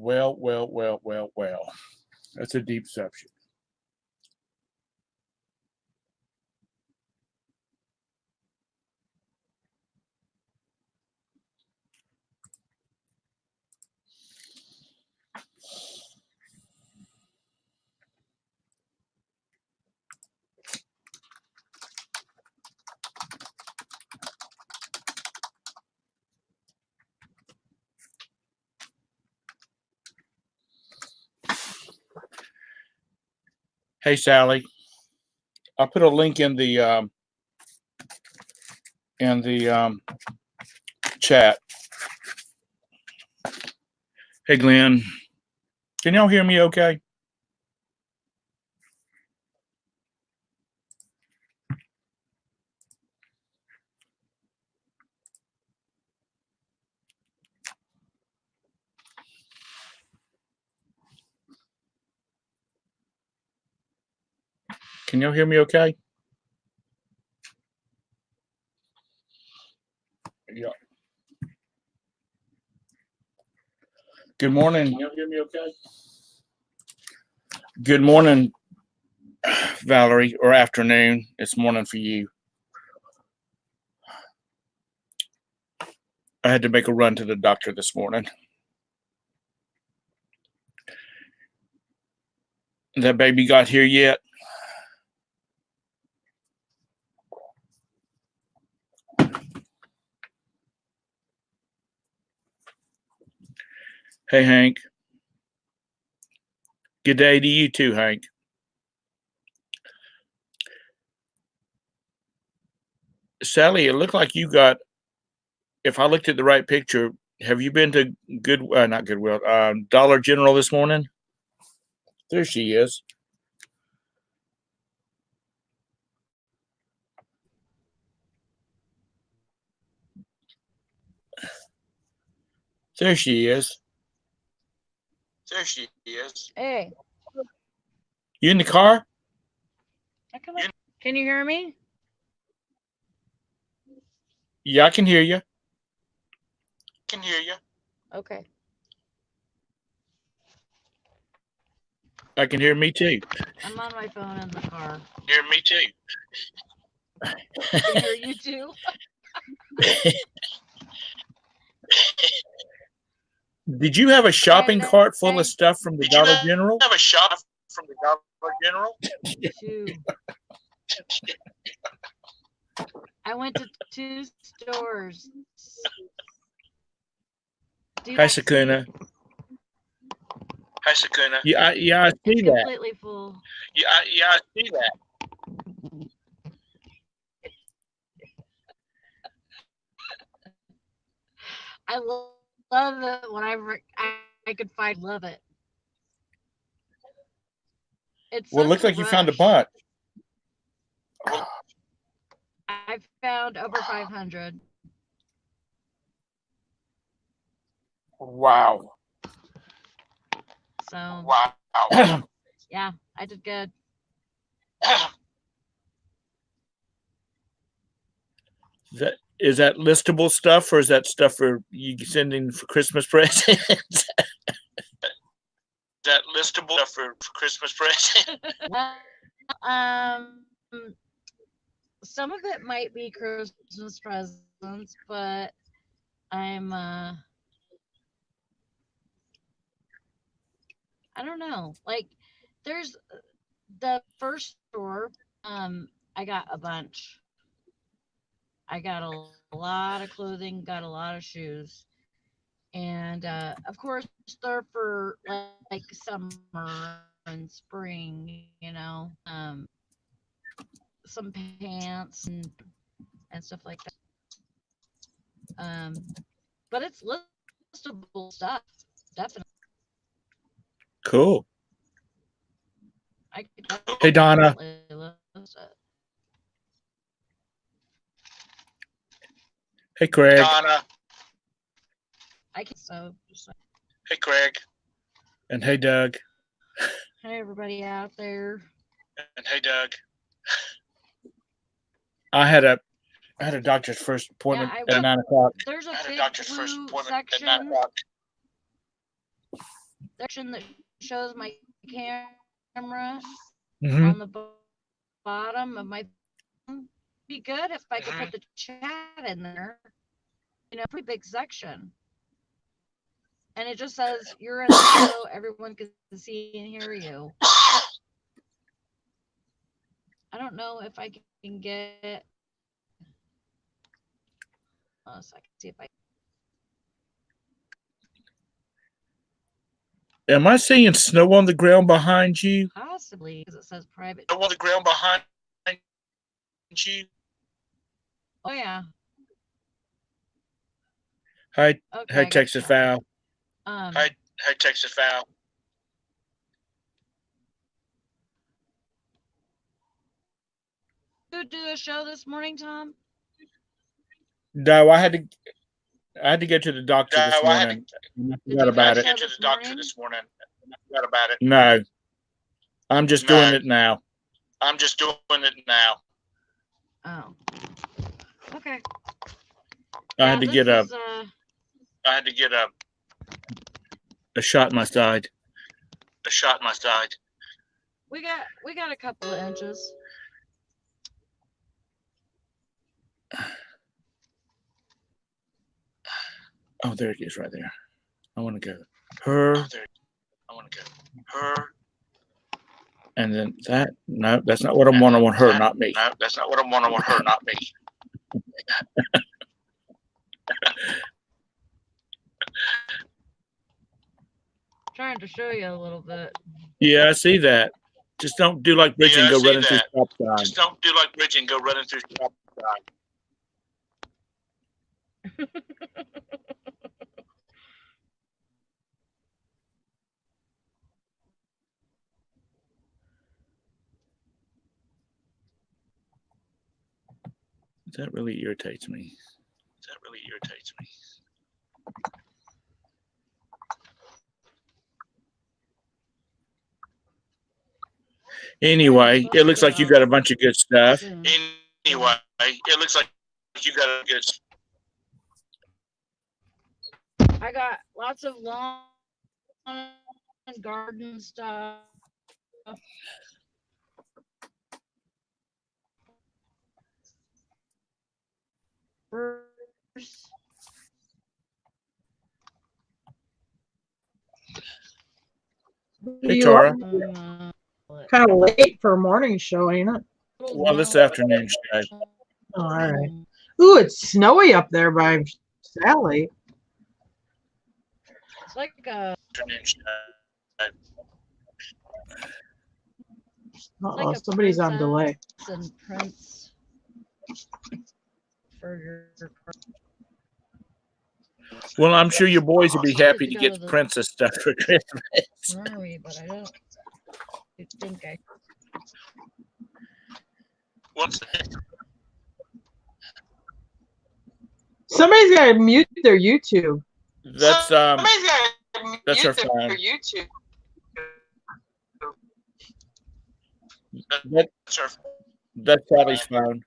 Well, well, well, well, well. That's a deep subject. Hey, Sally, I put a link in the chat. Hey, Glenn, can y'all hear me? Okay. Can y'all hear me? Okay. Yeah. Good morning. Can y'all hear me? Okay. Good morning, Valerie, or afternoon. It's morning for you. I had to make a run to the doctor this morning. That baby got here yet? Hey, Hank. Good day to you too, Hank. Sally, it looked like you got, if I looked at the right picture, have you been to not Goodwill, Dollar General this morning? There she is. There she is. There she is. Hey. You in the car? Can you hear me? Yeah, I can hear you. Okay. I can hear me too. I'm on my phone in the car. Hear me too. I can hear you too. Did you have a shopping cart full of stuff from the Dollar General? Have a shop from the Dollar General? Two. I went to 2 stores. Hi, Sakuna. Hi, Sakuna. Yeah, I see that. Completely full. Yeah, I see that. I love it whenever I could find love it. It's Well, it looks like you found a bunch. I've found over 500. Wow. So Wow. yeah, I did good. Is that listable stuff, or is that stuff for you sending for Christmas presents? That listable stuff for Christmas presents? um, some of it might be Christmas presents, but I'm I don't know. Like, there's the first store. I got a bunch. I got a lot of clothing, got a lot of shoes, and of course they're for like summer and spring. Some pants and stuff like that. But it's listable stuff, definitely. Cool. I could Hey, Donna. list it. Hey, Craig. Donna. I can so. Hey, Craig. And hey, Doug. Hey, everybody out there. And hey, Doug. I had a doctor's first appointment at 9 o'clock. There's a big doctor's blue first appointment section. at 9 o'clock. section that shows my camera Mm-hmm. on the bottom of my phone. Be good if I could put the chat in there. Pretty big section. And it just says you're in the show, everyone can see and hear you. I don't know if I can get. So I can see if I. Am I seeing snow on the ground behind you? Possibly, because it says private. Snow on the ground behind you. Oh yeah. Hi, Okay. hi, Texas Foul. Hi, Texas Foul. You do a show this morning, Tom? No, I had to get to the doctor this morning. I forgot about it. Get to the doctor this morning. I forgot about it. No, I'm just doing it now. I'm just doing it now. Oh. Okay. I had to get a shot in my side. A shot in my side. We got a couple of inches. Oh, there it is, right there. I want to go her. I want to go her. And then that. No, that's not what I want. I want her, not me. No, that's not what I want. I want her, not me. Trying to show you a little bit. Yeah, I see that. Just don't do like Bridget and go running through stop sign. Just don't do like Bridget and go running through stop sign. That really irritates me. Anyway, it looks like you got a bunch of good stuff. Anyway, it looks like you got a good. I got lots of lawn and garden stuff. Hey, Tara. Kind of late for a morning show, ain't it? Well, this afternoon show. All right. Ooh, it's snowy up there by Sally. It's like a. Uh-oh, somebody's on delay. And Prince for your. Well, I'm sure your boys would be happy to get princess stuff for Christmas. Where are we? But I don't think I. What's that? Somebody's got to mute their YouTube. That's her phone. YouTube. That's Sally's phone.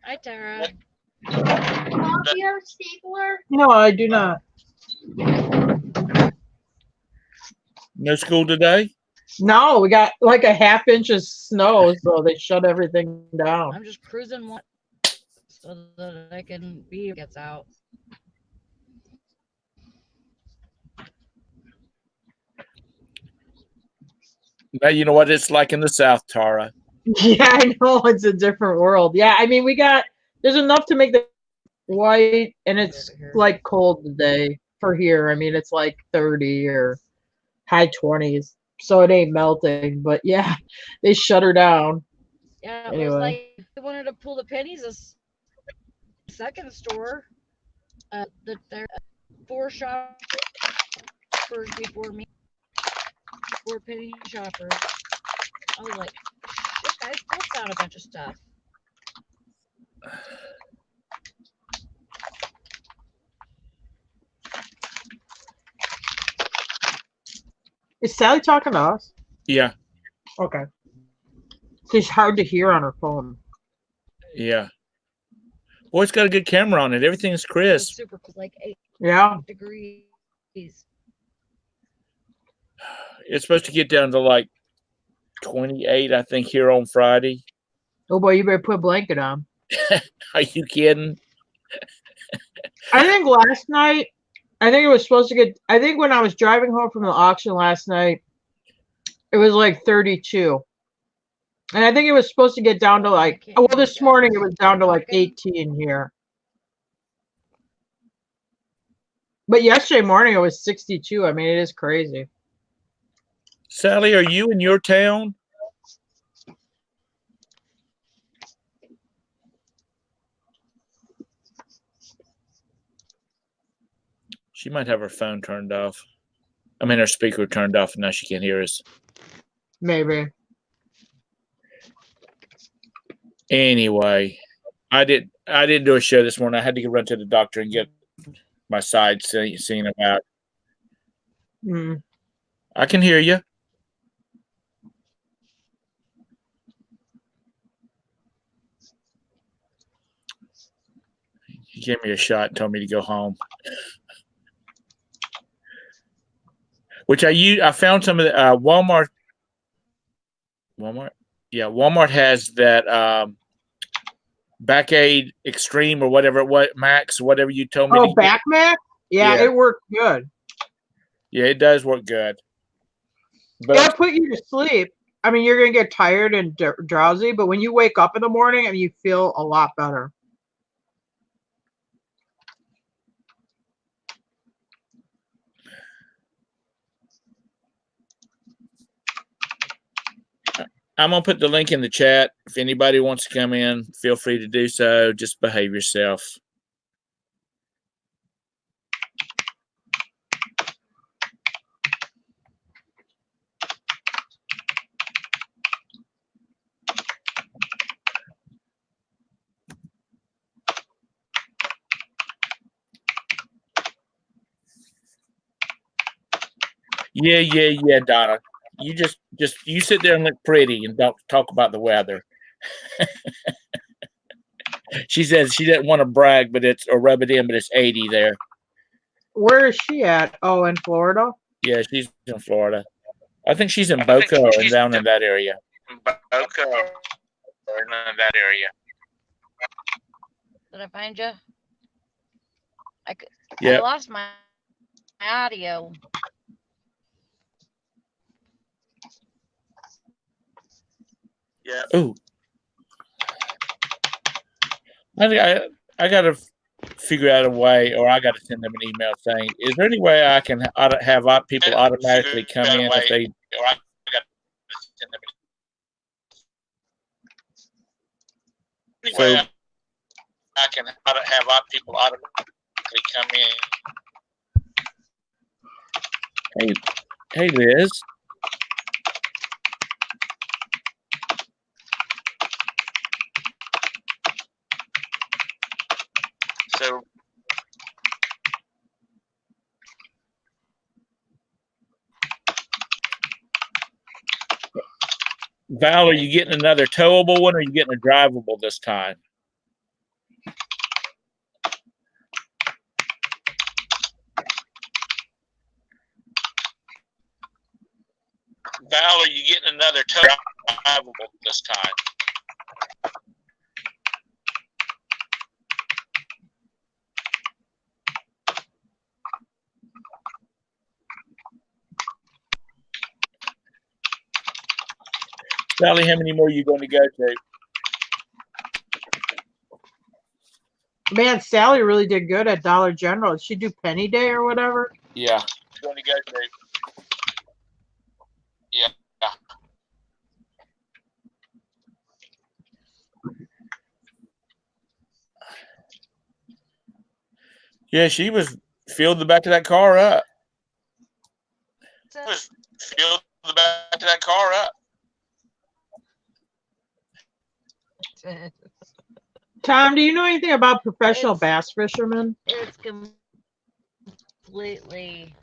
Hi, Tara. Mom, do you have a stapler? No, I do not. No school today? No, we got like a half inch of snow, so they shut everything down. I'm just cruising one so that I can be gets out. Now you know what it's like in the South, Tara. Yeah, I know, it's a different world. Yeah, I mean, there's enough to make the white, and it's like cold today for here. I mean, it's like 30 or high 20s, so it ain't melting. But yeah, they shut her down. Yeah, it was like they wanted to pull the pennies. A second store, there 4 shoppers before me, 4 penny shoppers. I was like, shit, guys, pulled down a bunch of stuff. Is Sally talking to us? Yeah. Okay. It's hard to hear on her phone. Yeah. Boy, it's got a good camera on it. Everything's It was crisp. super cool, like 8 Yeah. degrees. It's supposed to get down to like 28, I think, here on Friday. Oh boy, you better put a blanket on. Are you kidding? I think last night, I think it was supposed to get, I think when I was driving home from the auction last night, it was like 32. And I think it was supposed to get down to like, can't hear well, you this morning it guys. was down to like Talking? 18 here. But yesterday morning it was 62. I mean, it is crazy. Sally, are you in your town? She might have her phone turned off. I mean, her speaker turned off, and now she can't hear us. Maybe. Anyway, I didn't do a show this morning. I had to run to the doctor and get my side seen about. Mm. I can hear you. He gave me a shot and told me to go home. Which I found some of the Walmart. Yeah, Walmart has that Back-Aid Extreme or whatever, what Max, whatever you told me. Oh, back Mac? Yeah, Yeah. it worked good. Yeah, it does work good. But It'll put you to sleep. I mean, you're gonna get tired and drowsy, but when you wake up in the morning, and you feel a lot better. I'm gonna put the link in the chat. If anybody wants to come in, feel free to do so. Just behave yourself. Yeah, Donna. You just you sit there and look pretty and don't talk about the weather. She says she didn't want to brag, but it's or rub it in, but it's 80 there. Where is she at? Oh, in Florida? Yeah, she's in Florida. I think she's in Boca or down in that area. Boca or in that area. Did I find you? I Yeah. lost my audio. Yeah. Ooh. I got to figure out a way, or I got to send them an email saying, "Is there any way I can have people automatically come in if they?" Or I got to send them anyway, I can have people automatically come in. Hey, Liz. So Val, are you getting another towable one, or are you getting a drivable this time? Val, are you getting another drivable this time? Sally, how many more are you going to go to? Man, Sally really did good at Dollar General. Did she do Penny Day or whatever? Yeah. Going to go to. Yeah. Yeah, she was filled the back of that car up. Filled the back of that car up. Tom, do you know anything about professional bass fishermen? It's completely.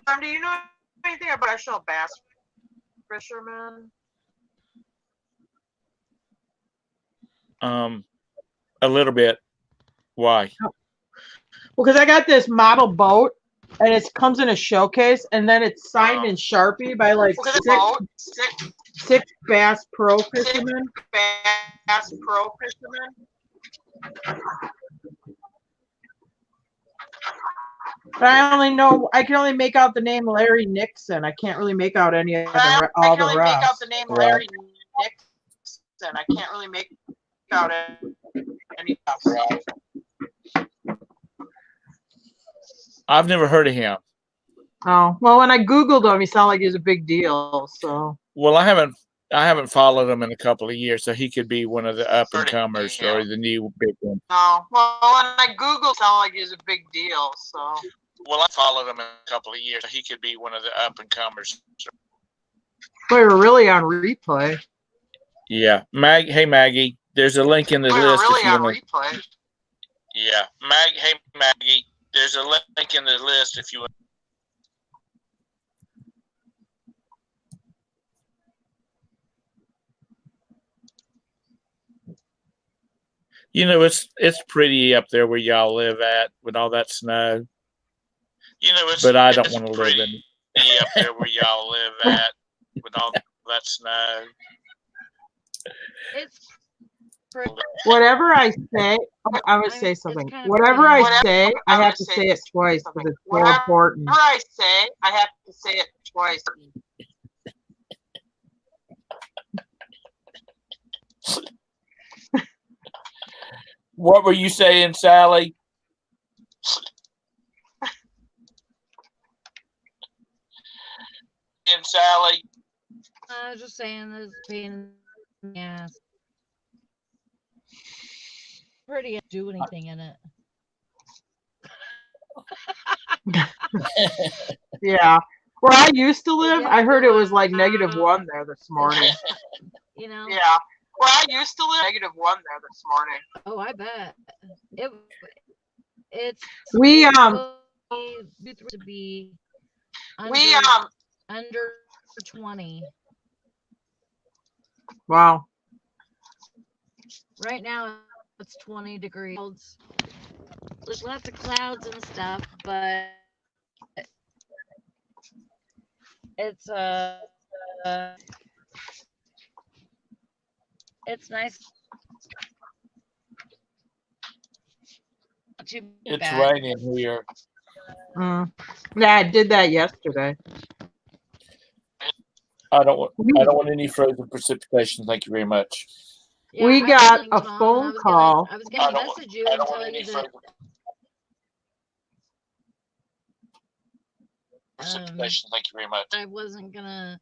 Tom, do you know anything about professional bass fishermen? A little bit. Why? Well, because I got this model boat, and it comes in a showcase, and then it's signed in Sharpie by like six Bass Pro fishermen. But I can only make out the name Larry Nixon. I can't really make out any of all the rest. Right. Nixon. I can't really make out any else. I've never heard of him. Oh, well, when I Googled him, he sounded like he was a big deal, so. Well, I haven't followed him in a couple of years, so he could be one of the up and comers or the new big one. No, well, when I Googled, it sounded like he was a big deal, so. Well, I followed him in a couple of years. He could be one of the up and comers. We were really on replay. Yeah, hey Maggie, there's a link in the list. Really if you on wanna... replay. Yeah, hey Maggie, there's a link in the list if you want. You know, it's pretty up there where y'all live at with all that snow. You know, but I don't want to live in up there where y'all live at with all that snow. It's pretty. Whatever I say, I would say something. Whatever I say, I have to say it twice because it's so important. Whatever I say, I have to say it twice. What were you saying, Sally? And Sally, I was just saying this pain in the ass. Pretty do anything in it. Yeah. Where I used to live, I heard it was like -1 there this morning. You know? Yeah. Where I used to live, -1 there this morning. Oh, I bet. It's We to be under 20. Wow. Right now it's 20 degrees. There's lots of clouds and stuff, but it's it's nice. Not too It's bad. raining here. Yeah, I did that yesterday. I don't want any frozen precipitation. Thank you very much. Yeah, We I got think, a Tom, phone call. I was gonna message you and tell you that precipitation. Thank you very much. I wasn't gonna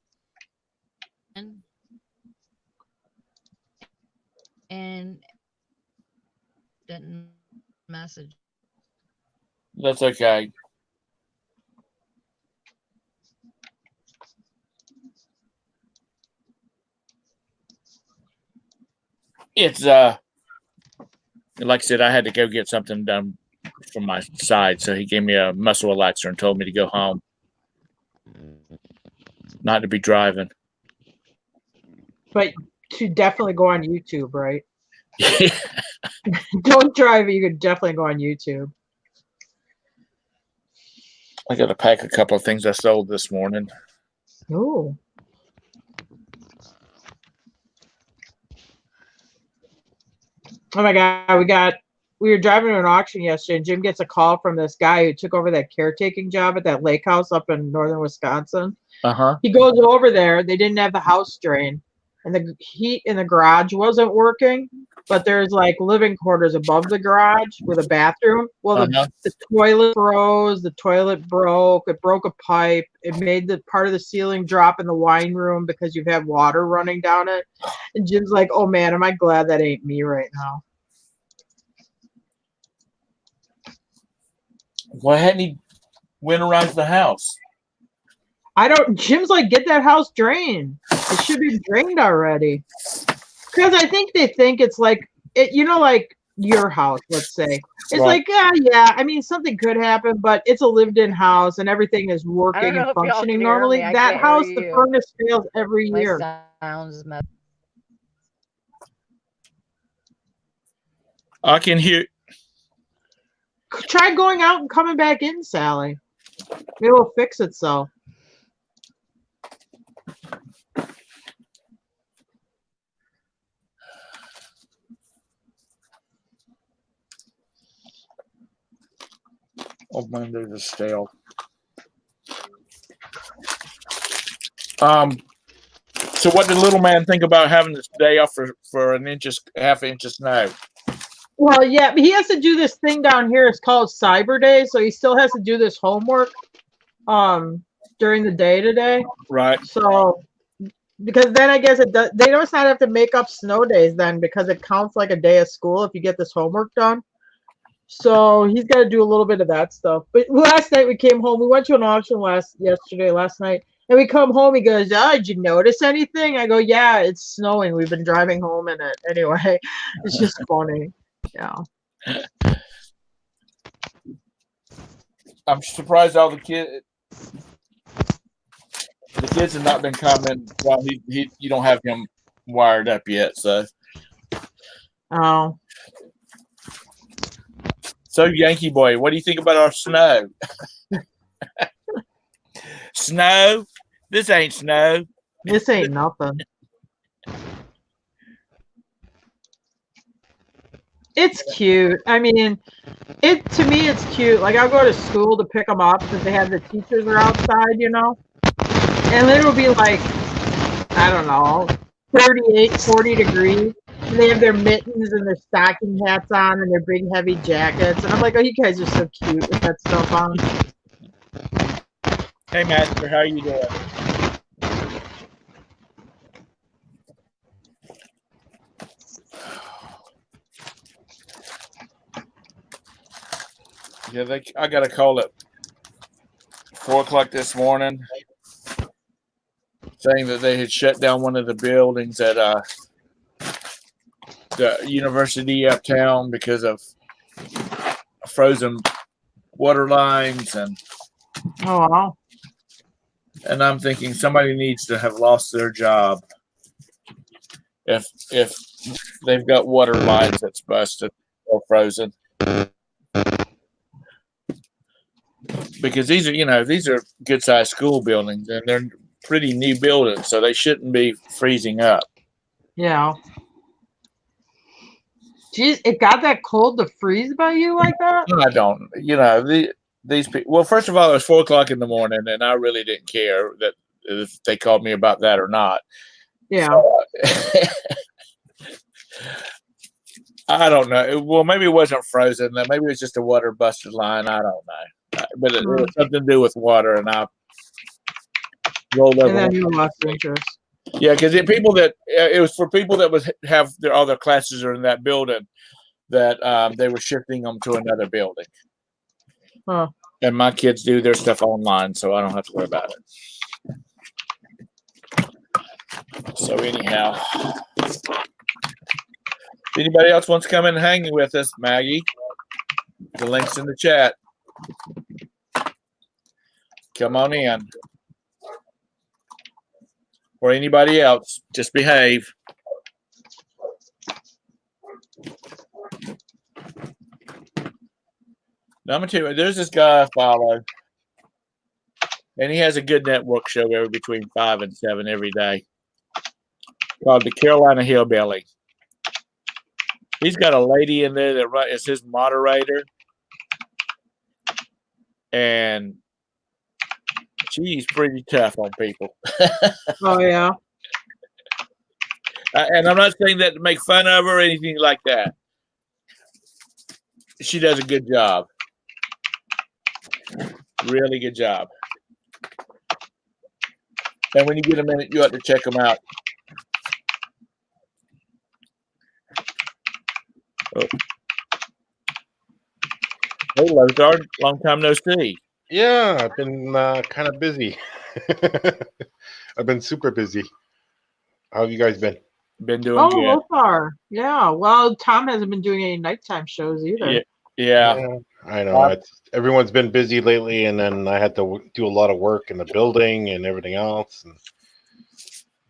and didn't message. That's okay. It's like I said, I had to go get something done from my side, so he gave me a muscle relaxer and told me to go home, not to be driving. But to definitely go on YouTube, right? Don't drive it. You could definitely go on YouTube. I got to pack a couple of things I sold this morning. Oh. Oh my God, we were driving to an auction yesterday, and Jim gets a call from this guy who took over that caretaking job at that lake house up in northern Wisconsin. He goes over there. They didn't have the house drain, and the heat in the garage wasn't working, but there's like living quarters above the garage with a bathroom. Well, the toilet froze, the toilet broke, it broke a pipe, it made the part of the ceiling drop in the wine room because you've had water running down it. And Jim's like, oh man, am I glad that ain't me right now. Why hadn't he winterized the house? Jim's like, get that house drained. It should be drained already. Because I think they think it's like, like your house, let's say. It's like, yeah, I mean, something could happen, but it's a lived-in house and everything is working and functioning normally. That house, the furnace fails every year. I can hear. try going out and coming back in, Sally. Maybe it'll fix itself. Oh man, they're just stale. So what did little man think about having this day off for half inch of snow? Well, yeah, but he has to do this thing down here. It's called Cyber Day, so he still has to do this homework during the day today. Right. So because then I guess it does, they don't not have to make up snow days then because it counts like a day of school if you get this homework done. So he's got to do a little bit of that stuff. But last night we came home. We went to an auction last night. And we come home, he goes, "Oh, did you notice anything?" I go, "Yeah, it's snowing. We've been driving home in it." Anyway, it's just funny. Yeah. I'm surprised all the kids have not been commenting. Well, you don't have him wired up yet, so. Oh. So Yankee boy, what do you think about our snow? Snow? This ain't snow. This ain't nothing. It's cute. I mean, to me, it's cute. Like, I'll go to school to pick them up because they have the teachers are outside, you know? And then it'll be like, I don't know, 38, 40 degrees. And they have their mittens and their stocking hats on and their big heavy jackets. And I'm like, oh, you guys are so cute with that stuff on. Hey, Master, how you doing? Yeah, I got a call at 4 o'clock this morning saying that they had shut down one of the buildings at the university uptown because of frozen water lines and. Oh, wow. And I'm thinking somebody needs to have lost their job if they've got water lines that's busted or frozen. Because these are good sized school buildings and they're pretty new buildings, so they shouldn't be freezing up. Yeah. Geez, it got that cold to freeze by you like that? I don't. These people. Well, first of all, it was 4 o'clock in the morning, and I really didn't care that if they called me about that or not. Yeah. So, I don't know. Well, maybe it wasn't frozen. Maybe it was just a water busted line. I don't know. But it was something to do with water, and I rolled over. And then you lost interest. Yeah, because it was for people that have all their classes are in that building that they were shifting them to another building. Huh. And my kids do their stuff online, so I don't have to worry about it. So anyhow, if anybody else wants to come in and hang with us, Maggie, the link's in the chat. Come on in. Or anybody else, just behave. Number 2, there's this guy I follow, and he has a good network show between 5 and 7 every day called the Carolina Hillbilly. He's got a lady in there that is his moderator, and she's pretty tough on people. Oh, yeah. And I'm not saying that to make fun of her or anything like that. She does a good job. Really good job. And when you get a minute, you have to check them out. Oh. Hey, Lothar, long time no see. Yeah, I've been kind of busy. I've been super busy. How have you guys been? Been doing good. Lothar. Yeah. Well, Tom hasn't been doing any nighttime shows either. Yeah. I know. Everyone's been busy lately, and then I had to do a lot of work in the building and everything else. And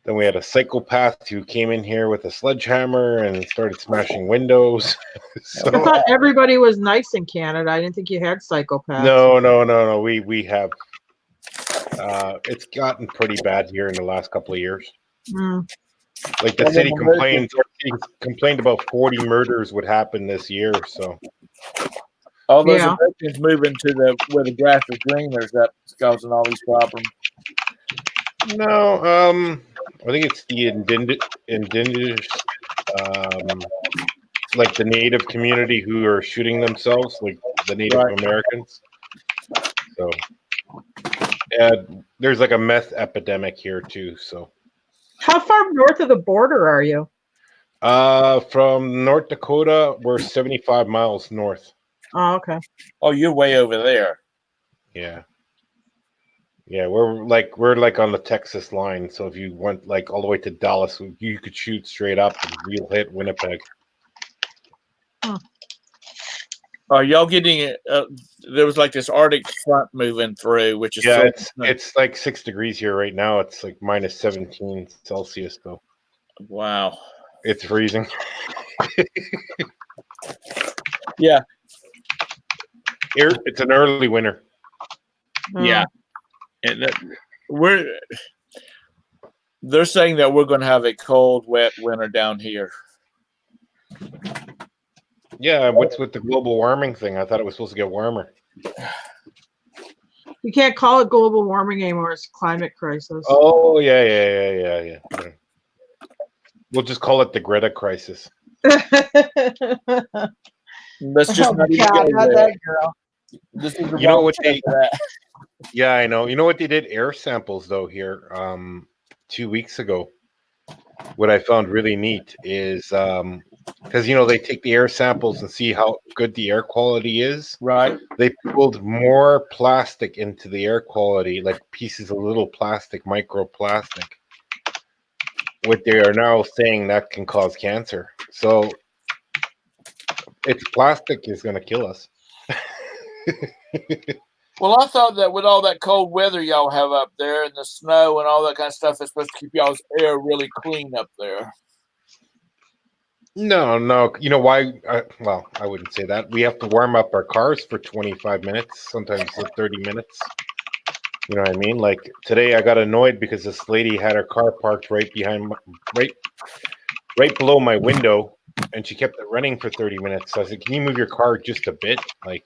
Then we had a psychopath who came in here with a sledgehammer and started smashing windows. So, I thought everybody was nice in Canada. I didn't think you had psychopaths. no. We have. It's gotten pretty bad here in the last couple of years. Mm. Like the Well, city then complained about 40 murders would happen this year. So all those Yeah. Americans moving to where the grass is greener is that's causing all these problems. no, I think it's the indigenous, like the native community who are shooting themselves, like the Native Right. Americans. So, there's like a meth epidemic here too. So, How far north of the border are you? from North Dakota, we're 75 miles north. Oh, okay. Oh, you're way over there. Yeah. Yeah, we're like on the Texas line. So if you went like all the way to Dallas, you could shoot straight up and you'll hit Winnipeg. Are y'all getting it? There was like this Arctic front moving through, which is Yeah, so, it's like 6 degrees here right now. It's like minus 17 Celsius though. wow. It's freezing. Yeah, It's an early winter. yeah, and they're saying that we're going to have a cold, wet winter down here. Yeah, what's with the global warming thing? I thought it was supposed to get warmer. You can't call it global warming anymore. It's climate crisis. Oh yeah. We'll just call it the Greta crisis. Let's just Oh, not even God, go not there. that girl. This is the You know wrong what step they? for that. Yeah, I know. You know what they did? Air samples though here 2 weeks ago. What I found really neat is because they take the air samples and see how good the air quality is. Right. They pulled more plastic into the air quality, like pieces of little plastic, microplastic. What they are now saying that can cause cancer. So it's plastic is going to kill us. Well, I thought that with all that cold weather y'all have up there and the snow and all that kind of stuff, it's supposed to keep y'all's air really clean up there. No. You know why? Well, I wouldn't say that. We have to warm up our cars for 25 minutes, sometimes 30 minutes. You know what I mean? Like today, I got annoyed because this lady had her car parked right behind, right below my window, and she kept it running for 30 minutes. So I said, "Can you move your car just a bit?" Like,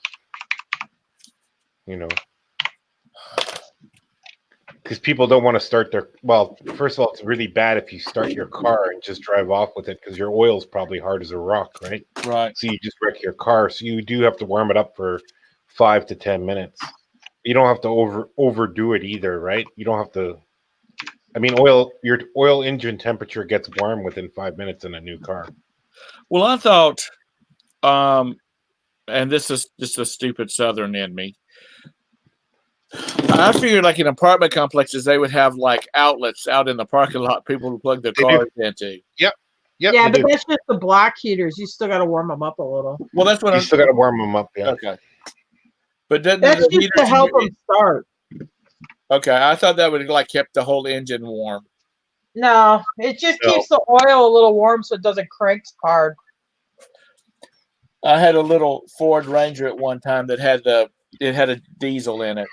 because people don't want to start their. Well, first of all, it's really bad if you start your car and just drive off with it because your oil's probably hard as a rock, right? Right. So you just wreck your car. So you do have to warm it up for 5 to 10 minutes. You don't have to overdo it either, right? You don't have to. I mean, your oil engine temperature gets warm within 5 minutes in a new car. Well, I thought, and this is just a stupid Southern in me. I figured like in apartment complexes, they would have like outlets out in the parking lot, people to plug their They do. cars into. Yep, Yeah, they but do. that's just the block heaters. You still got to warm them up a little. Well, that's what You I'm still got to warm them up. Yeah. Okay. But doesn't That's the just heaters to in help your- them start. Okay, I thought that would like kept the whole engine warm. No, it just No. keeps the oil a little warm so it doesn't crank hard. I had a little Ford Ranger at one time that had it had a diesel in it.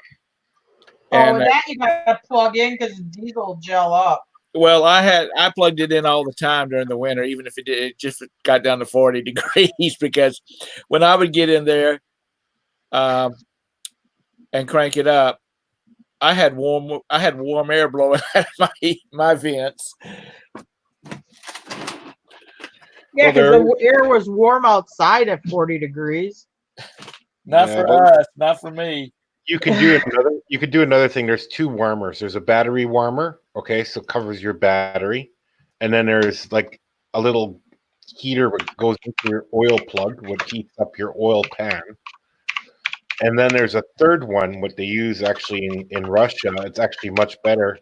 And that you got to plug in because the diesel will gel up. Well, I plugged it in all the time during the winter, even if it just got down to 40 degrees, because when I would get in there and crank it up, I had warm air blowing out of my vents. Yeah, Well, because the air was warm outside at 40 degrees. Not Yeah, for but- us, not for me. You could do another thing. There's two warmers. There's a battery warmer, okay, so it covers your battery, and then there's like a little heater that goes into your oil plug, which heats up your oil pan. And then there's a third one, what they use actually in Russia. It's actually much better.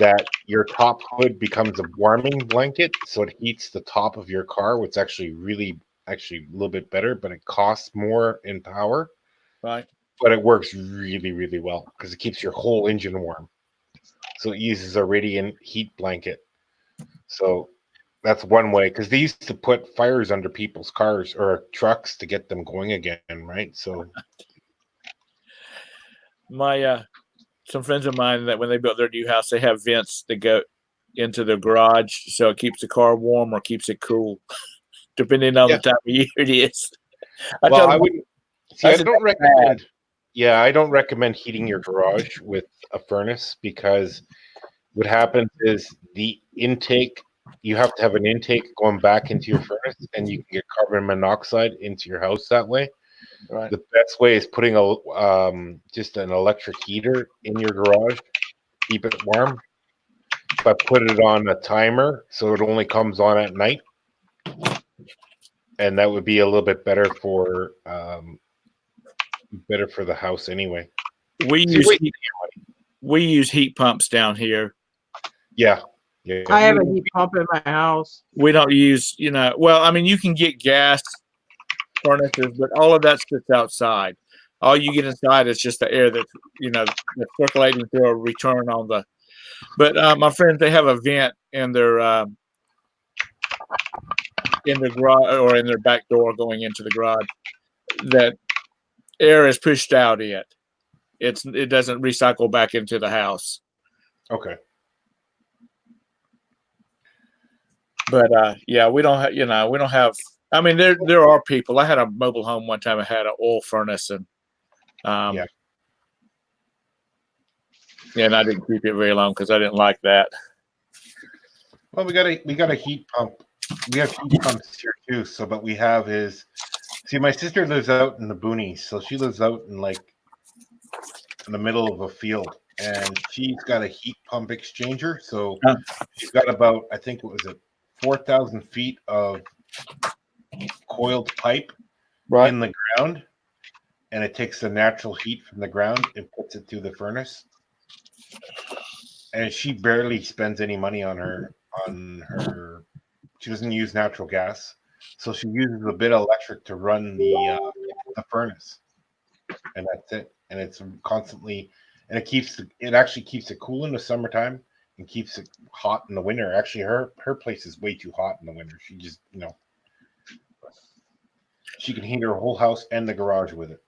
That your top hood becomes a warming blanket, so it heats the top of your car, which is actually a little bit better, but it costs more in power. Right. But it works really, really well because it keeps your whole engine warm. So it uses a radiant heat blanket. So that's one way, because they used to put fires under people's cars or trucks to get them going again, right? So My some friends of mine that when they built their new house, they have vents that go into the garage, so it keeps the car warm or keeps it cool, depending on Yeah. the time of year it is. I well, tell I them, wouldn't see. I that's don't recommend. Yeah, I don't recommend heating your garage with a furnace, because what happens is the intake. You have to have an intake going back into your furnace, and you can get carbon monoxide into your house that way. right. The best way is putting a just an electric heater in your garage, keep it warm, but put it on a timer so it only comes on at night, and that would be a little bit better for the house anyway. We So use wait, we use heat pumps down here. yeah. I have a heat pump in my house. We don't use, well, I mean, you can get gas furnaces, but all of that sits outside. All you get inside is just the air that's, that's circulating through a return on the. But my friends, they have a vent in their garage or in their back door going into the garage that air is pushed out. It doesn't recycle back into the house. Okay. But yeah, we don't have, we don't have. I mean, there are people. I had a mobile home one time. I had an oil furnace, and Yeah. and I didn't keep it very long because I didn't like that. Well, we got a heat pump. We have heat pumps here too. So, but we have see, my sister lives out in the boonies, so she lives out in the middle of a field, and she's got a heat pump exchanger. So she's got about, I think, what was it, 4,000 feet of coiled pipe in the ground, and it takes the natural heat from the ground and puts it through the furnace. And she barely spends any money on her. She doesn't use natural gas, so she uses a bit of electric to run the furnace, and that's it. And it's constantly, and it actually keeps it cool in the summertime and keeps it hot in the winter. Actually, her place is way too hot in the winter. She just, she can heat her whole house and the garage with it.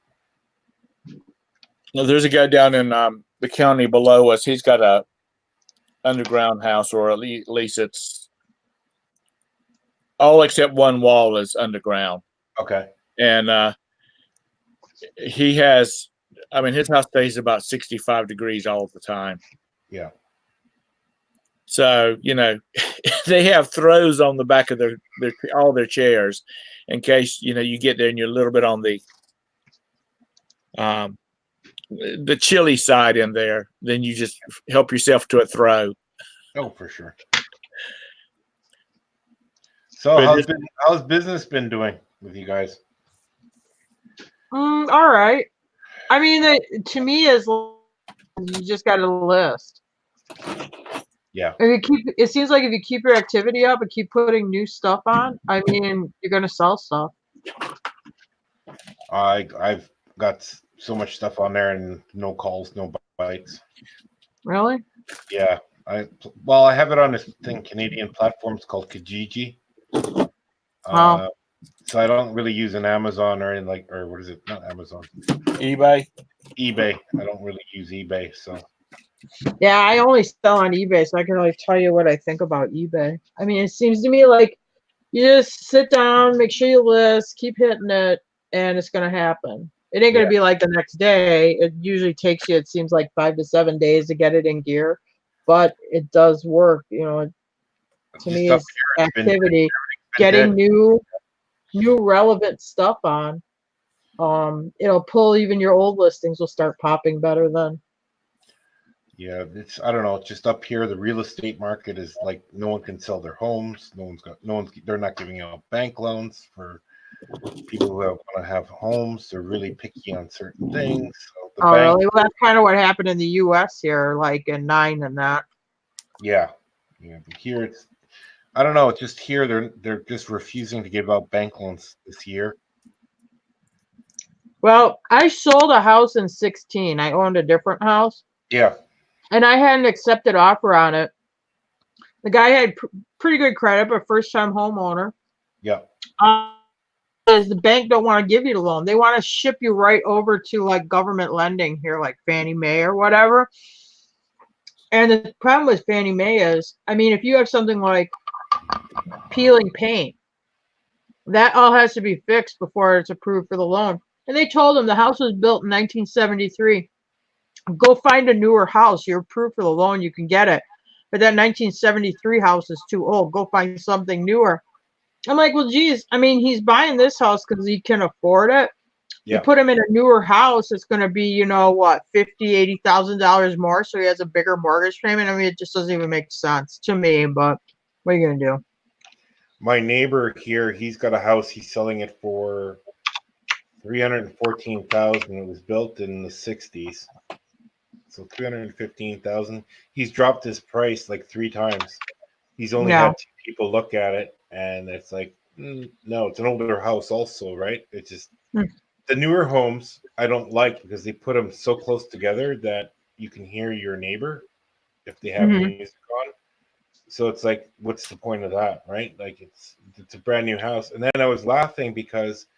Well, there's a guy down in the county below us. He's got a underground house, or at least it's all except one wall is underground. Okay. And he has, I mean, his house stays about 65 degrees all the time. Yeah. So, they have throws on the back of all their chairs in case, you get there and you're a little bit on the chilly side in there, then you just help yourself to a throw. Oh, for sure. So how's business been doing with you guys? All right. I mean, to me, you just got a list. Yeah. It seems like if you keep your activity up and keep putting new stuff on, I mean, you're gonna sell stuff. I've got so much stuff on there and no calls, no bites. Really? Yeah. I have it on this thing, Canadian platforms called Kijiji. Wow. So I don't really use an Amazon or what is it? Not Amazon. eBay. I don't really use eBay. So Yeah, I only sell on eBay, so I can only tell you what I think about eBay. I mean, it seems to me like you just sit down, make sure you list, keep hitting it, and it's gonna happen. It ain't gonna be like the next day. It usually takes you, it seems like 5 to 7 days to get it in gear, but it does work. To me, it's activity, getting new relevant stuff on. It'll pull even your old listings will start popping better then. Yeah, I don't know. It's just up here, the real estate market is like no one can sell their homes. They're not giving out bank loans for people who want to have homes. They're really picky on certain things. So really? Well, that's kind of what happened in the U.S. here, like in 9 and that. Yeah. But here I don't know. It's just here they're just refusing to give out bank loans this year. Well, I sold a house in 2016. I owned a different house. Yeah. And I had an accepted offer on it. The guy had pretty good credit, but first time homeowner. Yeah. Because the bank don't want to give you the loan. They want to ship you right over to like government lending here, like Fannie Mae or whatever. And the problem with Fannie Mae is, I mean, if you have something like peeling paint, that all has to be fixed before it's approved for the loan. And they told them the house was built in 1973. Go find a newer house. You're approved for the loan. You can get it. But that 1973 house is too old. Go find something newer. I'm like, well, geez. I mean, he's buying this house because he can afford it. You Yeah. put him in a newer house, it's going to be, you know, what, $50,000-$80,000 more. So he has a bigger mortgage payment. I mean, it just doesn't even make sense to me. But what are you going to do? My neighbor here, he's got a house. He's selling it for $314,000. It was built in the '60s, so $315,000. He's dropped his price like 3 times. He's only Yeah. had 2 people look at it, and it's like, no, it's an older house, also, right? It's just the newer homes I don't like because they put them so close together that you can hear your neighbor if they have music on. So it's like, what's the point of that, right? Like it's a brand new house. And then I was laughing because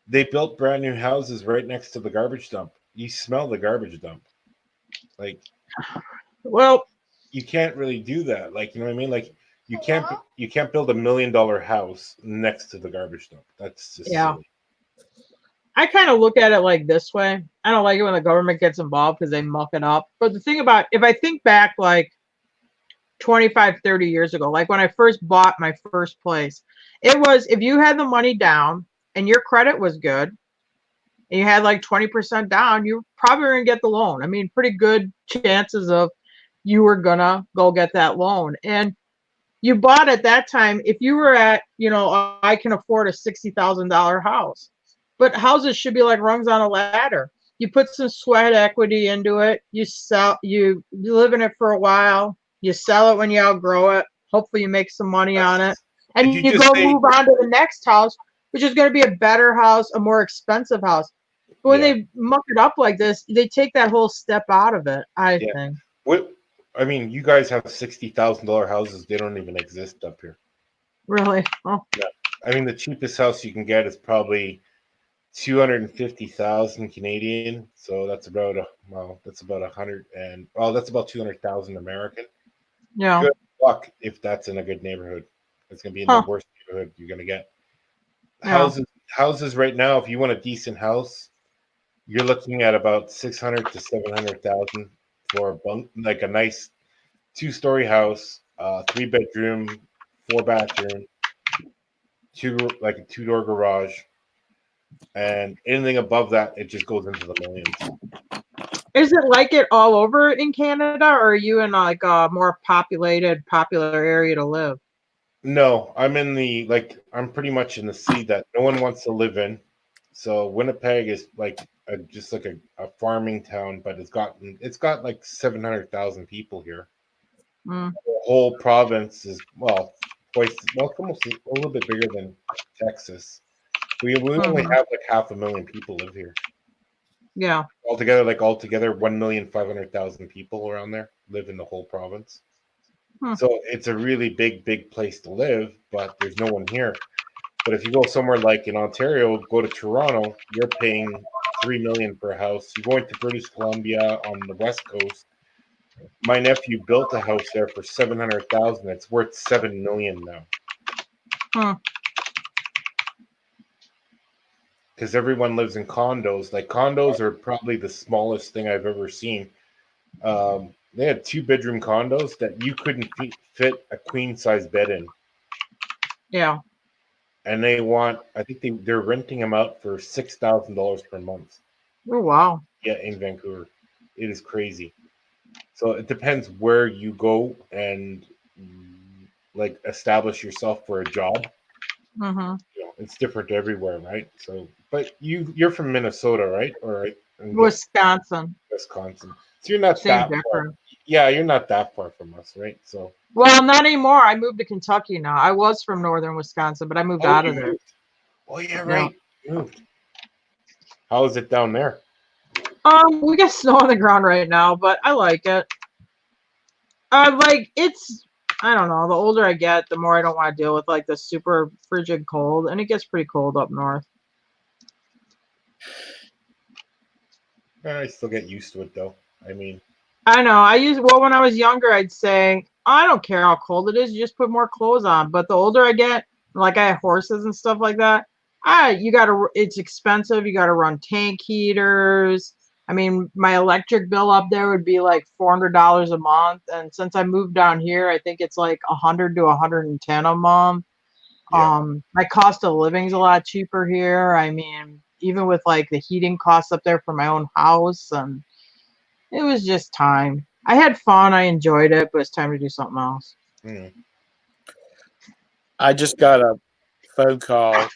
they built brand new houses right next to the garbage dump. You smell the garbage dump. Like, Well, you can't really do that. Like, you know what I mean? Like you can't build $1 million house next to the garbage dump. That's just yeah. silly. I kind of look at it like this way. I don't like it when the government gets involved because they muck it up. But the thing about, if I think back like 25, 30 years ago, like when I first bought my first place, it was if you had the money down and your credit was good and you had like 20% down, you probably were going to get the loan. I mean, pretty good chances of you were going to go get that loan. And you bought at that time, if you were at, you know, I can afford a $60,000 house. But houses should be like rungs on a ladder. You put some sweat equity into it. You sell, you live in it for a while. You sell it when you outgrow it. Hopefully you make some money on it. And Did you you just go say- move on to the next house, which is going to be a better house, a more expensive house. But when Yeah. they muck it up like this, they take that whole step out of it, I Yeah. think. What? I mean, you guys have $60,000 houses. They don't even exist up here. Really? Oh, I mean, the cheapest house you can get is probably 250,000 Canadian. So that's about that's about 200,000 American. yeah. Good luck if that's in a good neighborhood. It's gonna be in the worst neighborhood you're gonna get. Yeah. Houses right now, if you want a decent house, you're looking at about 600 to 700,000 for a bunk, like a nice 2-story house, 3-bedroom, 4-bathroom, like a 2-door garage, and anything above that, it just goes into the millions. Is it like it all over in Canada, or are you in like a more popular area to live? No, I'm pretty much in the city that no one wants to live in. So Winnipeg is like just like a farming town, but it's got like 700,000 people here. Mm. The whole province is it's almost a little bit bigger than Texas. We only have like 500,000 people live here. Yeah. Altogether 1,500,000 people around there live in the whole province. So it's a really big place to live, but there's no one here. But if you go somewhere like in Ontario, go to Toronto, you're paying $3 million per house. You're going to British Columbia on the West Coast. My nephew built a house there for $700,000. It's worth $7 million now. Because everyone lives in condos. Like condos are probably the smallest thing I've ever seen. They had 2-bedroom condos that you couldn't fit a queen size bed in. Yeah. And I think they're renting them out for $6,000 per month. Oh, wow. Yeah, in Vancouver. It is crazy. So it depends where you go and like establish yourself for a job. Mm-hmm. You know, it's different everywhere, right? So, but you're from Minnesota, right? Or Wisconsin. Wisconsin. So you're not Same that far. difference. Yeah, you're not that far from us, right? So. Well, not anymore. I moved to Kentucky now. I was from northern Wisconsin, but I moved out of there. Moved. Oh yeah, right. You moved. How is it down there? We got snow on the ground right now, but I like it. It's I don't know. The older I get, the more I don't want to deal with like the super frigid cold, and it gets pretty cold up north. I still get used to it though. I mean, I know. When I was younger, I'd say, I don't care how cold it is, you just put more clothes on. But the older I get, like I have horses and stuff like that, it's expensive. You gotta run tank heaters. I mean, my electric bill up there would be like $400 a month. And since I moved down here, I think it's like 100 to 110 a month. yeah. My cost of living's a lot cheaper here. I mean, even with like the heating costs up there for my own house, and it was just time. I had fun. I enjoyed it, but it's time to do something else. Mm. I just got a phone call, Uh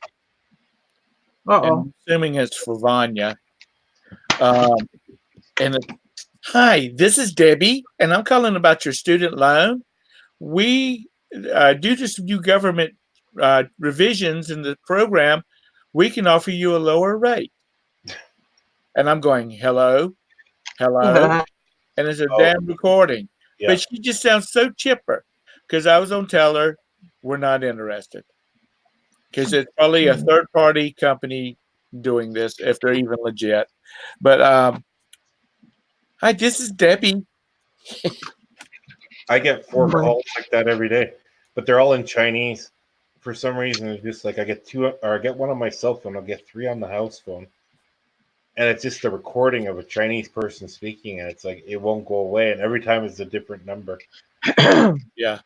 and oh. I'm assuming it's for Vanya. And hi, this is Debbie, and I'm calling about your student loan. We, due to some new government revisions in the program, we can offer you a lower rate. And I'm going, hello, hello, and it's a Oh. damn recording. Yeah. But she just sounds so chipper because I was on tell her we're not interested because it's probably a third party company doing this if they're even legit. But hi, this is Debbie. I get 4 Mhm. calls like that every day, but they're all in Chinese. For some reason, it's just like I get 2, or I get one on my cell phone. I'll get 3 on the house phone, and it's just a recording of a Chinese person speaking, and it's like it won't go away. And every time it's a different number. Yeah.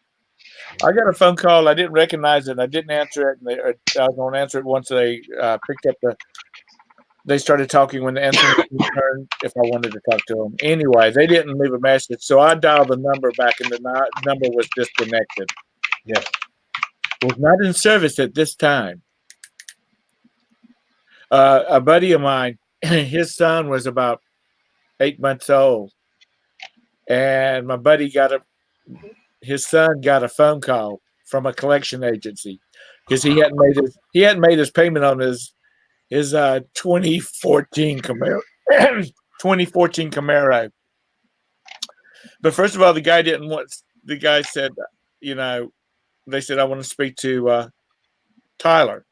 I got a phone call. I didn't recognize it. I didn't answer it. And I was going to answer it once they picked up they started talking when the answer machine turned if I wanted to talk to them. Anyway, they didn't leave a message. So I dialed the number back and the number was disconnected. Yeah. Was not in service at this time. A buddy of mine, his son was about 8 months old. And my buddy his son got a phone call from a collection agency because he hadn't made his payment on his 2014 Camaro. 2014 Camaro. But first of all, the guy said, they said, I want to speak to Tyler.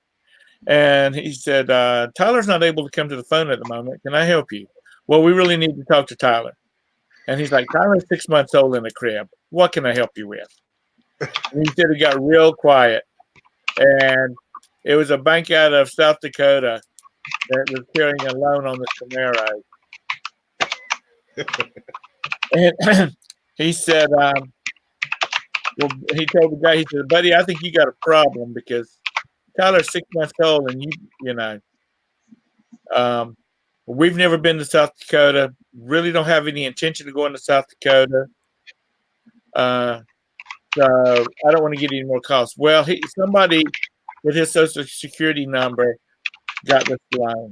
And he said, Tyler's not able to come to the phone at the moment. Can I help you? Well, we really need to talk to Tyler. And he's like, Tyler's 6 months old in the crib. What can I help you with? And he said it got real quiet. And it was a bank out of South Dakota that was carrying a loan on the Camaro. And he said, he told the guy, he said, buddy, I think you got a problem because Tyler's 6 months old and we've never been to South Dakota, really don't have any intention of going to South Dakota. So I don't want to get any more calls. Well, somebody with his social security number got this loan.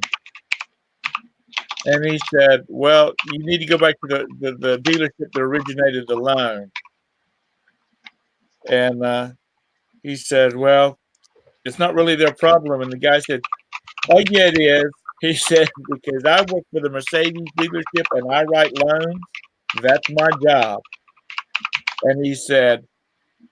And he said, well, you need to go back to the dealership that originated the loan. And he said, well, it's not really their problem. And the guy said, oh, yeah, it is. He said, because I work for the Mercedes dealership and I write loans. That's my job. And he said,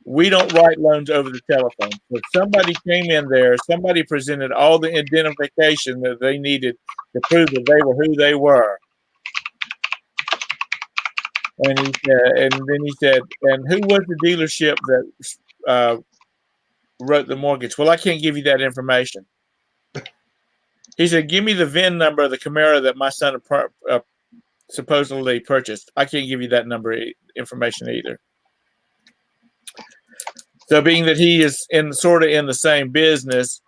we don't write loans over the telephone. So somebody came in there, somebody presented all the identification that they needed to prove that they were who they were. And then he said, and who was the dealership that wrote the mortgage? Well, I can't give you that information. He said, give me the VIN number of the Camaro that my son supposedly purchased. I can't give you that information either. So being that he is sort of in the same business,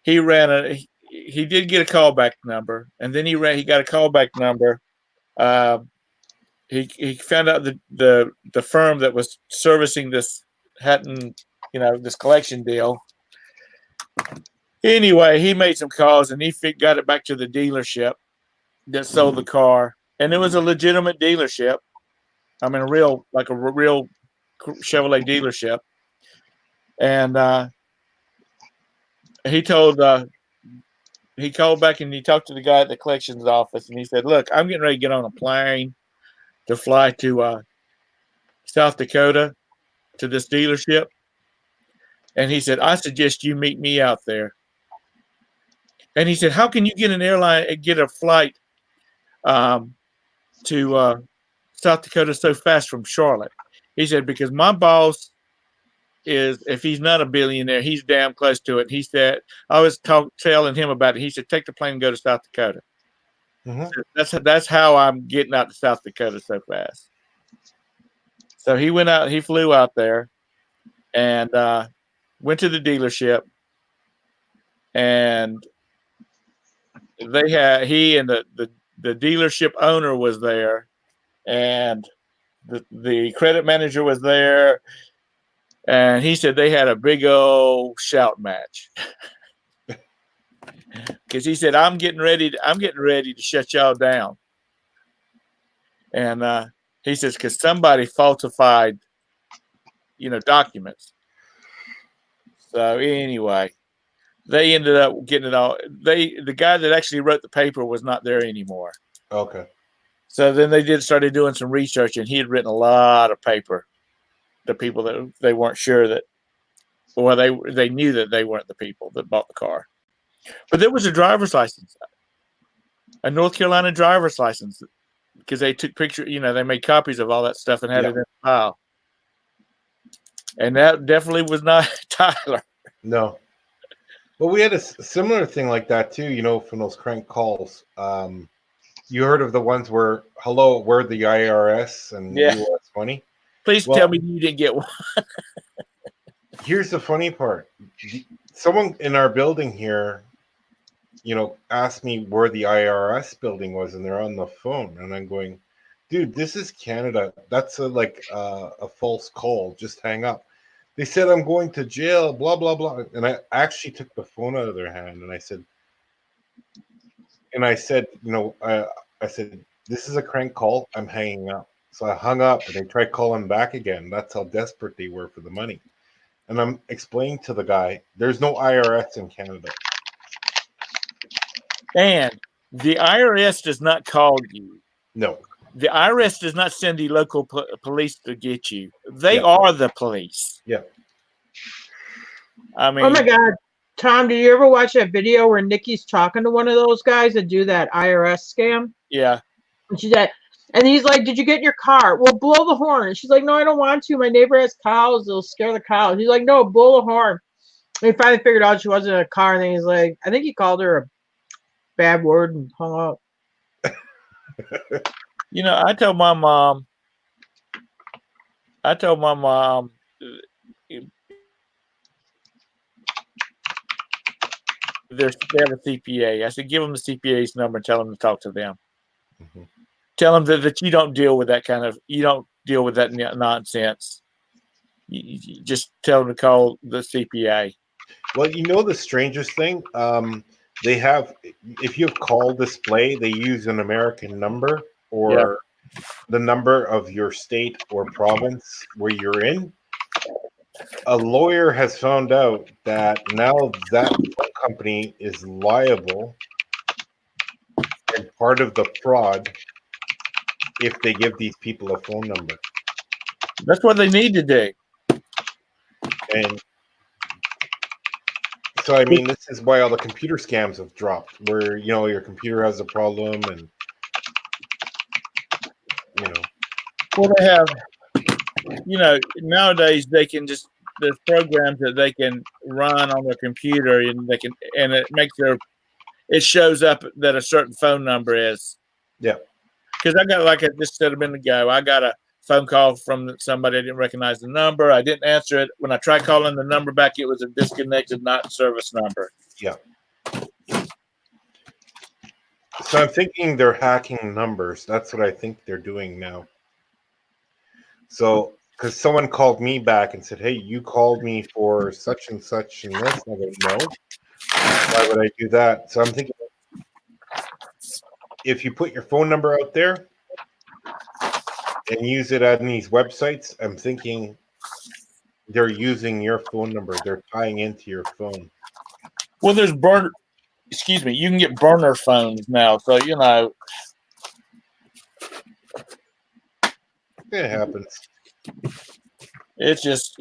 he did get a callback number, and then he got a callback number. He found out the firm that was servicing this this collection deal. Anyway, he made some calls and he got it back to the dealership that sold the car, and it was a legitimate dealership. I mean, a real Chevrolet dealership. And he called back and he talked to the guy at the collections office, and he said, look, I'm getting ready to get on a plane to fly to South Dakota. to this dealership. And he said, I suggest you meet me out there. And he said, how can you get an airline and get a flight to South Dakota so fast from Charlotte? He said, because my boss is, if he's not a billionaire, he's damn close to it. He said, I was telling him about it. He said, take the plane and go to South Dakota. Mm-hmm. That's how I'm getting out to South Dakota so fast. So he went out, he flew out there and went to the dealership, and he and the dealership owner was there, and the credit manager was there, and he said they had a big old shout match. Because he said, I'm getting ready to shut y'all down. And he says, because somebody falsified, documents. So anyway, they ended up getting it all. The guy that actually wrote the paper was not there anymore. Okay. So then they started doing some research, and he had written a lot of paper to people that they weren't sure that, or they knew that they weren't the people that bought the car. But there was a driver's license, a North Carolina driver's license, because they took pictures, they made copies of all that stuff and had it in the file. And that definitely was not Tyler. No. Well, we had a similar thing like that too, from those crank calls. You heard of the ones where, hello, we're the IRS and you owe us money? Please tell me you didn't get one. Here's the funny part. Someone in our building here, asked me where the IRS building was, and they're on the phone. And I'm going, dude, this is Canada. That's a false call. Just hang up. They said I'm going to jail, blah, blah, blah. And I actually took the phone out of their hand, and I said, I said, this is a crank call. I'm hanging up. So I hung up, and they tried calling back again. That's how desperate they were for the money. And I'm explaining to the guy, there's no IRS in Canada. And the IRS does not call you. No. The IRS does not send the local police to get you. They are the police. Yeah. I mean, oh my God, Tom, did you ever watch that video where Nikki's talking to one of those guys that do that IRS scam? Yeah. And she's like, and he's like, did you get in your car? Well, blow the horn. And she's like, no, I don't want to. My neighbor has cows. They'll scare the cows. He's like, no, blow the horn. And he finally figured out she wasn't in a car. And then he's like, I think he called her a bad word and hung up. I told my mom, they have a CPA. I said, give them the CPA's number and tell them to talk to them. Mm-hmm. Tell them that you don't deal with that nonsense. You just tell them to call the CPA. Well, the strangest thing, they have, if you have call display, they use an American number or the number of your state or province where you're in. A lawyer has found out that now that phone company is liable and part of the fraud if they give these people a phone number. That's what they need to do. And so, I mean, this is why all the computer scams have dropped, where, your computer has a problem and, Well, they have, nowadays there's programs that they can run on their computer, and it shows up that a certain phone number is. Yeah. Because I got, like I just said a minute ago, I got a phone call from somebody. I didn't recognize the number. I didn't answer it. When I tried calling the number back, it was a disconnected, not service number. Yeah. So I'm thinking they're hacking numbers. That's what I think they're doing now. So, because someone called me back and said, hey, you called me for such and such and this. And I go, no. Why would I do that? So I'm thinking, if you put your phone number out there and use it on these websites, I'm thinking they're using your phone number. They're tying into your phone. Well, there's you can get burner phones now. So, It happens. It's just,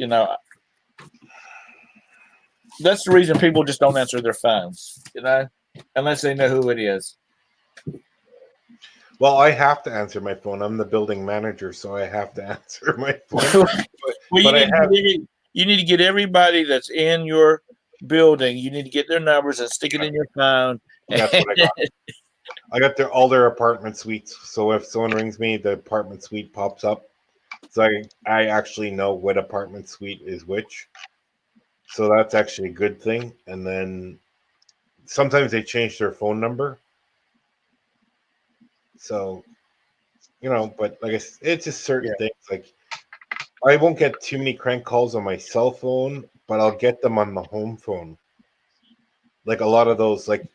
that's the reason people just don't answer their phones, unless they know who it is. Well, I have to answer my phone. I'm the building manager, so I have to answer my phone. Well, But I have. you need to get everybody that's in your building. You need to get their numbers and stick it in your phone. That's what I got. I got all their apartment suites. So if someone rings me, the apartment suite pops up. So I actually know what apartment suite is which. So that's actually a good thing. And then sometimes they change their phone number. So, but like it's just certain things. Like I won't get too many crank calls on my cell phone, but I'll get them on the home phone. Like a lot of those, like,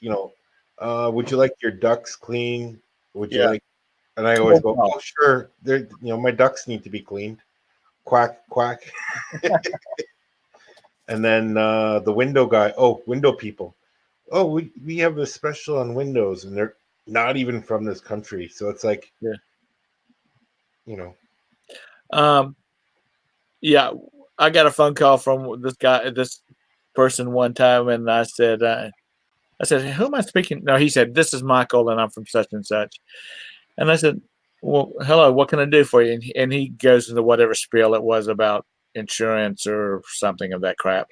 would you like your ducts clean? Would you like? And I always go, oh, sure. My ducts need to be cleaned. Quack, quack. And then the window guy, window people. Oh, we have a special on windows, and they're not even from this country. So it's like, Yeah, I got a phone call from this person one time, and I said, who am I speaking? No, he said, this is Michael, and I'm from such and such. And I said, well, hello, what can I do for you? And he goes into whatever spiel it was about insurance or something of that crap.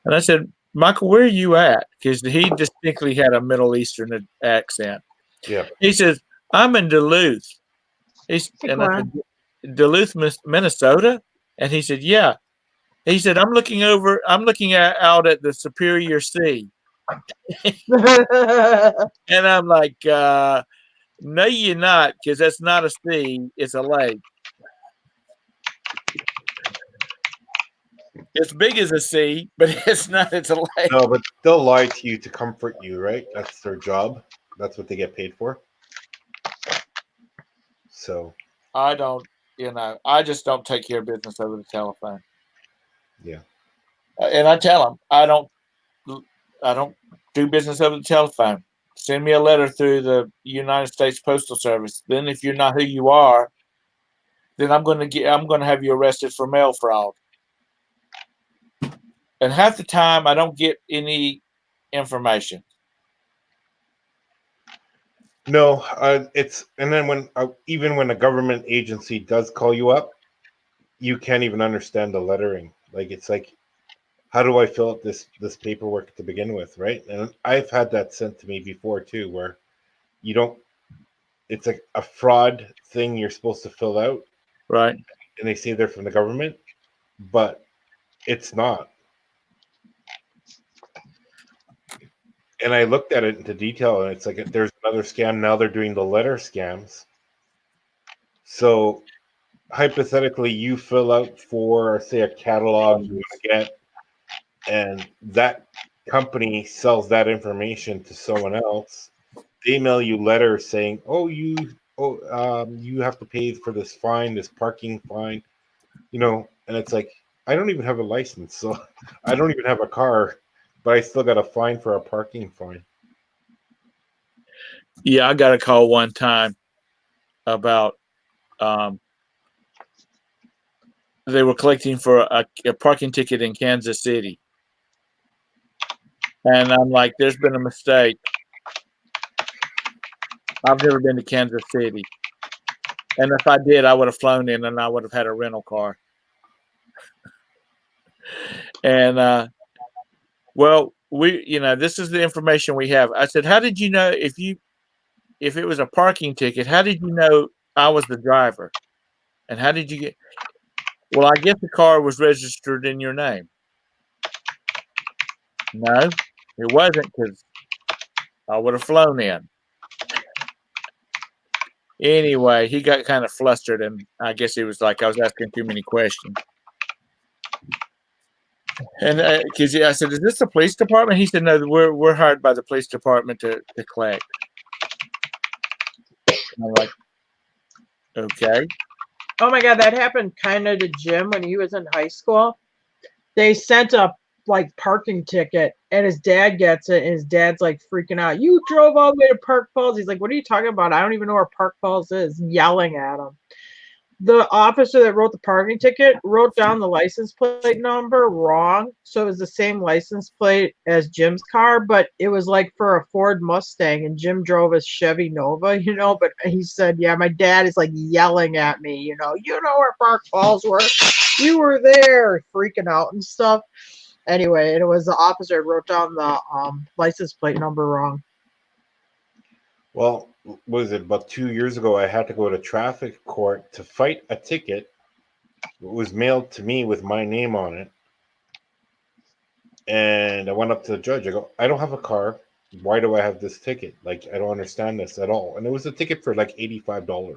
And I said, Michael, where are you at? Because he distinctly had a Middle Eastern accent. Yeah. He says, I'm in Duluth. And I said, Duluth, Minnesota? And he said, yeah. He said, I'm looking out at the Superior Sea. And I'm like, no, you're not, because that's not a sea, it's a lake. It's big as a sea, but it's not, it's a lake. No, but they'll lie to you to comfort you, right? That's their job. That's what they get paid for. So I don't, I just don't take care of business over the telephone. Yeah. And I tell them, I don't do business over the telephone. Send me a letter through the United States Postal Service. Then if you're not who you are, then I'm going to have you arrested for mail fraud. And half the time I don't get any information. No, and then even when a government agency does call you up, you can't even understand the lettering. Like it's like, how do I fill out this paperwork to begin with, right? And I've had that sent to me before too, where you don't. It's like a fraud thing you're supposed to fill out, right? And they say they're from the government, but it's not. And I looked at it into detail, and it's like there's another scam now. They're doing the letter scams. So hypothetically, you fill out for, say, a catalog you want to get, and that company sells that information to someone else. They mail you letters saying, you have to pay for this fine, this parking fine, and it's like, I don't even have a license, so I don't even have a car, but I still got a fine for a parking fine. Yeah, I got a call one time about they were collecting for a parking ticket in Kansas City. And I'm like, there's been a mistake. I've never been to Kansas City. And if I did, I would have flown in and I would have had a rental car. And, well, this is the information we have. I said, how did you know if it was a parking ticket, how did you know I was the driver? And how did you get? Well, I guess the car was registered in your name. No, it wasn't, because I would have flown in. Anyway, he got kind of flustered, and I guess he was like, I was asking too many questions. And because I said, "Is this the police department?" He said, "No, we're hired by the police department to collect." And I'm like, okay. Oh my God, that happened kind of to Jim when he was in high school. They sent a parking ticket, and his dad gets it, and his dad's like freaking out. You drove all the way to Park Falls. He's like, what are you talking about? I don't even know where Park Falls is. Yelling at him. the officer that wrote the parking ticket wrote down the license plate number wrong. So it was the same license plate as Jim's car, but it was like for a Ford Mustang, and Jim drove a Chevy Nova, but he said, yeah, my dad is like yelling at me, you know where Park Falls were. You were there, freaking out and stuff. Anyway, and it was the officer that wrote down the license plate number wrong. Well, what was it, about 2 years ago, I had to go to traffic court to fight a ticket. It was mailed to me with my name on it. And I went up to the judge. I go, I don't have a car. Why do I have this ticket? Like, I don't understand this at all. And it was a ticket for like $85. And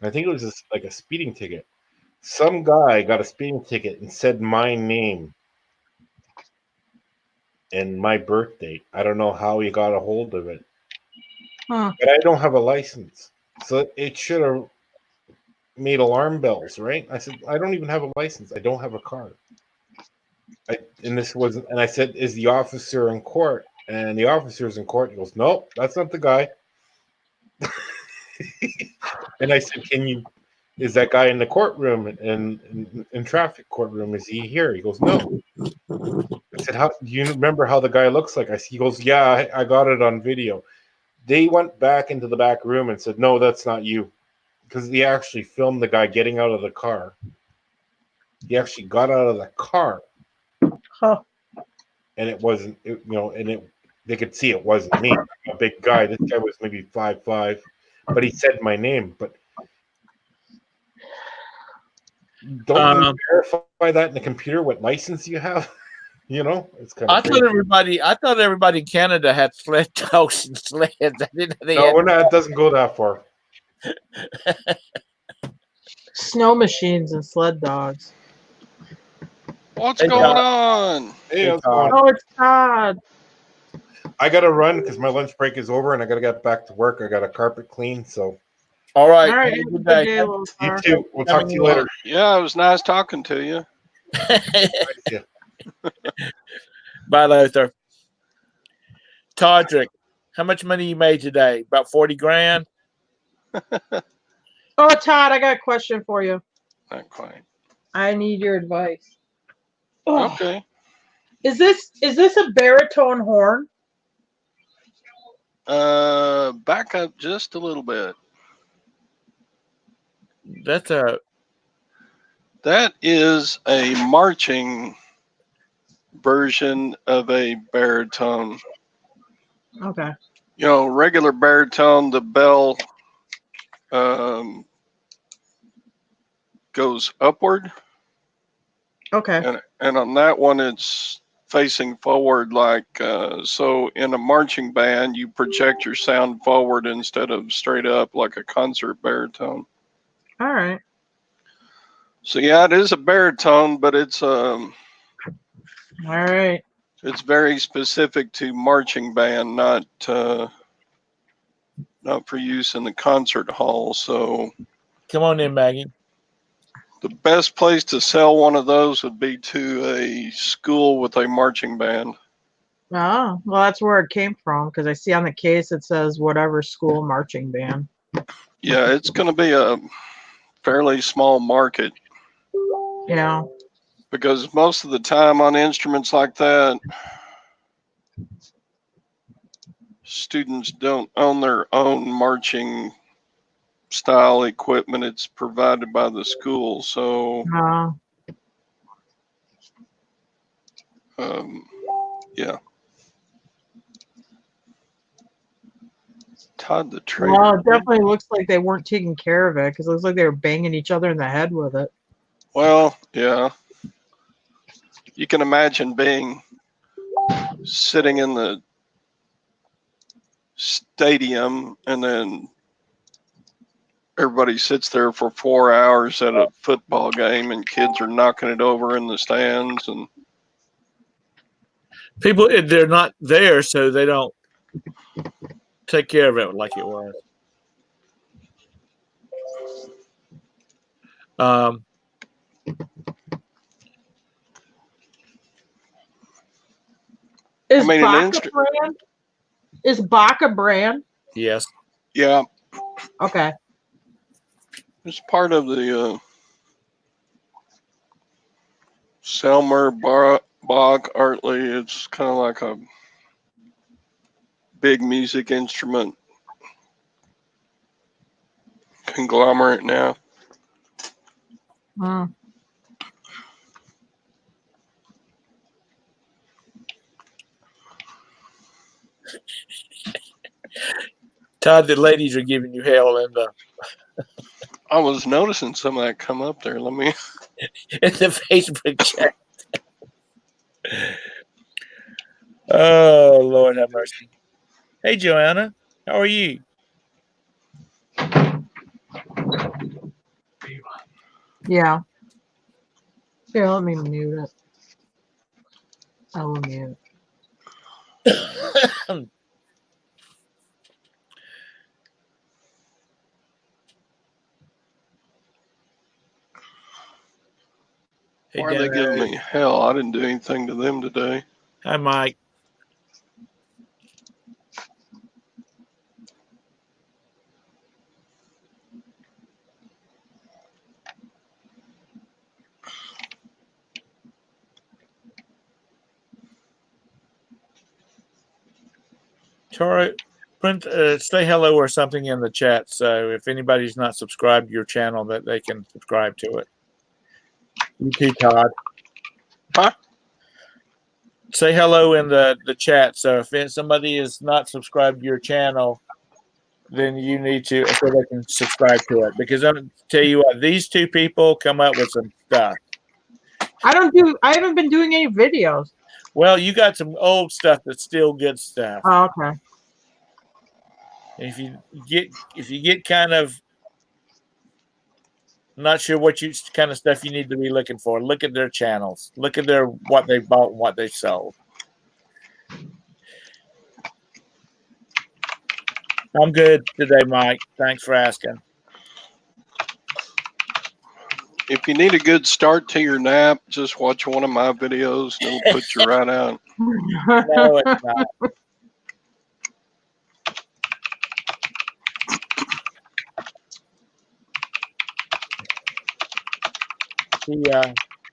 I think it was just like a speeding ticket. Some guy got a speeding ticket and said my name and my birth date. I don't know how he got a hold of it. Huh. But I don't have a license. So it should have made alarm bells, right? I said, I don't even have a license. I don't have a car. And I said, is the officer in court? And the officer's in court. He goes, nope, that's not the guy. And I said, is that guy in the courtroom in traffic courtroom? Is he here? He goes, no. I said, how do you remember how the guy looks like? He goes, yeah, I got it on video. They went back into the back room and said, no, that's not you. Because they actually filmed the guy getting out of the car. He actually got out of the car. Huh. And it wasn't, they could see it wasn't me. I'm a big guy. This guy was maybe 5'5", but he said my name. But don't you verify that in the computer what license you have? It's kind of. I thought everybody in Canada had sled dogs and sleds. I didn't know they No, had. we're not. It doesn't go that far. Snow machines and sled dogs. What's Hey, going Todd. on? Hey, how's it Todd. going? Oh, it's Todd. I got to run because my lunch break is over and I got to get back to work. I got a carpet clean, so. All right. All right, Have a have a good good day. day, little You star. too. We'll talk to you later. Yeah, it was nice talking to you. Yeah. Bye, Luther. Todrick, how much money you made today? About 40 grand? Oh, Todd, I got a question for you. Not quite. I need your advice. Oh, Okay. is this a baritone horn? Back up just a little bit. That is a marching version of a baritone. Okay. Regular baritone, the bell goes upward. Okay. And on that one, it's facing forward so in a marching band, you project your sound forward instead of straight up like a concert baritone. All right. So yeah, it is a baritone, but it's All right. it's very specific to marching band, not for use in the concert hall. So Come on in, Maggie. the best place to sell one of those would be to a school with a marching band. Oh, well, that's where it came from because I see on the case it says whatever school marching band. Yeah, it's going to be a fairly small market. Yeah. Because most of the time on instruments like that, students don't own their own marching style equipment. It's provided by the school. So, yeah. Todd the Trader. Well, it definitely looks like they weren't taking care of it because it looks like they were banging each other in the head with it. Well, yeah. You can imagine being sitting in the stadium and then everybody sits there for 4 hours at a football game and kids are knocking it over in the stands and People, they're not there, so they don't take care of it like it was. Is Bach a brand? Is Bach a brand? Yes. Yeah. Okay. It's part of the Selmer Bach Artley. It's kind of like a big music instrument conglomerate now. Hmm. Todd, the ladies are giving you hell in I was noticing some of that come up there. Let me. the Facebook chat. Oh, Lord have mercy. Hey, Joanna, how are you? Yeah. Here, let me mute it. I will mute. Hey, Why are they giving me hell? I didn't do anything to them today. Hi, Mike. Tara, print, say hello or something in the chat. So if anybody's not subscribed to your channel, that they can subscribe to it. You too, Todd. Huh? Say hello in the chat. So if somebody is not subscribed to your channel, then you need to, so they can subscribe to it. Because I'm tell you what, these two people come up with some stuff. I haven't been doing any videos. Well, you got some old stuff that's still good stuff. Oh, okay. If you get kind of not sure what kind of stuff you need to be looking for, look at their channels. Look at what they bought and what they sold. I'm good today, Mike. Thanks for asking. If you need a good start to your nap, just watch one of my videos and it'll put you right out. No, it's not.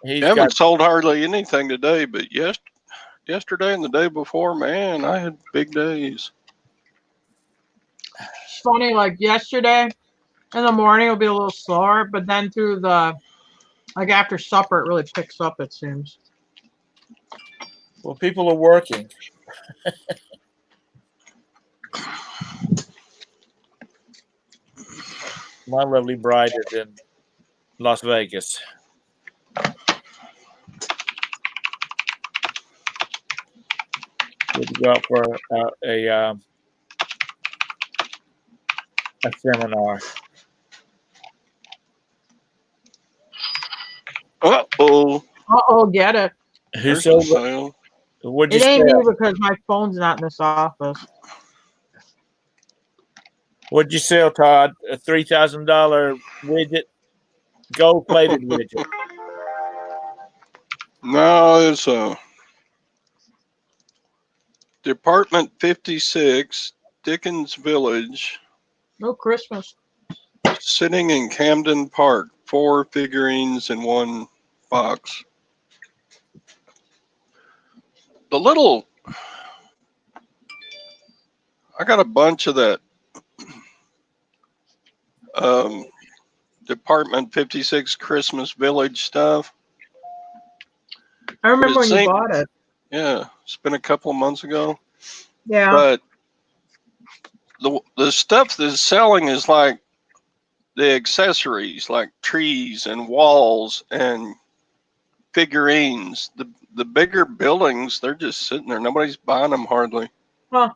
He's Haven't sold hardly anything today, but yesterday and the day before, man, I had big days. It's funny, like yesterday in the morning it'll be a little slower, but then through the after supper it really picks up, it seems. Well, people are working. My lovely bride is in Las Vegas. Good to go out for a seminar. Uh-oh. Get it. Who There's a sold? sale. What'd you It ain't me sell? because my phone's not in this office. What'd you sell, Todd? A $3,000 widget, gold-plated widget. No, it's a Department 56, Dickens Village, No Christmas. sitting in Camden Park. 4 figurines in 1 box. I got a bunch of that Department 56 Christmas Village stuff. I remember when you bought it. Yeah, it's been a couple of months ago. Yeah. But the stuff that's selling is like the accessories, like trees and walls and figurines. The bigger buildings, they're just sitting there. Nobody's buying them hardly. Huh.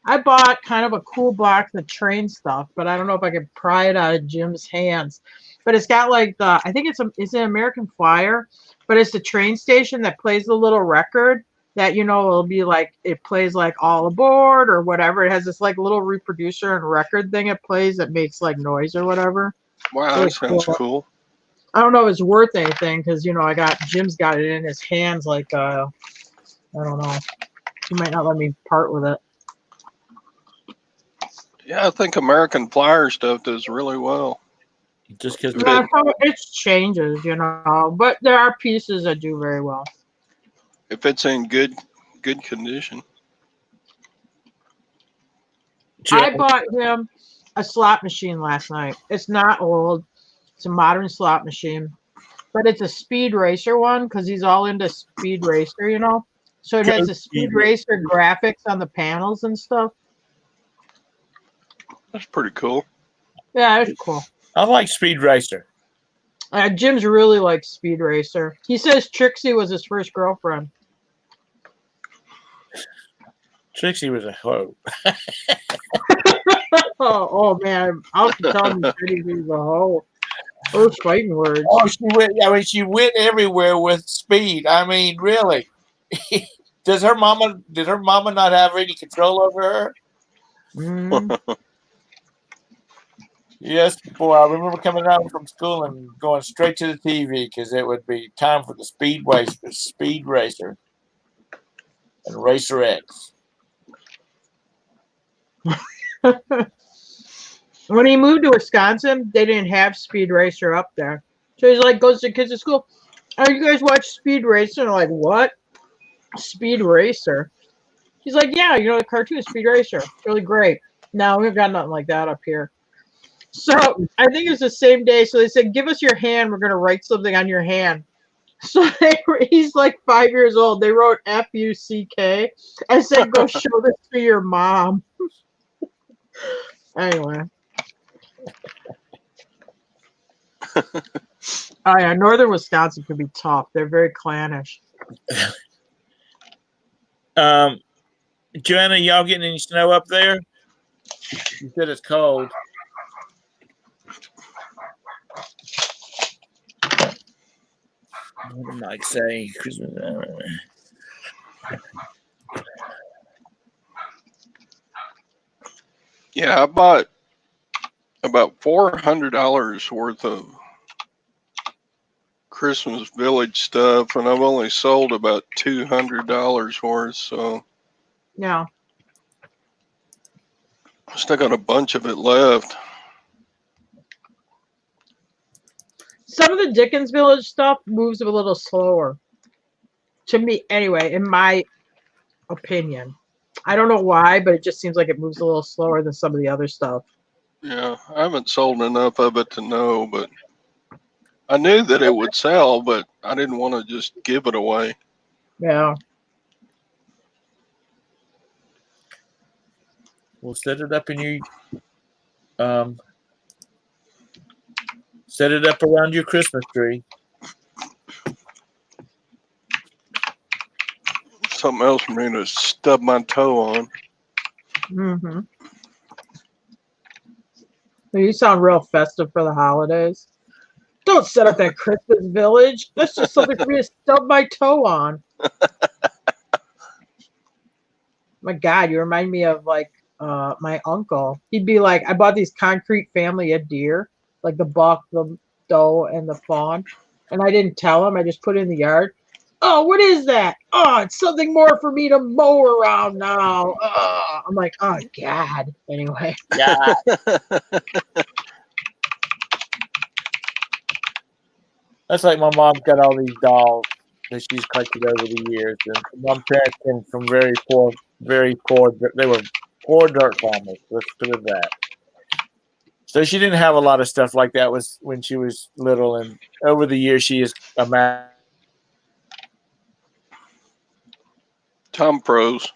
I bought kind of a cool box of train stuff, but I don't know if I could pry it out of Jim's hands. But it's got like I think it's an American Flyer, but it's the train station that plays the little record that, it'll be like, it plays like All Aboard or whatever. It has this like little reproducer and record thing it plays that makes like noise or whatever. Wow, Really that sounds cool. I don't know if it's worth anything because, Jim's got it in his hands like, I don't know. He might not let me part with it. Yeah, I think American Flyer stuff does really well. Just because Yeah, so it changes, you know, but there are pieces that do very well. If it's in good condition. I bought him a slot machine last night. It's not old. It's a modern slot machine, but it's a Speed Racer one because he's all into Speed Racer, you know. So it has the Speed Racer graphics on the panels and stuff. That's pretty cool. Yeah, it's cool. I like Speed Racer. Jim's really likes Speed Racer. He says Trixie was his first girlfriend. Trixie was a hoe. Oh man, I'll tell him he was a hoe. Those fighting words. Oh, she went. I mean, she went everywhere with Speed. I mean, really. Did her mama not have any control over her? Mm. Yes, boy. I remember coming home from school and going straight to the TV because it would be time for the Speed Racer and Racer X. When he moved to Wisconsin, they didn't have Speed Racer up there. So he's like, goes to the kids at school. Oh, you guys watch Speed Racer? And they're like, what? Speed Racer? He's like, yeah, you know, the cartoon Speed Racer. It's really great. No, we've got nothing like that up here. So I think it was the same day. So they said, give us your hand. We're going to write something on your hand. So he's like 5 years old. They wrote F-U-C-K and said, go show this to your mom. Anyway. Oh yeah, northern Wisconsin can be tough. They're very clannish. Joanna, y'all getting any snow up there? You said it's cold. What am I saying? Christmas. Yeah, I bought about $400 worth of Christmas Village stuff, and I've only sold about $200 worth. So Yeah. I still got a bunch of it left. Some of the Dickens Village stuff moves a little slower. To me, anyway, in my opinion. I don't know why, but it just seems like it moves a little slower than some of the other stuff. Yeah, I haven't sold enough of it to know, but I knew that it would sell, but I didn't want to just give it away. Yeah. We'll set it up in your set it up around your Christmas tree. Something else for me to stub my toe on. Mm-hmm. You sound real festive for the holidays. Don't set up that Christmas Village. That's just something for me to stub my toe on. My God, you remind me of like my uncle. He'd be like, I bought these concrete family of deer, like the buck, the doe, and the fawn. And I didn't tell him. I just put it in the yard. Oh, what is that? Oh, it's something more for me to mow around now. Oh. I'm like, oh, God. Anyway. Yeah. That's like my mom's got all these dolls that she's collected over the years. And my parents came from very poor. They were poor dirt farmers. Let's put it that. So she didn't have a lot of stuff like that was when she was little. And over the years, she has amassed. Tom Pros.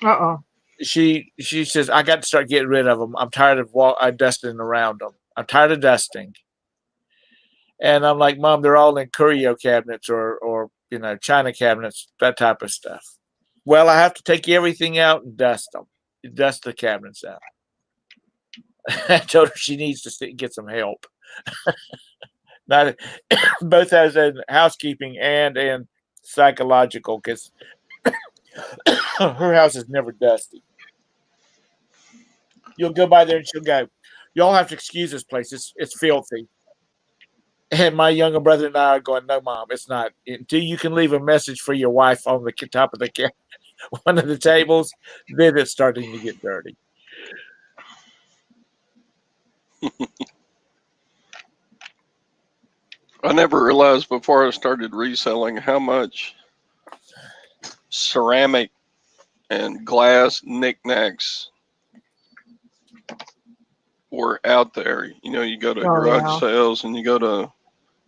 Uh-oh. She says, I got to start getting rid of them. I'm tired of dusting around them. I'm tired of dusting. And I'm like, Mom, they're all in curio cabinets or china cabinets, that type of stuff. Well, I have to take everything out and dust them. Dust the cabinets out. I told her she needs to get some help. Not both as in housekeeping and psychological, because her house is never dusty. You'll go by there and she'll go, y'all have to excuse this place. It's filthy. And my younger brother and I are going, no, Mom, it's not. Until you can leave a message for your wife on the top of one of the tables, then it's starting to get dirty. I never realized before I started reselling how much ceramic and glass knickknacks were out there. You know, you go to Oh, garage yeah. sales and you go to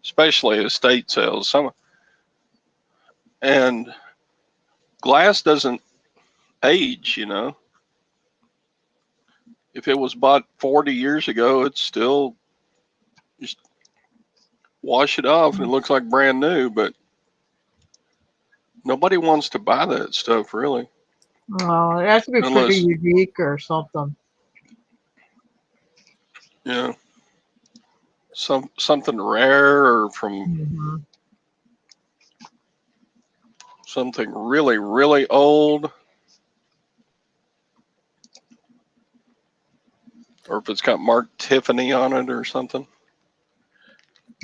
especially estate sales. And glass doesn't age, you know. If it was bought 40 years ago, it's still just wash it off and it looks like brand new, but nobody wants to buy that stuff really. Oh, it has to be Unless, pretty unique or something. yeah, something rare or from Hmm. something really, really old. Or if it's got Mark Tiffany on it or something.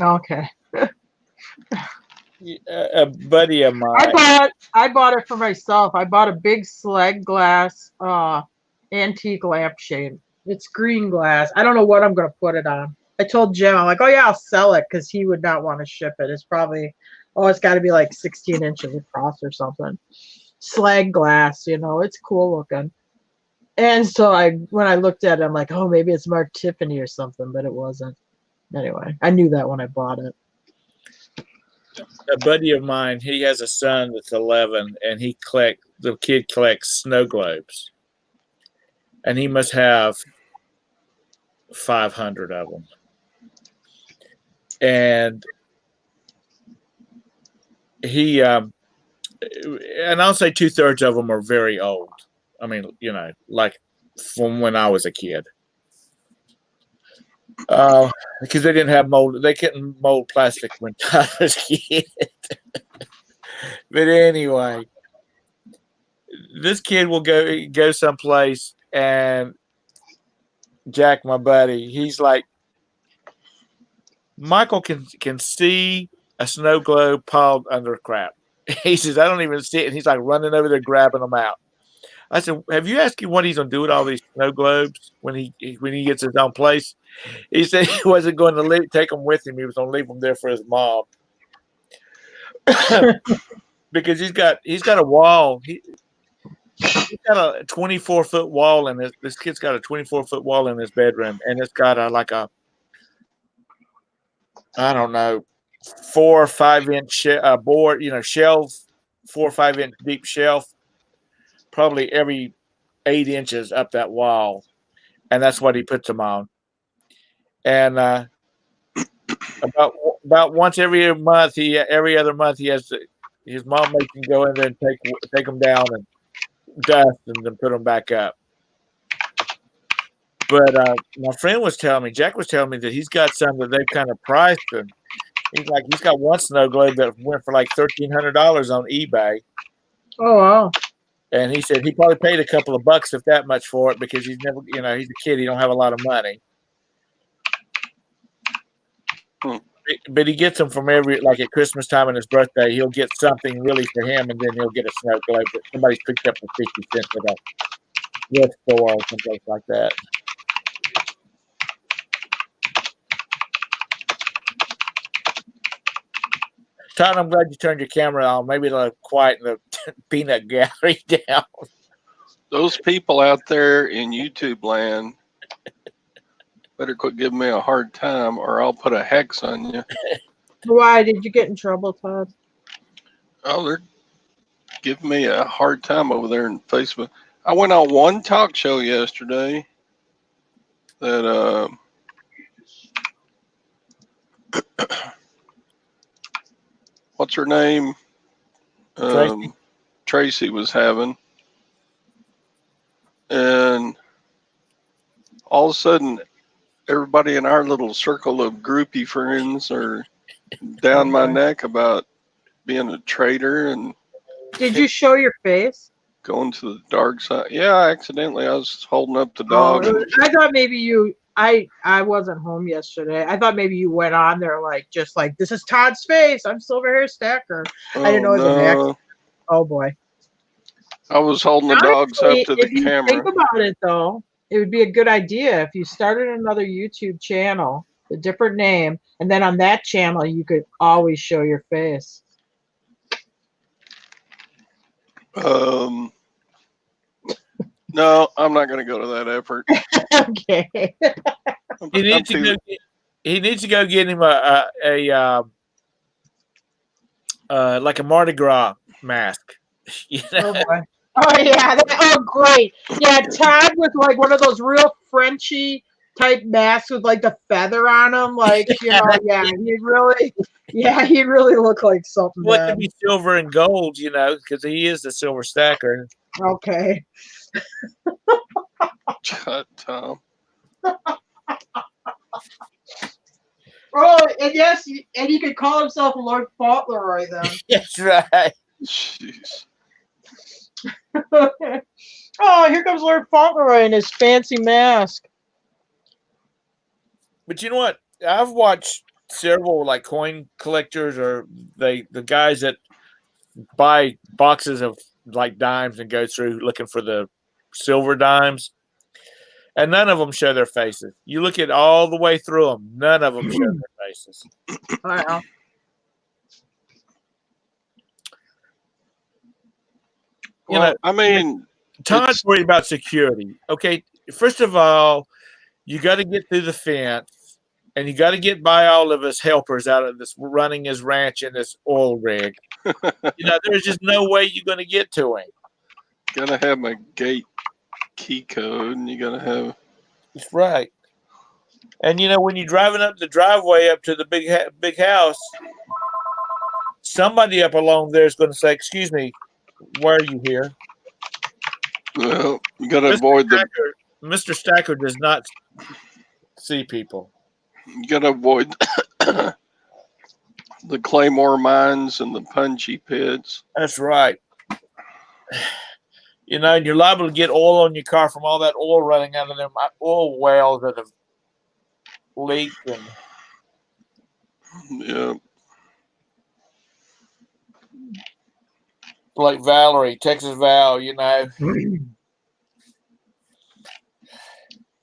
Okay. A buddy of mine. I bought it for myself. I bought a big slag glass antique lampshade. It's green glass. I don't know what I'm gonna put it on. I told Jim, I'm like, oh yeah, I'll sell it because he would not want to ship it. It's probably it's got to be like 16 inches across or something. Slag glass, you know, it's cool looking. And so when I looked at it, I'm like, oh, maybe it's Mark Tiffany or something, but it wasn't. Anyway, I knew that when I bought it. A buddy of mine, he has a son that's 11, and the kid collects snow globes, and he must have 500 of them. And he, and I'll say 2/3 of them are very old. I mean, you know, like from when I was a kid. Because they didn't have mold, they couldn't mold plastic when I was a kid. But anyway, this kid will go someplace, and Jack, my buddy, he's like, Michael can see a snow globe piled under crap. He says, I don't even see it. And he's like running over there grabbing them out. I said, have you asked him what he's going to do with all these snow globes when he gets his own place? He said he wasn't going to take them with him. He was going to leave them there for his mom. Because he's got a wall. He's got a 24-foot wall in this kid's got a 24-foot wall in his bedroom, and it's got I don't know, 4 or 5 inch board, you know, shelf, 4 or 5 inch deep shelf, probably every 8 inches up that wall, and that's what he puts them on. And about once every month, every other month he has his mom makes him go in there and take them down and dust and then put them back up. But my friend was telling me, Jack was telling me that he's got some that they've kind of priced, and he's got one snow globe that went for like $1,300 on eBay. Oh wow! And he said he probably paid a couple of bucks, if that much, for it because he's never, you know, he's a kid, he don't have a lot of money. But he gets them from like at Christmas time and his birthday, he'll get something really for him, and then he'll get a snow globe that somebody's picked up for 50 cents at a gift store or someplace like that. Todd, I'm glad you turned your camera on. Maybe it'll quieten the peanut gallery down. Those people out there in YouTube land better quit giving me a hard time or I'll put a hex on you. Why did you get in trouble, Todd? Oh, they're giving me a hard time over there in Facebook. I went on one talk show yesterday that what's her name? Tracy was having. And all of a sudden, everybody in our little circle of groupie friends are down my neck about being a traitor and. Did you show your face? Going to the dark side. Yeah, accidentally. I was holding up the dog. I thought maybe I wasn't home yesterday. I thought maybe you went on there just like this is Todd's face. I'm Silver Hair Stacker. I didn't know it was an accident. Oh boy. I was holding the dogs up to the camera. Think about it though. it would be a good idea if you started another YouTube channel, a different name, and then on that channel you could always show your face. No, I'm not going to go to that effort. Okay. He needs to go. He needs to go get him a like a Mardi Gras mask. You know? Oh boy. Oh yeah. Oh great. Yeah, Todd with like one of those real Frenchy type masks with like the feather on them. Like, you know, he'd really look like something. What to Then. be silver and gold, you know, because he is the silver stacker. Okay. God, Tom. Oh, and yes, and he could call himself Lord Fauntleroy then. That's right. Jeez. Oh, here comes Lord Fauntleroy in his fancy mask. But you know what? I've watched several like coin collectors or the guys that buy boxes of like dimes and go through looking for the silver dimes. And none of them show their faces. You look at all the way through them, none of them show their faces. Wow. You Well, know, I mean, Todd's worried about security. Okay, first of all, you got to get through the fence, and you got to get by all of his helpers out of this running his ranch in this oil rig. You know, there's just no way you're going to get to him. gotta have my gate key code, and you gotta have. That's right. And you know, when you're driving up the driveway up to the big house, somebody up along there is going to say, "Excuse me, why are you here?" Well, you gotta avoid the. Mr. Stacker does not see people. You gotta avoid the claymore mines and the punchy pits. That's right. You know, and you're liable to get oil on your car from all that oil running out of them oil wells that have leaked. And Yeah. like Valerie, Texas Val, you know,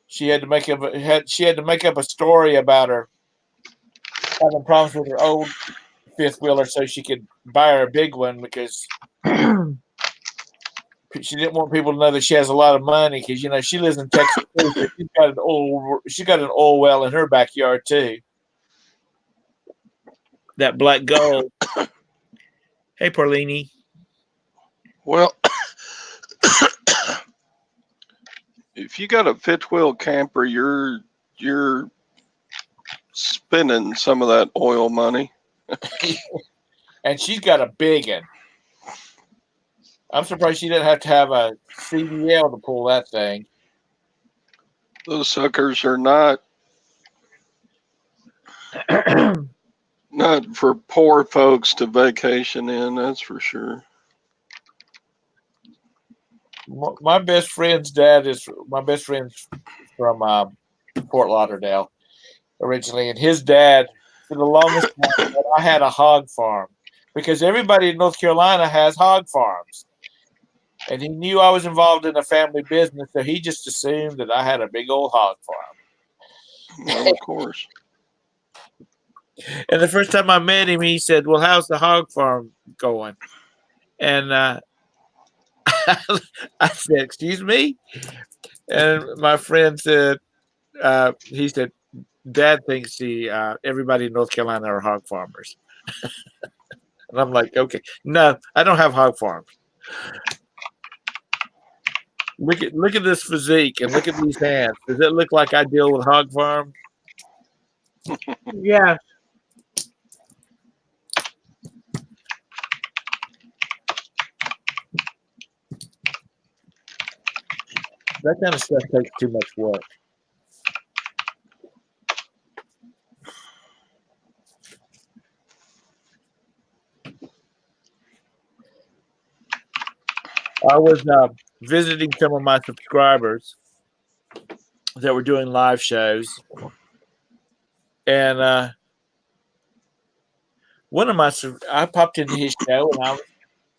she had to make up a story about her having problems with her old fifth wheeler so she could buy her a big one because she didn't want people to know that she has a lot of money because, you know, she lives in Texas too, so she's got an oil well in her backyard too. That black gold. Hey, Parlini. Well, if you got a fifth wheel camper, you're spending some of that oil money. And she's got a big one. I'm surprised she didn't have to have a CDL to pull that thing. Those suckers are not for poor folks to vacation in, that's for sure. My best friend's dad is my best friend's from Fort Lauderdale originally, and his dad, for the longest time, I had a hog farm because everybody in North Carolina has hog farms. And he knew I was involved in a family business, so he just assumed that I had a big old hog farm. Well, of course. And the first time I met him, he said, "Well, how's the hog farm going?" And I said, "Excuse me?" And my friend said, he said, "Dad thinks everybody in North Carolina are hog farmers." And I'm like, "Okay, no, I don't have hog farms. Look at this physique and look at these hands. Does it look like I deal with hog farm?" Yeah. That kind of stuff takes too much work. I was visiting some of my subscribers that were doing live shows, and I popped into his show and I was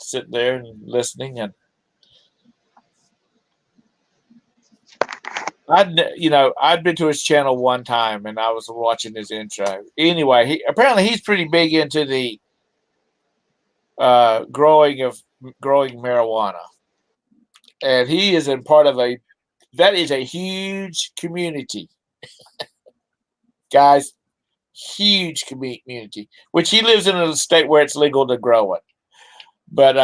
sitting there and listening, and I'd been to his channel one time and I was watching his intro. Anyway, apparently he's pretty big into the growing marijuana, and he is in part of that is a huge community, guys, huge community. Which he lives in a state where it's legal to grow it, but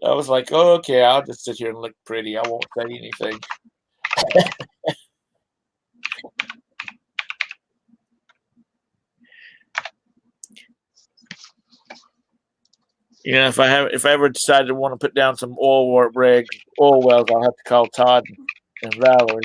I was like, oh, okay, I'll just sit here and look pretty. I won't say anything. If I ever decide to want to put down some oil wells, I'll have to call Todd and Valerie.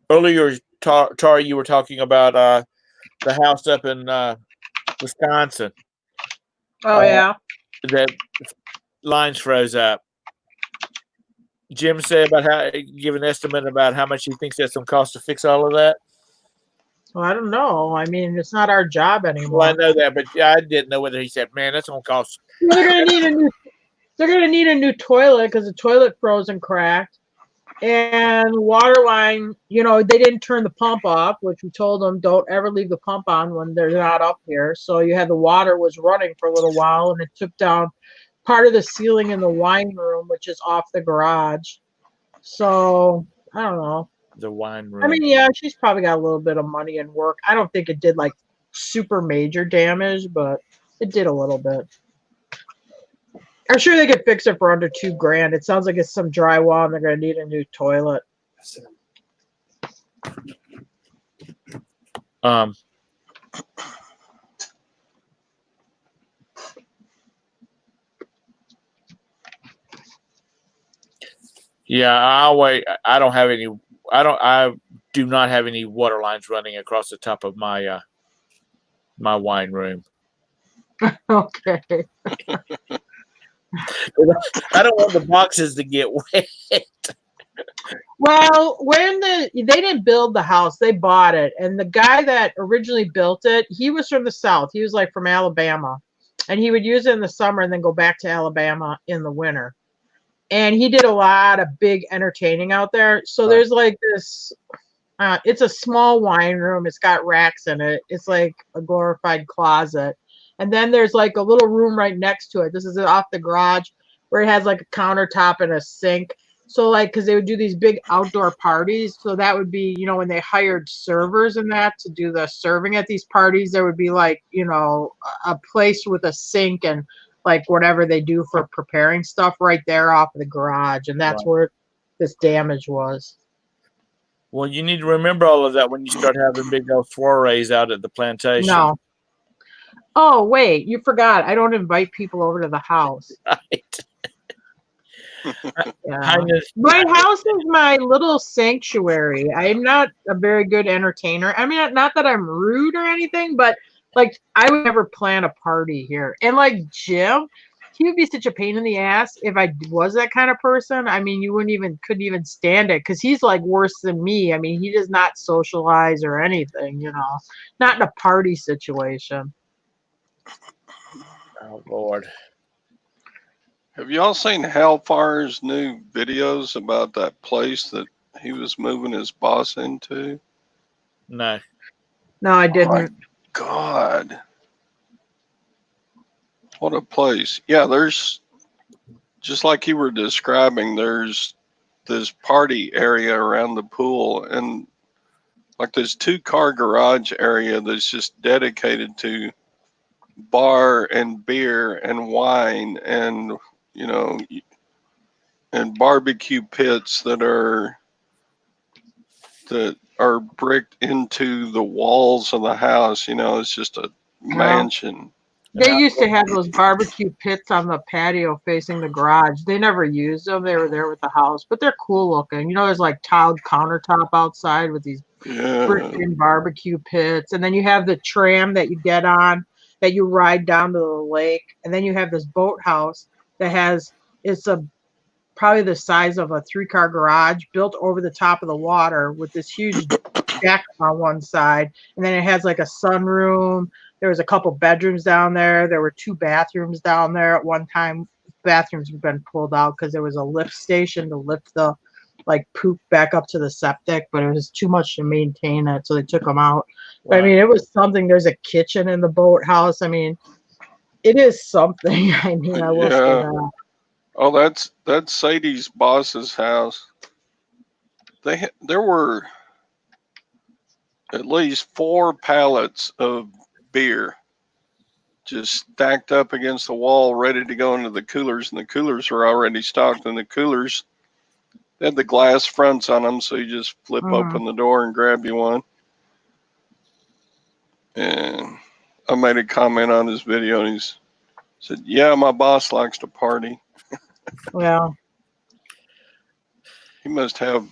Earlier, Tar, you were talking about the house up in Wisconsin. Oh yeah. That lines froze up. Jim said give an estimate about how much he thinks that's going to cost to fix all of that. Well, I don't know. I mean, it's not our job anymore. Well, I know that, but I didn't know whether he said, "Man, that's going to cost." Well, they're gonna need a new toilet because the toilet froze and cracked. And water line, they didn't turn the pump off, which we told them don't ever leave the pump on when they're not up here. So you had the water was running for a little while, and it took down part of the ceiling in the wine room, which is off the garage. So I don't know. The wine room. I mean, yeah, she's probably got a little bit of money and work. I don't think it did like super major damage, but it did a little bit. I'm sure they could fix it for under $2,000. It sounds like it's some drywall and they're going to need a new toilet. Yeah, I don't have any. I do not have any water lines running across the top of my my wine room. Okay. I don't want the boxes to get wet. Well, they didn't build the house, they bought it. And the guy that originally built it, he was from the South. He was like from Alabama. And he would use it in the summer and then go back to Alabama in the winter. And he did a lot of big entertaining out there. So there's like this, it's a small wine room. It's got racks in it. It's like a glorified closet. And then there's like a little room right next to it. This is off the garage where it has like a countertop and a sink. So like, because they would do these big outdoor parties. So that would be, when they hired servers and that to do the serving at these parties, there would be like, a place with a sink and like whatever they do for preparing stuff right there off of the garage. And that's where this damage was. Well, you need to remember all of that when you start having big old soirees out at the plantation. No. Oh, wait, you forgot. I don't invite people over to the house. Right. Yeah. My house is my little sanctuary. I'm not a very good entertainer. I mean, not that I'm rude or anything, but like I would never plan a party here. And like Jim, he would be such a pain in the ass if I was that kind of person. I mean, you couldn't even stand it because he's like worse than me. I mean, he does not socialize or anything, not in a party situation. Oh, Lord. Have y'all seen Hellfire's new videos about that place that he was moving his boss into? No. No, I didn't. My God. What a place. Yeah, there's, just like you were describing, there's this party area around the pool and like this 2-car garage area that's just dedicated to bar and beer and wine and and barbecue pits that are bricked into the walls of the house. It's just a mansion. They used to have those barbecue pits on the patio facing the garage. They never used them. They were there with the house, but they're cool looking. There's like tiled countertop outside with these brick barbecue pits. And then you have the tram that you get on that you ride down to the lake. And then you have this boathouse that it's probably the size of a 3-car garage built over the top of the water with this huge deck on one side, and then it has like a sunroom. There was a couple bedrooms down there. There were 2 bathrooms down there at one time. Bathrooms have been pulled out because there was a lift station to lift the like poop back up to the septic, but it was too much to maintain it, so they took them out. But, I mean, it was something. There's a kitchen in the boathouse. I mean, it is something. I mean, I will say Yeah. that. Oh, that's Sadie's boss's house. There were at least 4 pallets of beer just stacked up against the wall, ready to go into the coolers, and the coolers were already stocked. And the coolers, they had the glass fronts on them, so you just flip open the door and grab you one. And I made a comment on his video, and he said, "Yeah, my boss likes to party." Well, He must have.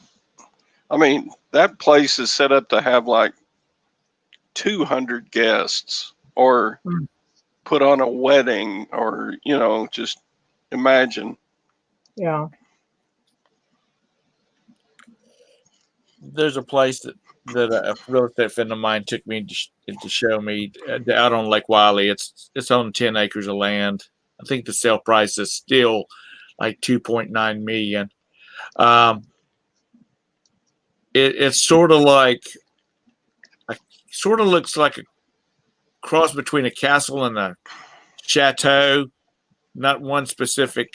I mean, that place is set up to have like 200 guests, or put on a wedding, or just imagine. yeah. There's a place that a real estate friend of mine took me to show me out on Lake Wiley. It's on 10 acres of land. I think the sale price is still like 2.9 million. It's sort of looks like a cross between a castle and a chateau. Not one specific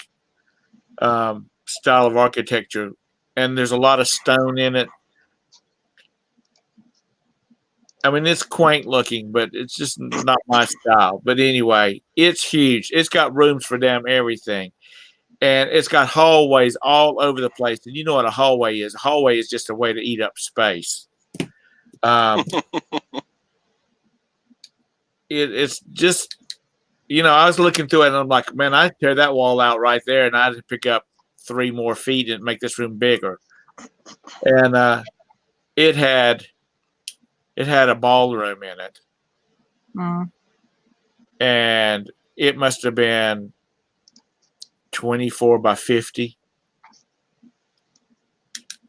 style of architecture, and there's a lot of stone in it. I mean, it's quaint looking, but it's just not my style. But anyway, it's huge. It's got rooms for damn everything. And it's got hallways all over the place. And you know what a hallway is? A hallway is just a way to eat up space. It's just, I was looking through it and I'm like, man, I'd tear that wall out right there and I'd pick up 3 more feet and make this room bigger. And it had a ballroom in it. And it must have been 24 by 50.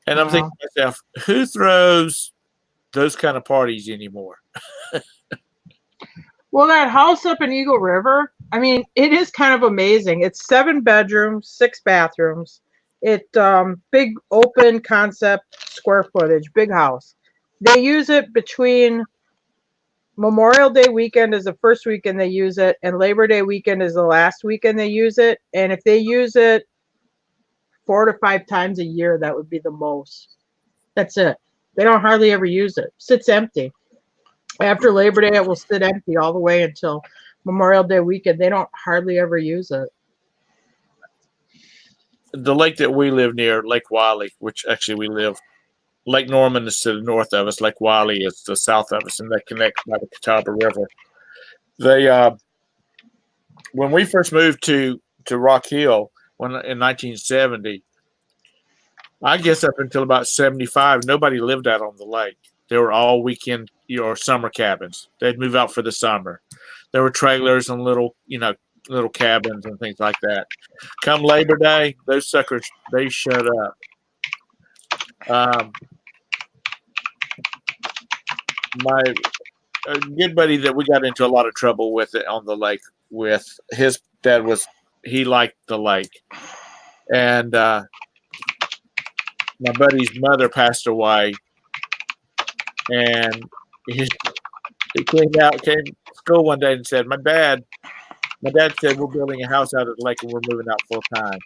And I'm thinking to myself, who throws those kind of parties anymore? Well, that house up in Eagle River, I mean, it is kind of amazing. It's 7 bedrooms, 6 bathrooms. It big open concept square footage, big house. They use it between Memorial Day weekend is the first weekend they use it, and Labor Day weekend is the last weekend they use it. And if they use it 4 to 5 times a year, that would be the most. That's it. They don't hardly ever use it. Sits empty. After Labor Day, it will sit empty all the way until Memorial Day weekend. They don't hardly ever use it. The lake that we live near, Lake Wiley, which actually we live, Lake Norman is to the north of us. Lake Wiley is to the south of us, and they connect by the Catawba River. They, when we first moved to Rock Hill in 1970, I guess up until about 75, nobody lived out on the lake. They were all weekend or summer cabins. They'd move out for the summer. There were trailers and little cabins and things like that. Come Labor Day, those suckers, they shut up. My good buddy that we got into a lot of trouble with it on the lake with, his dad he liked the lake. And my buddy's mother passed away, and he came to school one day and said, my dad said, we're building a house out at the lake and we're moving out full time.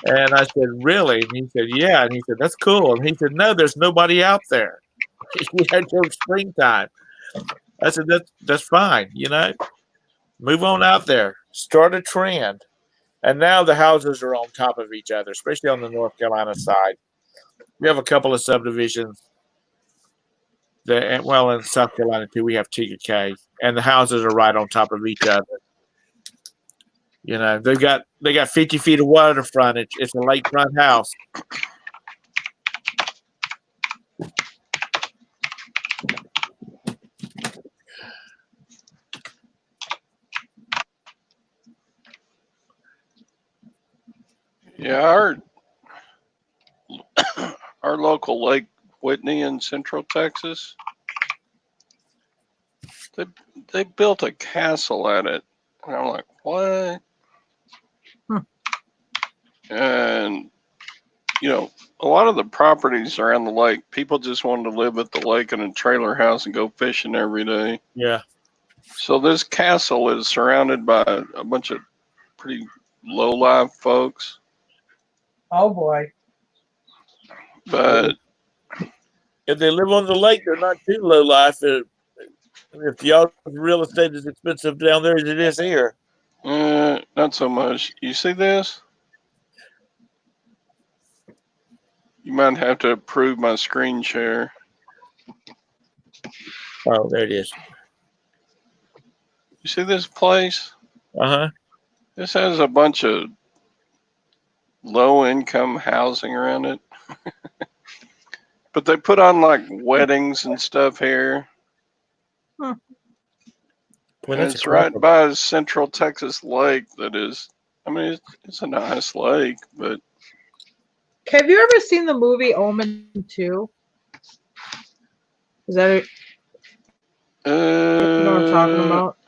And I said, really? And he said, yeah. And he said, that's cool. And he said, no, there's nobody out there. We had till springtime. I said, that's fine, move on out there, start a trend. And now the houses are on top of each other, especially on the North Carolina side. We have a couple of subdivisions in South Carolina too, we have TK, and the houses are right on top of each other. They got 50 feet of water frontage. It's a lakefront house. Yeah, our local lake Whitney in Central Texas. They built a castle at it. And I'm like, what? Hmm. And, you know, a lot of the properties around the lake, people just wanted to live at the lake in a trailer house and go fishing every day. Yeah. So this castle is surrounded by a bunch of pretty low-life folks. Oh boy. But If they live on the lake, they're not too low life. If y'all real estate is expensive down there as it is here. not so much. You see this? You might have to approve my screen share. Oh, there it is. You see this place? Uh-huh. This has a bunch of low-income housing around it. But they put on like weddings and stuff here. Well, And that's it's right by a Central Texas lake that is, I mean, it's a nice lake, but Have you ever seen the movie Omen 2? Is that it? You know what I'm talking about?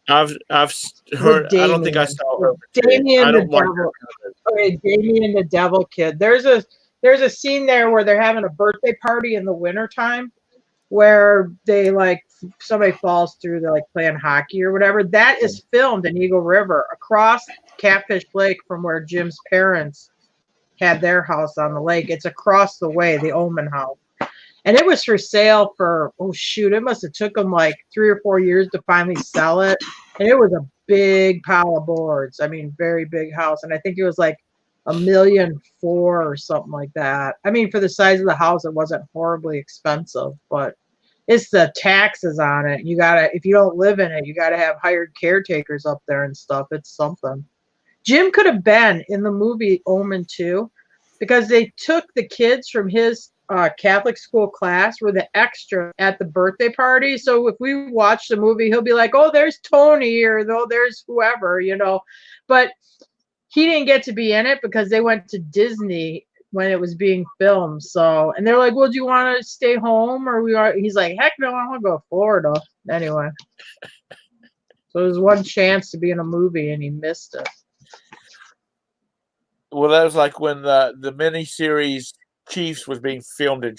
I've heard. With I don't think I Damien. saw her. With Damien I the don't watch Devil. Okay, Damien the Devil Kid. There's a scene there where they're having a birthday party in the wintertime where they like somebody falls through, they're like playing hockey or whatever. That is filmed in Eagle River across Catfish Lake from where Jim's parents had their house on the lake. It's across the way, the Omen house. And it was for sale for, oh shoot, it must have took them like 3 or 4 years to finally sell it. And it was a big pile of boards. I mean, very big house. And I think it was like $1.4 million or something like that. I mean, for the size of the house, it wasn't horribly expensive, but it's the taxes on it. You gotta, if you don't live in it, you gotta have hired caretakers up there and stuff. It's something. Jim could have been in the movie Omen 2 because they took the kids from his Catholic school class were the extra at the birthday party. So if we watch the movie, he'll be like, "Oh, there's Tony," or "Oh, there's whoever," you know. But he didn't get to be in it because they went to Disney when it was being filmed. So, and they're like, "Well, do you want to stay home?" Or we are. He's like, "Heck no, I want to go to Florida." Anyway, so there's one chance to be in a movie, and he missed it. Well, that was like when the miniseries Chiefs was being filmed in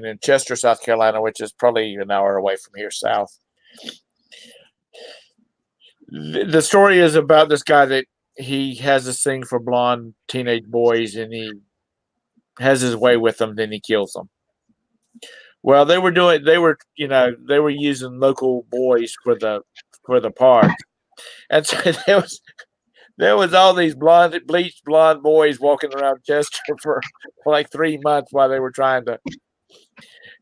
in Chester, South Carolina, which is probably an hour away from here south. The story is about this guy that he has this thing for blonde teenage boys, and he has his way with them. Then he kills them. Well, they were using local boys for the part, and so there was all these bleached blonde boys walking around Chester for like 3 months while they were trying to,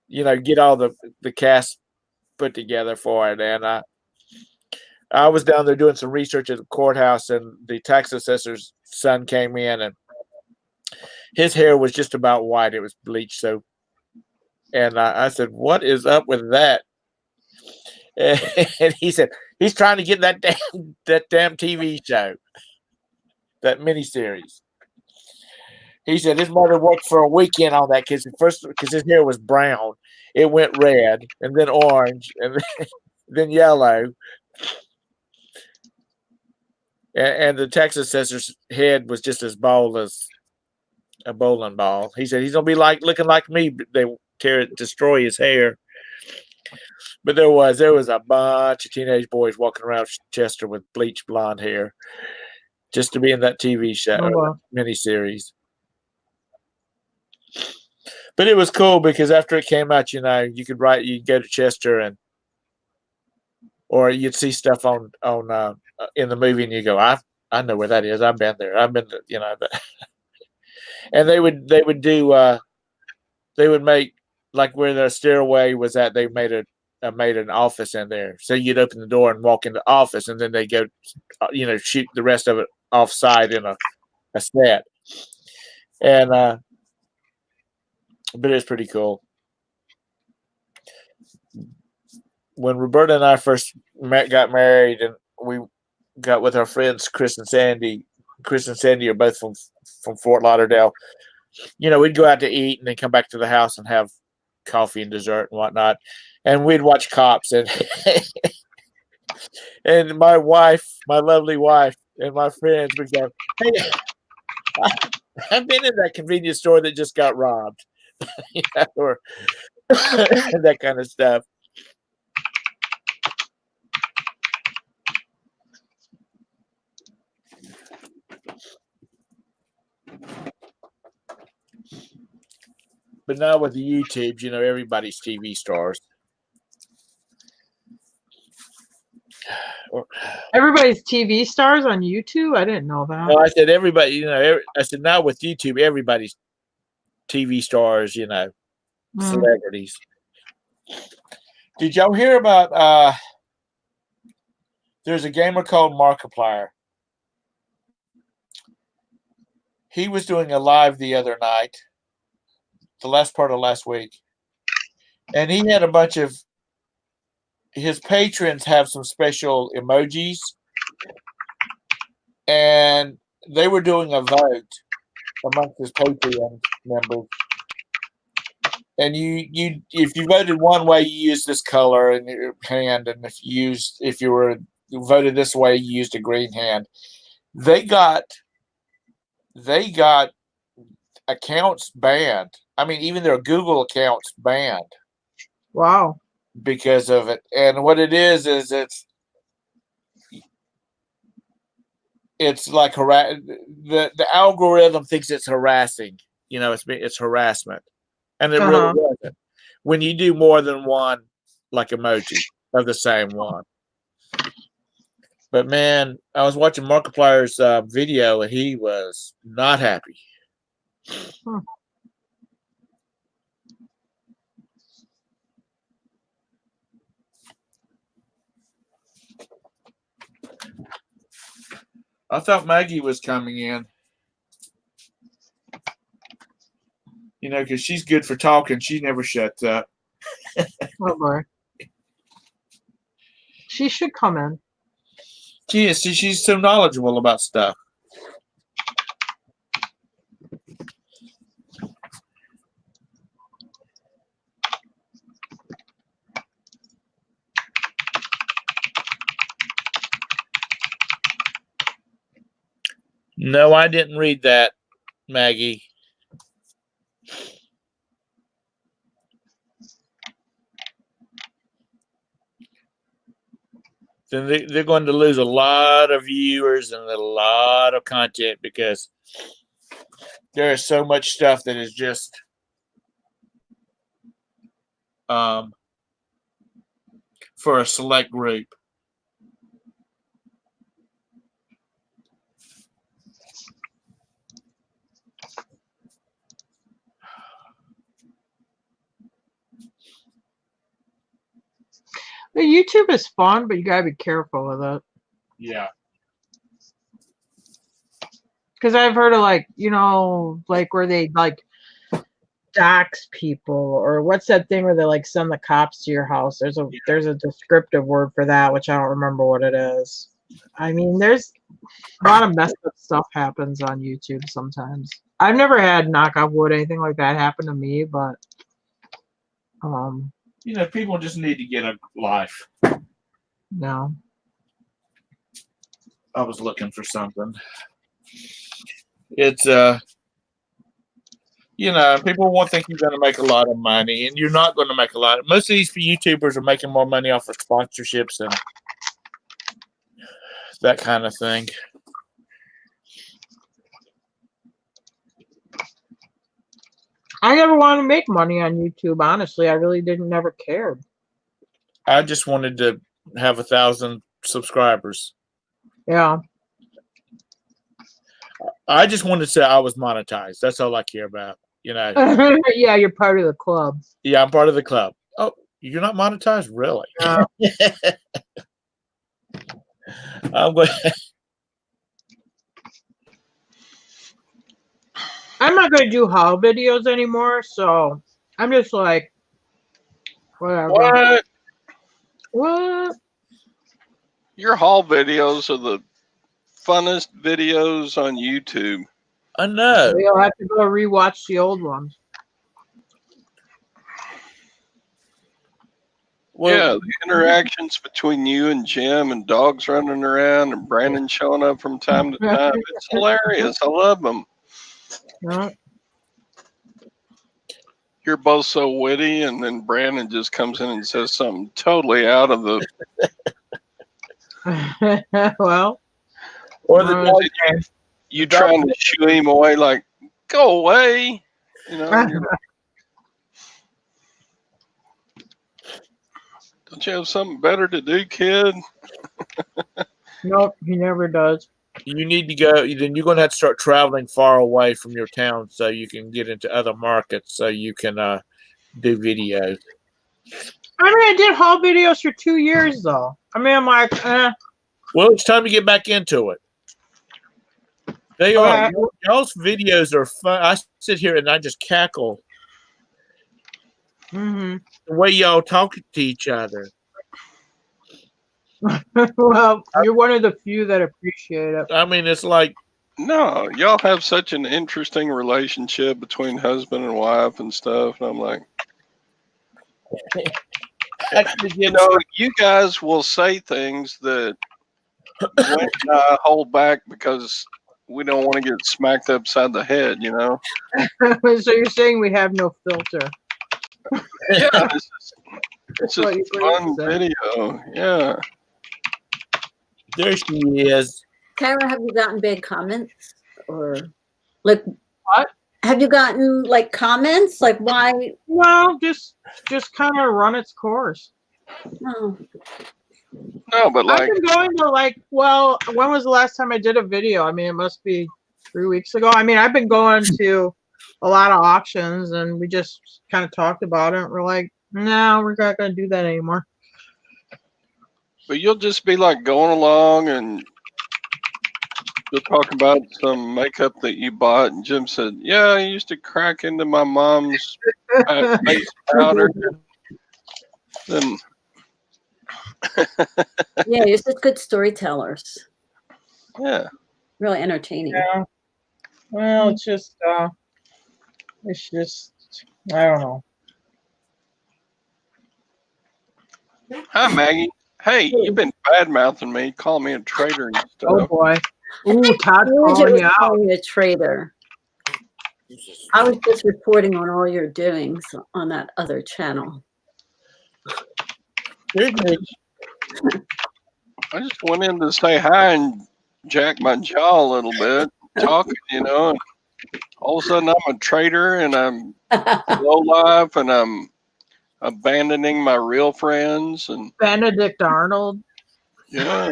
get all the cast put together for it. And I was down there doing some research at the courthouse, and the tax assessor's son came in, and his hair was just about white. It was bleached. So, and I said, "What is up with that?" And he said, "He's trying to get that damn TV show, that miniseries." He said his mother worked for a weekend on that because his hair was brown, it went red and then orange and then yellow. And the tax assessor's head was just as bald as a bowling ball. He said he's gonna be looking like me. But they destroy his hair. But there was a bunch of teenage boys walking around Chester with bleached blonde hair, just to be in that TV show miniseries. But it was cool because after it came out, you could go to Chester or you'd see stuff on in the movie and you go, I know where that is. I've been there. I've been, and they would do they would make like where the stairway was at. They made an office in there, so you'd open the door and walk in the office, and then they go, shoot the rest of it offside in a set, and but it's pretty cool. When Roberta and I first got married, and we got with our friends Chris and Sandy. Chris and Sandy are both from Fort Lauderdale. we'd go out to eat and then come back to the house and have coffee and dessert and whatnot. And we'd watch Cops, and and my wife, my lovely wife, and my friends would go, "Hey, I've been in that convenience store that just got robbed," or that kind of stuff. But now with the YouTubes, everybody's TV stars. Everybody's TV stars on YouTube. I didn't know that. Well, I said everybody. I said now with YouTube, everybody's TV stars. Celebrities. Did y'all hear about? There's a gamer called Markiplier. He was doing a live the other night, the last part of last week, and he had a bunch of his patrons have some special emojis, and they were doing a vote amongst his Patreon members. And if you voted one way, you used this color in your hand, and if you were voted this way, you used a green hand. They got accounts banned. I mean, even their Google accounts banned. Wow. Because of it. And what it is it's like the algorithm thinks it's harassing. It's harassment. And it really wasn't. When you do more than one like emoji of the same one. But man, I was watching Markiplier's video and he was not happy. Huh. I thought Maggie was coming in. Because she's good for talking. She never shuts up. Oh boy. She should come in. She is. She's so knowledgeable about stuff. No, I didn't read that, Maggie. Then they're going to lose a lot of viewers and a lot of content because there is so much stuff that is just for a select group. The YouTube is fun, but you gotta be careful with it. Yeah. Because I've heard of where they dox people, or what's that thing where they send the cops to your house? There's a descriptive word for that, which I don't remember what it is. I mean, there's a lot of messed up stuff happens on YouTube sometimes. I've never had, knock on wood, anything like that happen to me, but people just need to get a life. No. I was looking for something. It's people think you're going to make a lot of money, and you're not going to make a lot. Most of these YouTubers are making more money off of sponsorships and that kind of thing. I never wanted to make money on YouTube, honestly. I really never cared. I just wanted to have 1,000 subscribers. Yeah. I just wanted to say I was monetized. That's all I care about. Yeah, you're part of the club. Yeah, I'm part of the club. Oh, you're not monetized? Really? No. I'm going. I'm not going to do haul videos anymore, so I'm just like, whatever. What? Your haul videos are the funnest videos on YouTube. I know. We'll have to go rewatch the old ones. Well, Yeah, the interactions between you and Jim and dogs running around and Brandon showing up from time to time. It's hilarious. I love them. Yeah. You're both so witty, and then Brandon just comes in and says something totally out of the. Well, or the uh, dog. You trying to shoo him away, like, go away. You know, and you're, don't you have something better to do, kid? nope, he never does. You need to go. Then you're going to have to start traveling far away from your town so you can get into other markets so you can do videos. I mean, I did haul videos for 2 years though. I mean, I'm like, Well, it's time to get back into it. They are. Okay. Y'all's videos are fun. I sit here and I just cackle hmm the way y'all talk to each other. Well, you're one of the few that appreciate it. I mean, it's like No, y'all have such an interesting relationship between husband and wife and stuff. And I'm like, actually, you know, you guys will say things that Wayne and I hold back because we don't want to get smacked upside the head, you know? So you're saying we have no filter? Yeah, it's That's just what a you fun said. video. Yeah. there she is. Kyra, have you gotten bad comments or like What? have you gotten like comments like why? Well, just kind of run its course. Oh, No, but I've like, been going to like, well, when was the last time I did a video? I mean, it must be 3 weeks ago. I mean, I've been going to a lot of auctions and we just kind of talked about it. We're like, no, we're not going to do that anymore. but you'll just be like going along and you'll talk about some makeup that you bought. And Jim said, yeah, I used to crack into my mom's face powder. Then yeah, you're such good storytellers. yeah. Really entertaining. Yeah. Well, it's just, I don't know. Hi, Maggie. Hey, you've been bad mouthing me, calling me a traitor and stuff. Oh boy. Ooh, Todd's Georgia calling was you out. calling you a traitor. I was just reporting on all your doings on that other channel. I just went in to say hi and jack my jaw a little bit, talking, you know. And all of a sudden, I'm a traitor and I'm low life and I'm abandoning my real friends. And Benedict Arnold. yeah,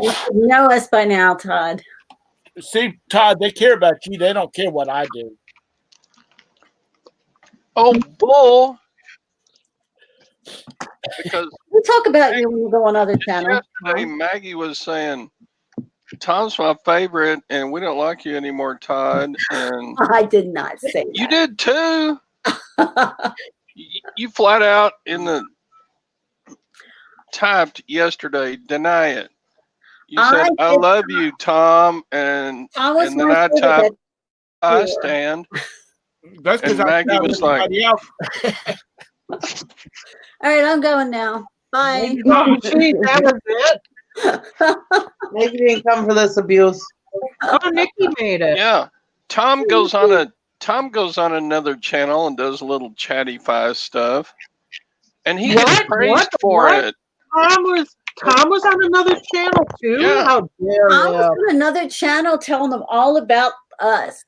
You should know us by now, Todd. See, Todd, they care about you. They don't care what I do. oh, bull. Because We talk about you when you go on other channels. yesterday, Maggie was saying, Tom's my favorite, and we don't like you anymore, Todd. And I did not say you did too. that. You flat out in the typed yesterday, deny it. You said, I did love you, Tom, and Tom was then my I favorite. typed, I Yeah. stand. That's because And Maggie was like, All right, I'm going now. Bye. Oh, geez, that was it. Maybe you didn't come for this abuse. Oh, Nikki made it. yeah. Tom goes on another channel and does a little chatty-fi stuff. And he gets What? praised What? for What? it. Tom was on another channel too. Yeah. How dare I was you? on another channel telling them all about us,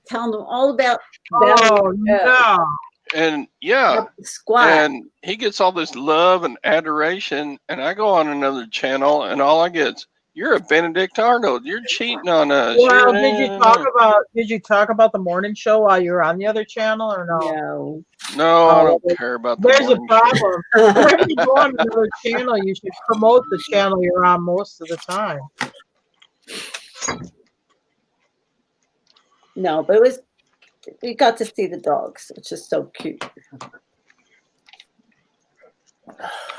telling them all about Oh no! And yeah. the squad. And he gets all this love and adoration, and I go on another channel, and all I get's, "You're a Benedict Arnold. You're cheating on us." Well, You're did you talk about the morning show while you were on the other channel or no? No. No, I don't care about the There's a morning show. problem. Whenever you go on another channel, you should promote the channel you're on most of the time. No, but it was, we got to see the dogs, which is so cute.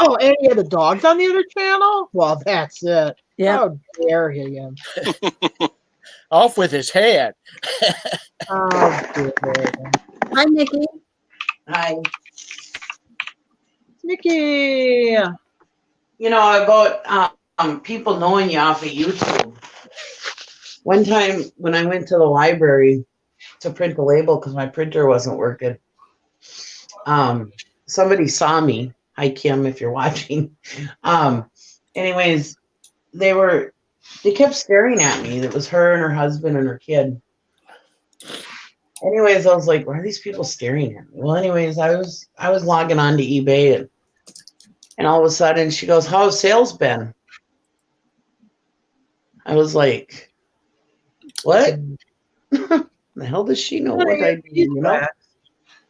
Oh, any of the dogs on the other channel? Well, that's it. Yeah. How dare you? Off with his head. Oh, dear. Hi, Nikki. Hi. Nikki. You know, about people knowing you off of YouTube. One time when I went to the library to print a label because my printer wasn't working, somebody saw me. Hi, Kim, if you're watching. Anyways, they kept staring at me. It was her and her husband and her kid. Anyways, I was like, why are these people staring at me? Well, anyways, I was logging on to eBay and all of a sudden she goes, how's sales been? I was like, what? The hell does she know what I do, you know?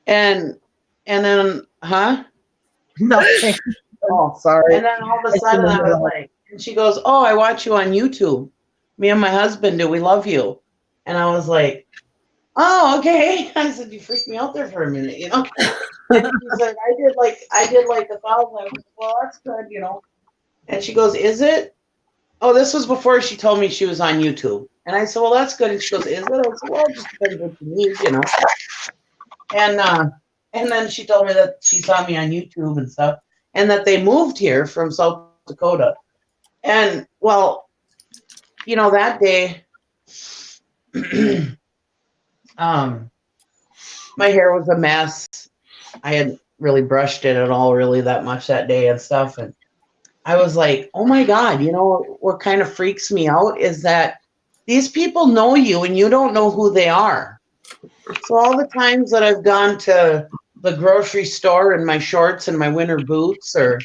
And then, huh? Nothing. Oh, Sorry. and then all of a sudden I was like, and she goes, oh, I watch you on YouTube. Me and my husband do. We love you. And I was like, oh, okay. I said, you freaked me out there for a minute, you know? And she said, I did like 1,000. I was like, well, that's good, you know? And she goes, is it? Oh, this was before she told me she was on YouTube. And I said, well, that's good. And she goes, is it? I said, well, it just depends what you need, you know? And then she told me that she saw me on YouTube and stuff, and that they moved here from South Dakota. And, well, you know, that day, my hair was a mess. I hadn't really brushed it at all really that much that day and stuff. And I was like, oh my God, you know, what kind of freaks me out is that these people know you and you don't know who they are. So all the times that I've gone to the grocery store in my shorts and my winter boots, or,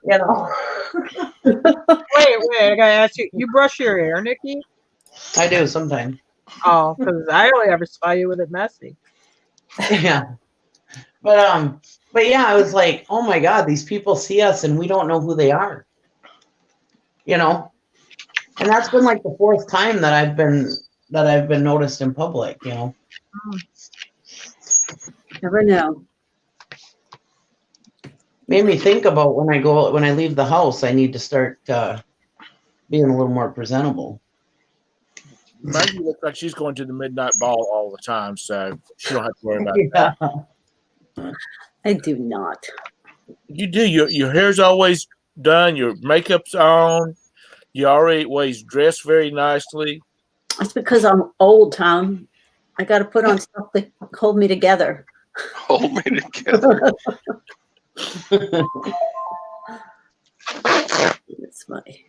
you know. Wait, I gotta ask you. You brush your hair, Nikki? I do sometimes. Oh, because I only ever saw you with it messy. Yeah. But yeah, I was like, oh my God, these people see us and we don't know who they are. You know? And that's been like the 4th time that I've been noticed in public, you know. Never know. Made me think about when I leave the house, I need to start being a little more presentable. Maggie looks like she's going to the midnight ball all the time, so she don't have to worry about that. I do not. You do. Your hair's always done. Your makeup's on. You always dress very nicely. That's because I'm old, Tom. I got to put on stuff to hold me together. Hold me together. That's funny.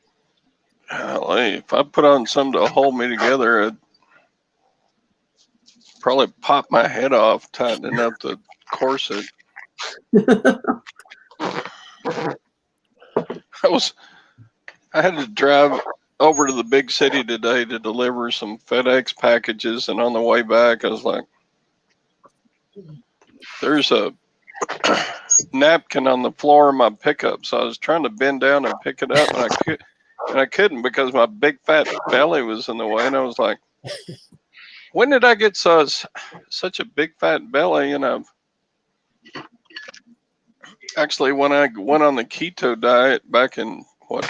Golly, if I put on something to hold me together, I'd probably pop my head off tightening up the corset. I had to drive over to the big city today to deliver some FedEx packages, and on the way back, I was like, there's a napkin on the floor of my pickup. So I was trying to bend down and pick it up, and I couldn't because my big fat belly was in the way. And I was like, when did I get such a big fat belly? And actually, when I went on the keto diet back in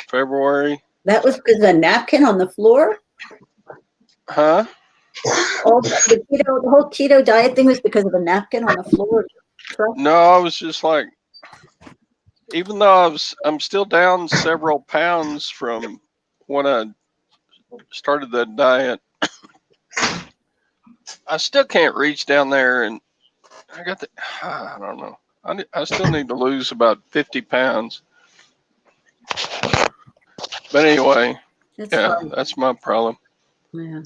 February. That was because of the napkin on the floor? Huh? Oh, the whole keto diet thing was because of a napkin on the floor? No, I was just like, even though I'm still down several pounds from when I started that diet, I still can't reach down there, and I don't know. I still need to lose about 50 pounds. But anyway, that's my problem. Yeah.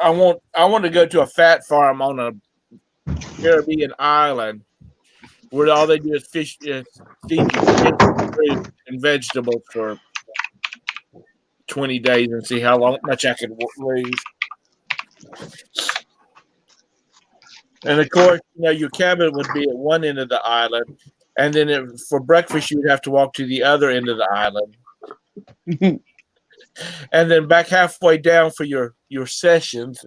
I want to go to a fat farm on a Caribbean island where all they do is feed you fruit and vegetables for 20 days and see how much I could lose. And of course, your cabin would be at one end of the island, and then for breakfast you would have to walk to the other end of the island, and then back halfway down for your sessions.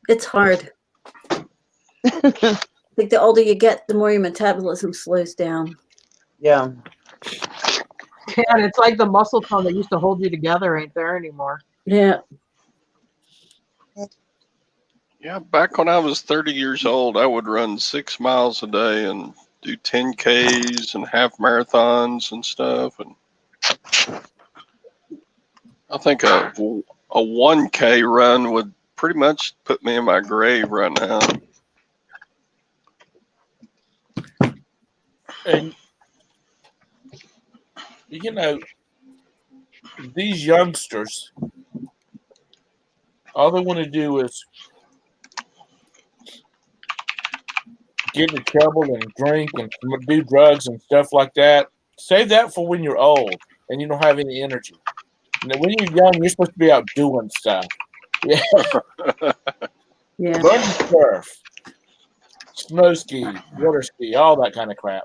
It's hard. I think the older you get, the more your metabolism slows down. Yeah. And it's like the muscle tone that used to hold you together ain't there anymore. Yeah. Yeah, back when I was 30 years old, I would run 6 miles a day and do 10Ks and half marathons and stuff. And I think a 1K run would pretty much put me in my grave right now. And you know, these youngsters, all they want to do is get in trouble and drink and do drugs and stuff like that. Save that for when you're old and you don't have any energy. You know, when you're young, you're supposed to be out doing stuff. Yeah. Yeah. Learn to surf, snow ski, water ski, all that kind of crap.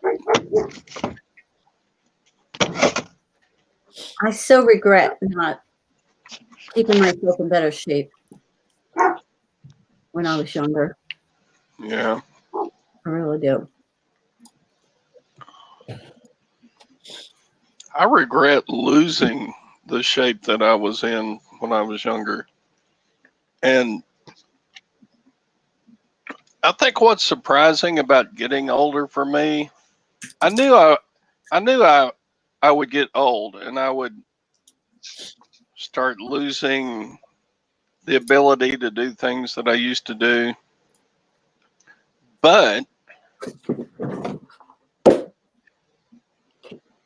I so regret not keeping myself in better shape when I was younger. Yeah. I really do. I regret losing the shape that I was in when I was younger. And I think what's surprising about getting older for me, I knew I would get old and I would start losing the ability to do things that I used to do. But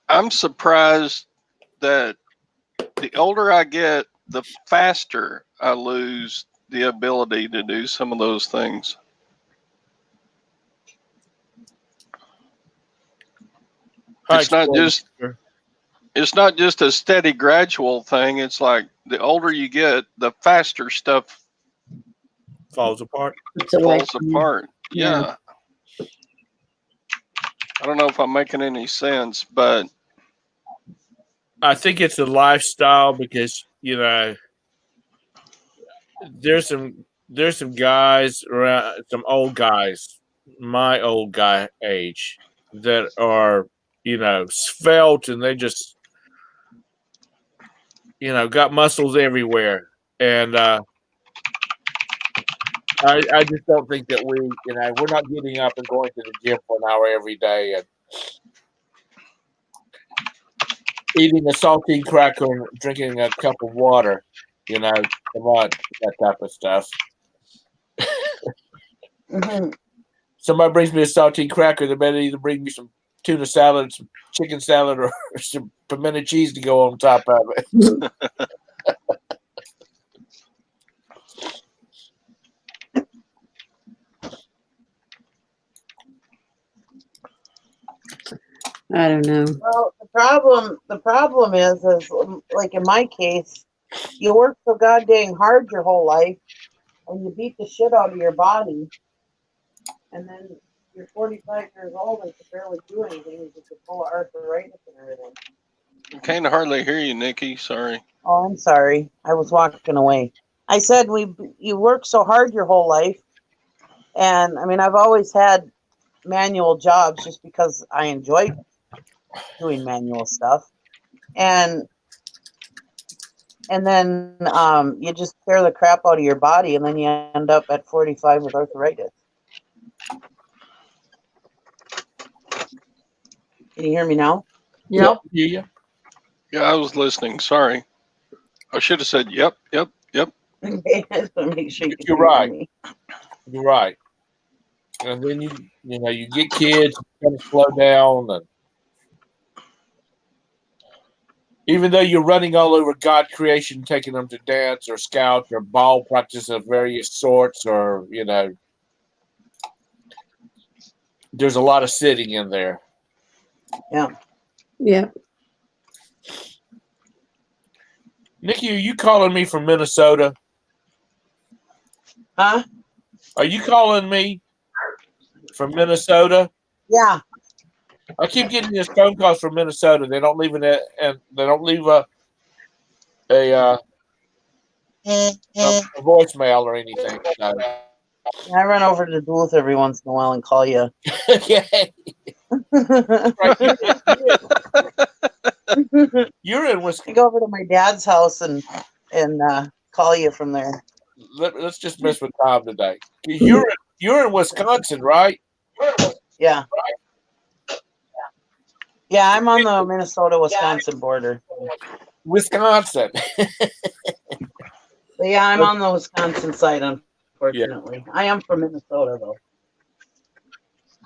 I'm surprised that the older I get, the faster I lose the ability to do some of those things. It's not just a steady gradual thing. It's like the older you get, the faster stuff falls apart. Yeah. I don't know if I'm making any sense, but I think it's a lifestyle because, you know, there's some guys around, some old guys, my old guy age, that are, you know, svelte and they just, you know, got muscles everywhere. And I just don't think that we, you know, we're not getting up and going to the gym for an hour every day and eating a saltine cracker and drinking a cup of water. You know, come on, that type of stuff. Somebody brings me a saltine cracker, they better either bring me some tuna salad, some chicken salad, or some pimento cheese to go on top of it. I don't know. Well, the problem is like in my case, you work so goddamn hard your whole life, and you beat the shit out of your body, and then you're 45 years old and can barely do anything because you're full of arthritis and everything. I can't hardly hear you, Nikki. Sorry. Oh, I'm sorry. I was walking away. I said you work so hard your whole life, and I mean I've always had manual jobs just because I enjoyed doing manual stuff, and then you just tear the crap out of your body, and then you end up at 45 with arthritis. Can you hear me now? Yep. Yeah. Yeah, I was listening. Sorry. I should have said yep. Okay, I just want to make sure You're right. You're right. And then you know, you get kids, you kind of slow down, and even though you're running all over God creation, taking them to dance or scout or ball practice of various sorts, or, you know, there's a lot of sitting in there. Yeah. Yeah. Nikki, are you calling me from Minnesota? Huh? Are you calling me from Minnesota? Yeah. I keep getting these phone calls from Minnesota. They don't leave a voicemail or anything. So. I run over to Duluth every once in a while and call you. Okay. Right, You're in I Wisconsin. go over to my dad's house and call you from there. Let's just mess with Tom today. You're in Wisconsin, right? Yeah. Yeah, I'm on the Minnesota-Wisconsin border. Wisconsin. But yeah, I'm on the Wisconsin side, unfortunately. I am from Minnesota, though.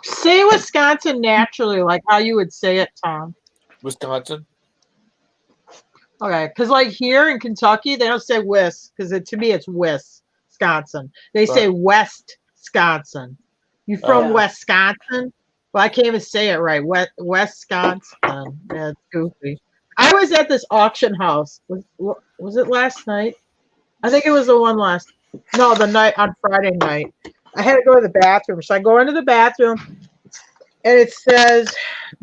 Say Wisconsin naturally, like how you would say it, Tom. Wisconsin. Okay, because like here in Kentucky, they don't say Wis, because to me it's Wisconsin. They say West Wisconsin. You from Oh. Wisconsin? Well, I can't even say it right. Wisconsin. Yeah, it's goofy. I was at this auction house. Was it last night? I think it was the one the night on Friday night. I had to go to the bathroom. So I go into the bathroom and it says,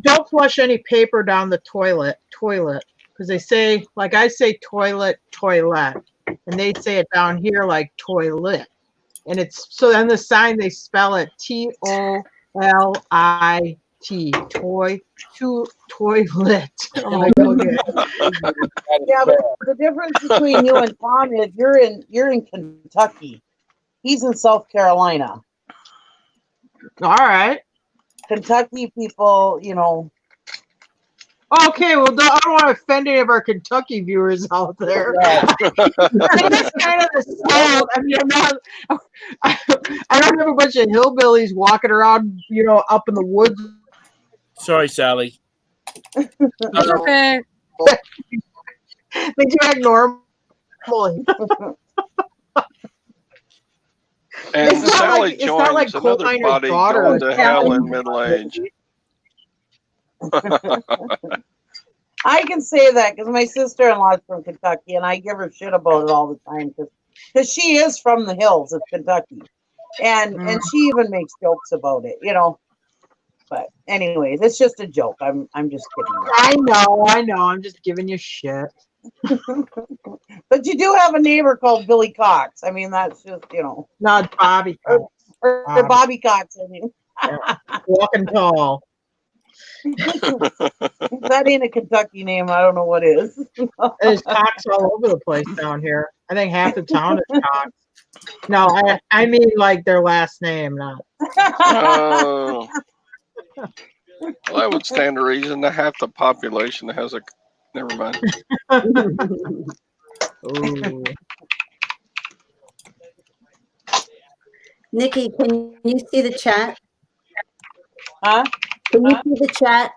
don't flush any paper down the toilet. Because they say, like I say toilet, and they say it down here like toilet. And it's, so then the sign, they spell it Tolit, toilet. I'm like, okay. Yeah, but the difference between you and Tom is you're in Kentucky. He's in South Carolina. All right. Kentucky people, Okay, well, I don't want to offend any of our Kentucky viewers out there. It's kind of the South. I mean, I don't have a bunch of hillbillies walking around, up in the woods. Sorry, Sally. It's okay. They do act normally. And It's not Sally like- it's not like joins coal another miner's body daughter going or to hell something. in middle age. I can say that because my sister-in-law is from Kentucky, and I give her shit about it all the time because she is from the hills of Kentucky, and she even makes jokes about it, But anyways, it's just a joke. I'm just kidding. I know. I'm just giving you shit. But you do have a neighbor called Billy Cox. I mean, that's just Not Bobby. or Bobby Cox. I mean, Walking tall. if that ain't a Kentucky name, I don't know what is. There's Cox all over the place down here. I think half the town is Cox. No, I mean like their last name, not. Oh. Well, that would stand to reason that half the population has a. Never mind. Ooh. Nikki, can you see the chat? Huh? Can you see the chat?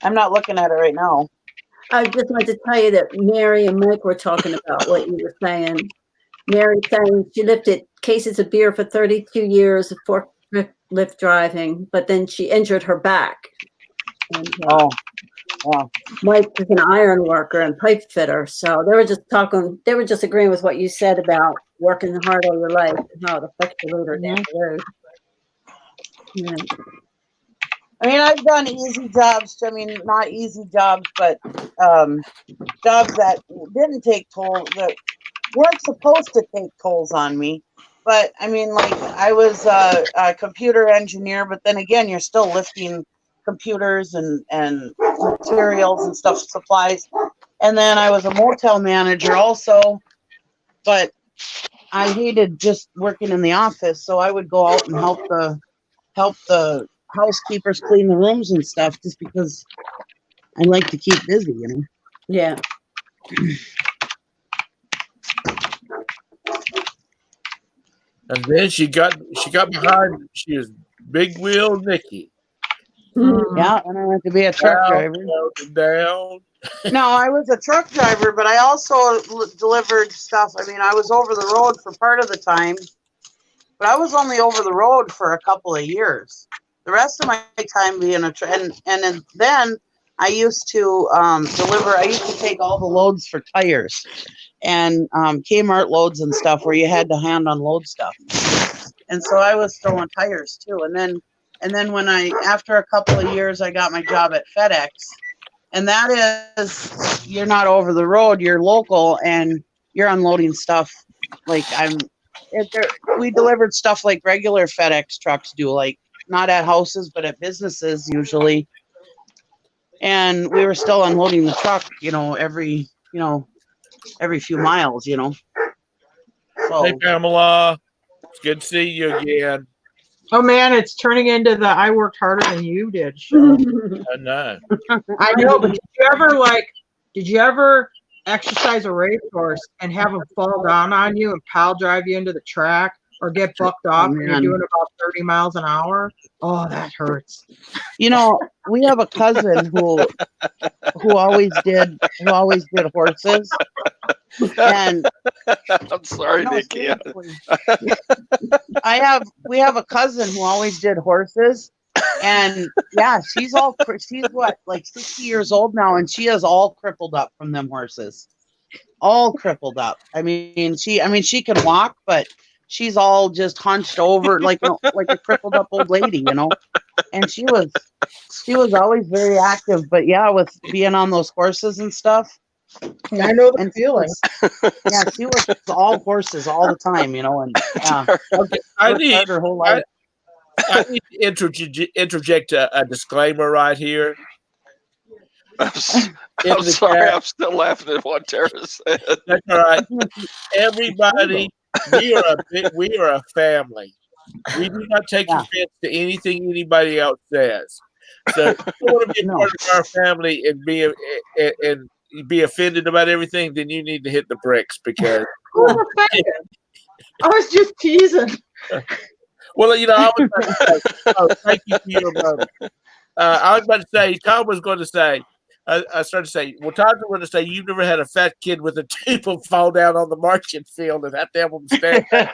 I'm not looking at it right now. I just wanted to tell you that Mary and Mike were talking about what you were saying. Mary saying she lifted cases of beer for 32 years of forklift driving, but then she injured her back. And, Yeah. Mike is an iron worker and pipe fitter, so they were just agreeing with what you said about working hard all your life and how it affects you later down the road. Yeah. I mean, I've done easy jobs. I mean, not easy jobs, but jobs that didn't take toll, that weren't supposed to take tolls on me. But I mean, like I was a computer engineer, but then again, you're still lifting computers and materials and stuff, supplies. And then I was a motel manager also, but I hated just working in the office, so I would go out and help the housekeepers clean the rooms and stuff, just because I like to keep busy, Yeah. And then she got behind. She was Big Wheel Nikki. Yeah, and I went to be a truck driver. Down. No, I was a truck driver, but I also delivered stuff. I mean, I was over the road for part of the time, but I was only over the road for a couple of years. The rest of my time being and then I used to deliver. I used to take all the loads for tires and Kmart loads and stuff where you had to hand unload stuff. And so I was throwing tires too. And then when after a couple of years, I got my job at FedEx. And that is, you're not over the road, you're local, and you're unloading stuff. Like we delivered stuff like regular FedEx trucks do, like not at houses, but at businesses usually. and we were still unloading the truck, every few miles, So Hey, Pamela. It's good to see you again. Oh man, it's turning into the I worked harder than you did show. I know. I know, but did you ever exercise a racehorse and have him fall down on you and pile drive you into the track or get bucked off when you're man. doing about 30 miles an hour? Oh, that hurts. We have a cousin who always did horses. And I'm sorry, no, Nikki. seriously. We have a cousin who always did horses, and yeah, she's what, like 60 years old now, and she is all crippled up from them horses, all crippled up. I mean she can walk, but she's all just hunched over like a crippled up old lady, And she was always very active, but yeah, with being on those horses and stuff. I know the feeling. Yeah, she was all horses all the time, and yeah. Okay, Her whole life. I need to interject a disclaimer right here. I'm sorry, I'm still laughing at what Tara said. That's all right. Everybody, we are a family. We do not take offense to anything anybody else says. So if you want to be a part of our family and be offended about everything, then you need to hit the bricks because I was just teasing. Well, I was about to say, thank you for your moment. I was about to say, Tom was going to say, I started to say, well, Tom's going to say, you've never had a fat kid with a table fall down on the marching field and have to have them stand. There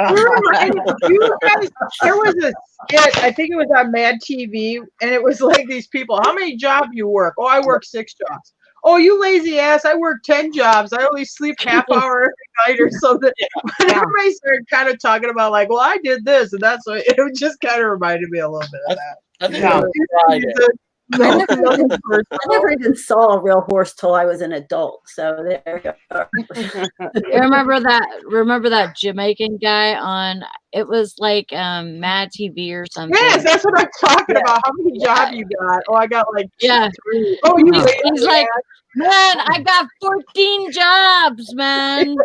was a skit, I think it was on Mad TV, and it was like these people, how many jobs you work? Oh, I work 6 jobs. Oh, you lazy ass, I work 10 jobs. I only sleep half hour every night or something. Everybody started kind of talking about like, well, I did this, and that's what it just kind of reminded me a little bit of that. I think I never even saw a real horse till I was an adult. So there you go. Remember that Jamaican guy on? It was like Mad TV or something. Yes, that's what I'm talking about. How many jobs you got? Oh, I got like 3. Oh, he's like, man, I got 14 jobs, man.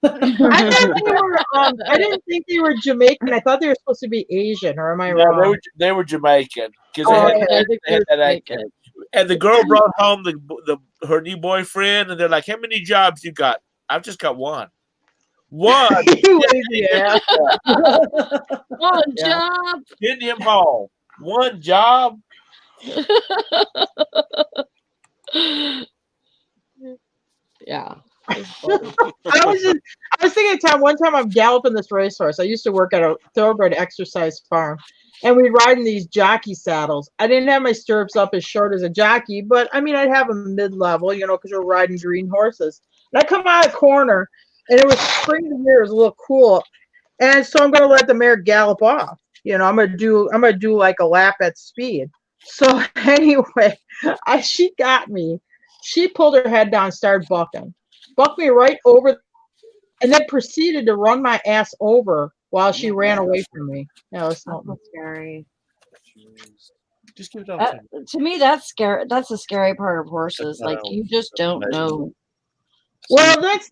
I didn't think they were Jamaican. I thought they were supposed to be Asian, or am I wrong? They were Jamaican because they had that. And the girl brought home her new boyfriend, and they're like, "How many jobs you got?" I've just got one. One. Yeah. One job. Send him home. One job. Yeah. I was thinking, Tom, one time I'm galloping this racehorse. I used to work at a thoroughbred exercise farm, and we'd ride in these jockey saddles. I didn't have my stirrups up as short as a jockey, but I mean, I'd have them mid-level, because we're riding green horses. And I come out of the corner, and it was spring of the year. It was a little cool, and so I'm going to let the mare gallop off. I'm going to do like a lap at speed. So anyway, she got me. She pulled her head down, started bucked me right over, and then proceeded to run my ass over while she ran away from me. That was something scary. Just give it up to me, that's scary. That's the scary part of horses. Like you just don't know. Well, that's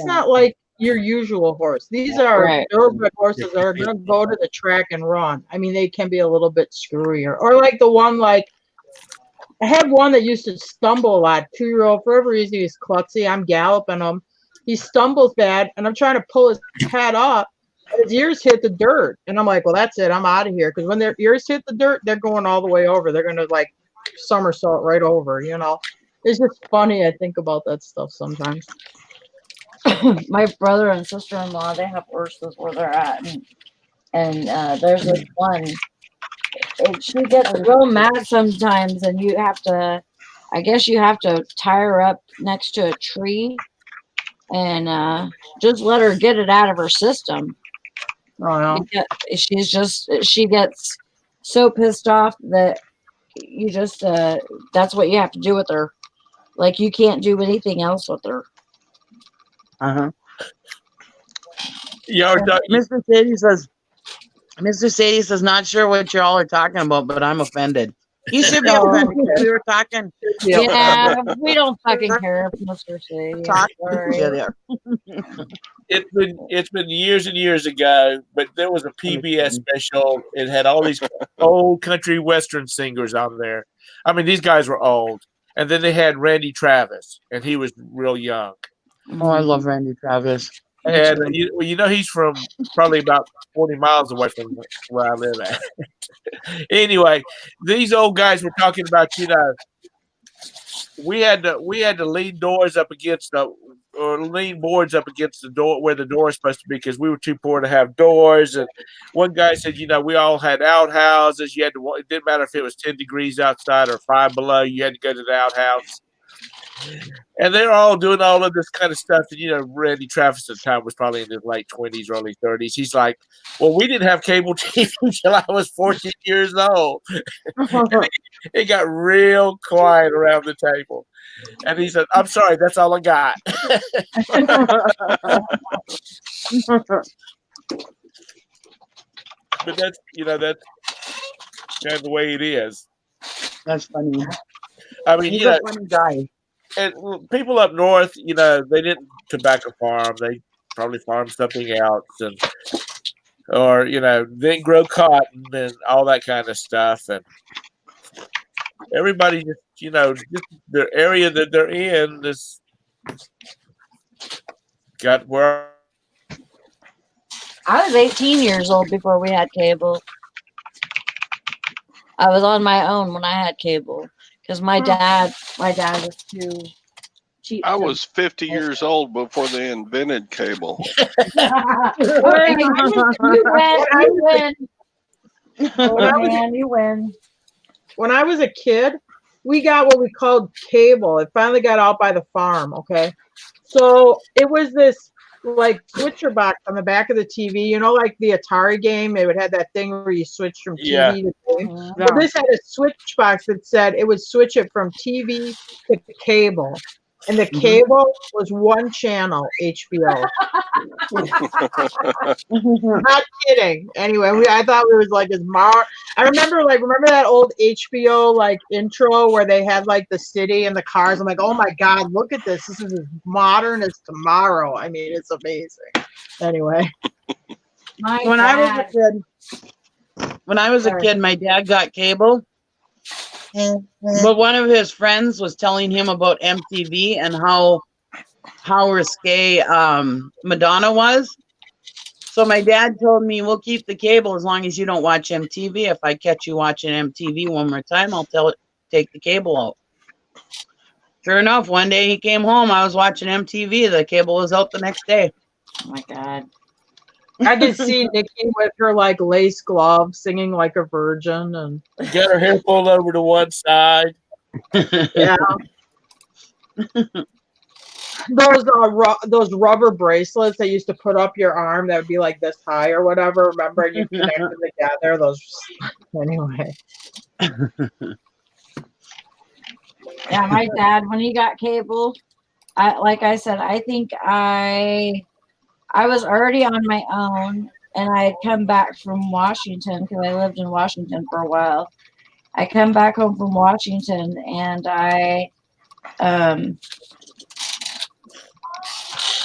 not like your usual horse. These are thoroughbred horses that are going to go to the track and run. I mean, they can be a little bit screwier, or like the one like. I had one that used to stumble a lot. 2-year-old, for whatever reason, he's klutzy. I'm galloping him. He stumbles bad, and I'm trying to pull his head up. His ears hit the dirt, and I'm like, well, that's it. I'm out of here. Because when their ears hit the dirt, they're going all the way over. They're going to, like, somersault right over, It's just funny. I think about that stuff sometimes. My brother and sister-in-law, they have horses where they're at. And there's this one. She gets real mad sometimes, and I guess you have to tie her up next to a tree and just let her get it out of her system. Oh, no. She gets so pissed off that you just, that's what you have to do with her. Like, you can't do anything else with her. Uh-huh. Yeah, Mr. Sadie says, not sure what y'all are talking about, but I'm offended. You should be No. offended. We were talking. Yeah, we don't fucking care, Mr. C. Talking Sorry. to there. It's been years and years ago, but there was a PBS special. It had all these old country western singers on there. I mean, these guys were old. And then they had Randy Travis, and he was real young. Oh, I love Randy Travis. And you know he's from probably about 40 miles away from where I live at. Anyway, these old guys were talking about, we had to lean doors up against or lean boards up against the door where the door is supposed to be because we were too poor to have doors. And one guy said, we all had outhouses. You had to. It didn't matter if it was 10 degrees outside or 5 below. You had to go to the outhouse. And they're all doing all of this kind of stuff. And, Randy Travis at the time was probably in his late 20s, early 30s. He's like, well, we didn't have cable TV until I was 14 years old. It got real quiet around the table. And he said, I'm sorry, that's all I got. But that's kind of the way it is. That's funny. I mean, He's a funny guy. And people up north, they didn't tobacco farm. They probably farmed something else, or didn't grow cotton and all that kind of stuff. And everybody just their area that they're in this got where. I was 18 years old before we had cable. I was on my own when I had cable because my dad was too cheap. I was 50 years old before they invented cable. You win. When I was a kid, we got what we called cable. It finally got out by the farm. Okay. So it was this like switcher box on the back of the TV, like the Atari game. It would have that thing where you switch from TV to game. Well, this had a switch box that said it would switch it from TV to cable. And the cable was one channel, HBO. Not kidding. Anyway, I thought we was like I remember that old HBO intro where they had the city and the cars. I'm like, oh my God, look at this. This is as modern as tomorrow. I mean, it's amazing. Anyway. When I was a kid, my dad got cable. But one of his friends was telling him about MTV and how risque Madonna was. So my dad told me, we'll keep the cable as long as you don't watch MTV. If I catch you watching MTV one more time, I'll take the cable out. Sure enough, one day he came home. I was watching MTV. The cable was out the next day. Oh my God. I could see Nikki with her lace gloves singing like a virgin and got her hair pulled over to one side. Yeah. Those rubber bracelets they used to put up your arm that would be like this high or whatever. Remember, and you connect them together. Those anyway. Yeah, my dad when he got cable, I said, I think I was already on my own, and I had come back from Washington because I lived in Washington for a while. I come back home from Washington, and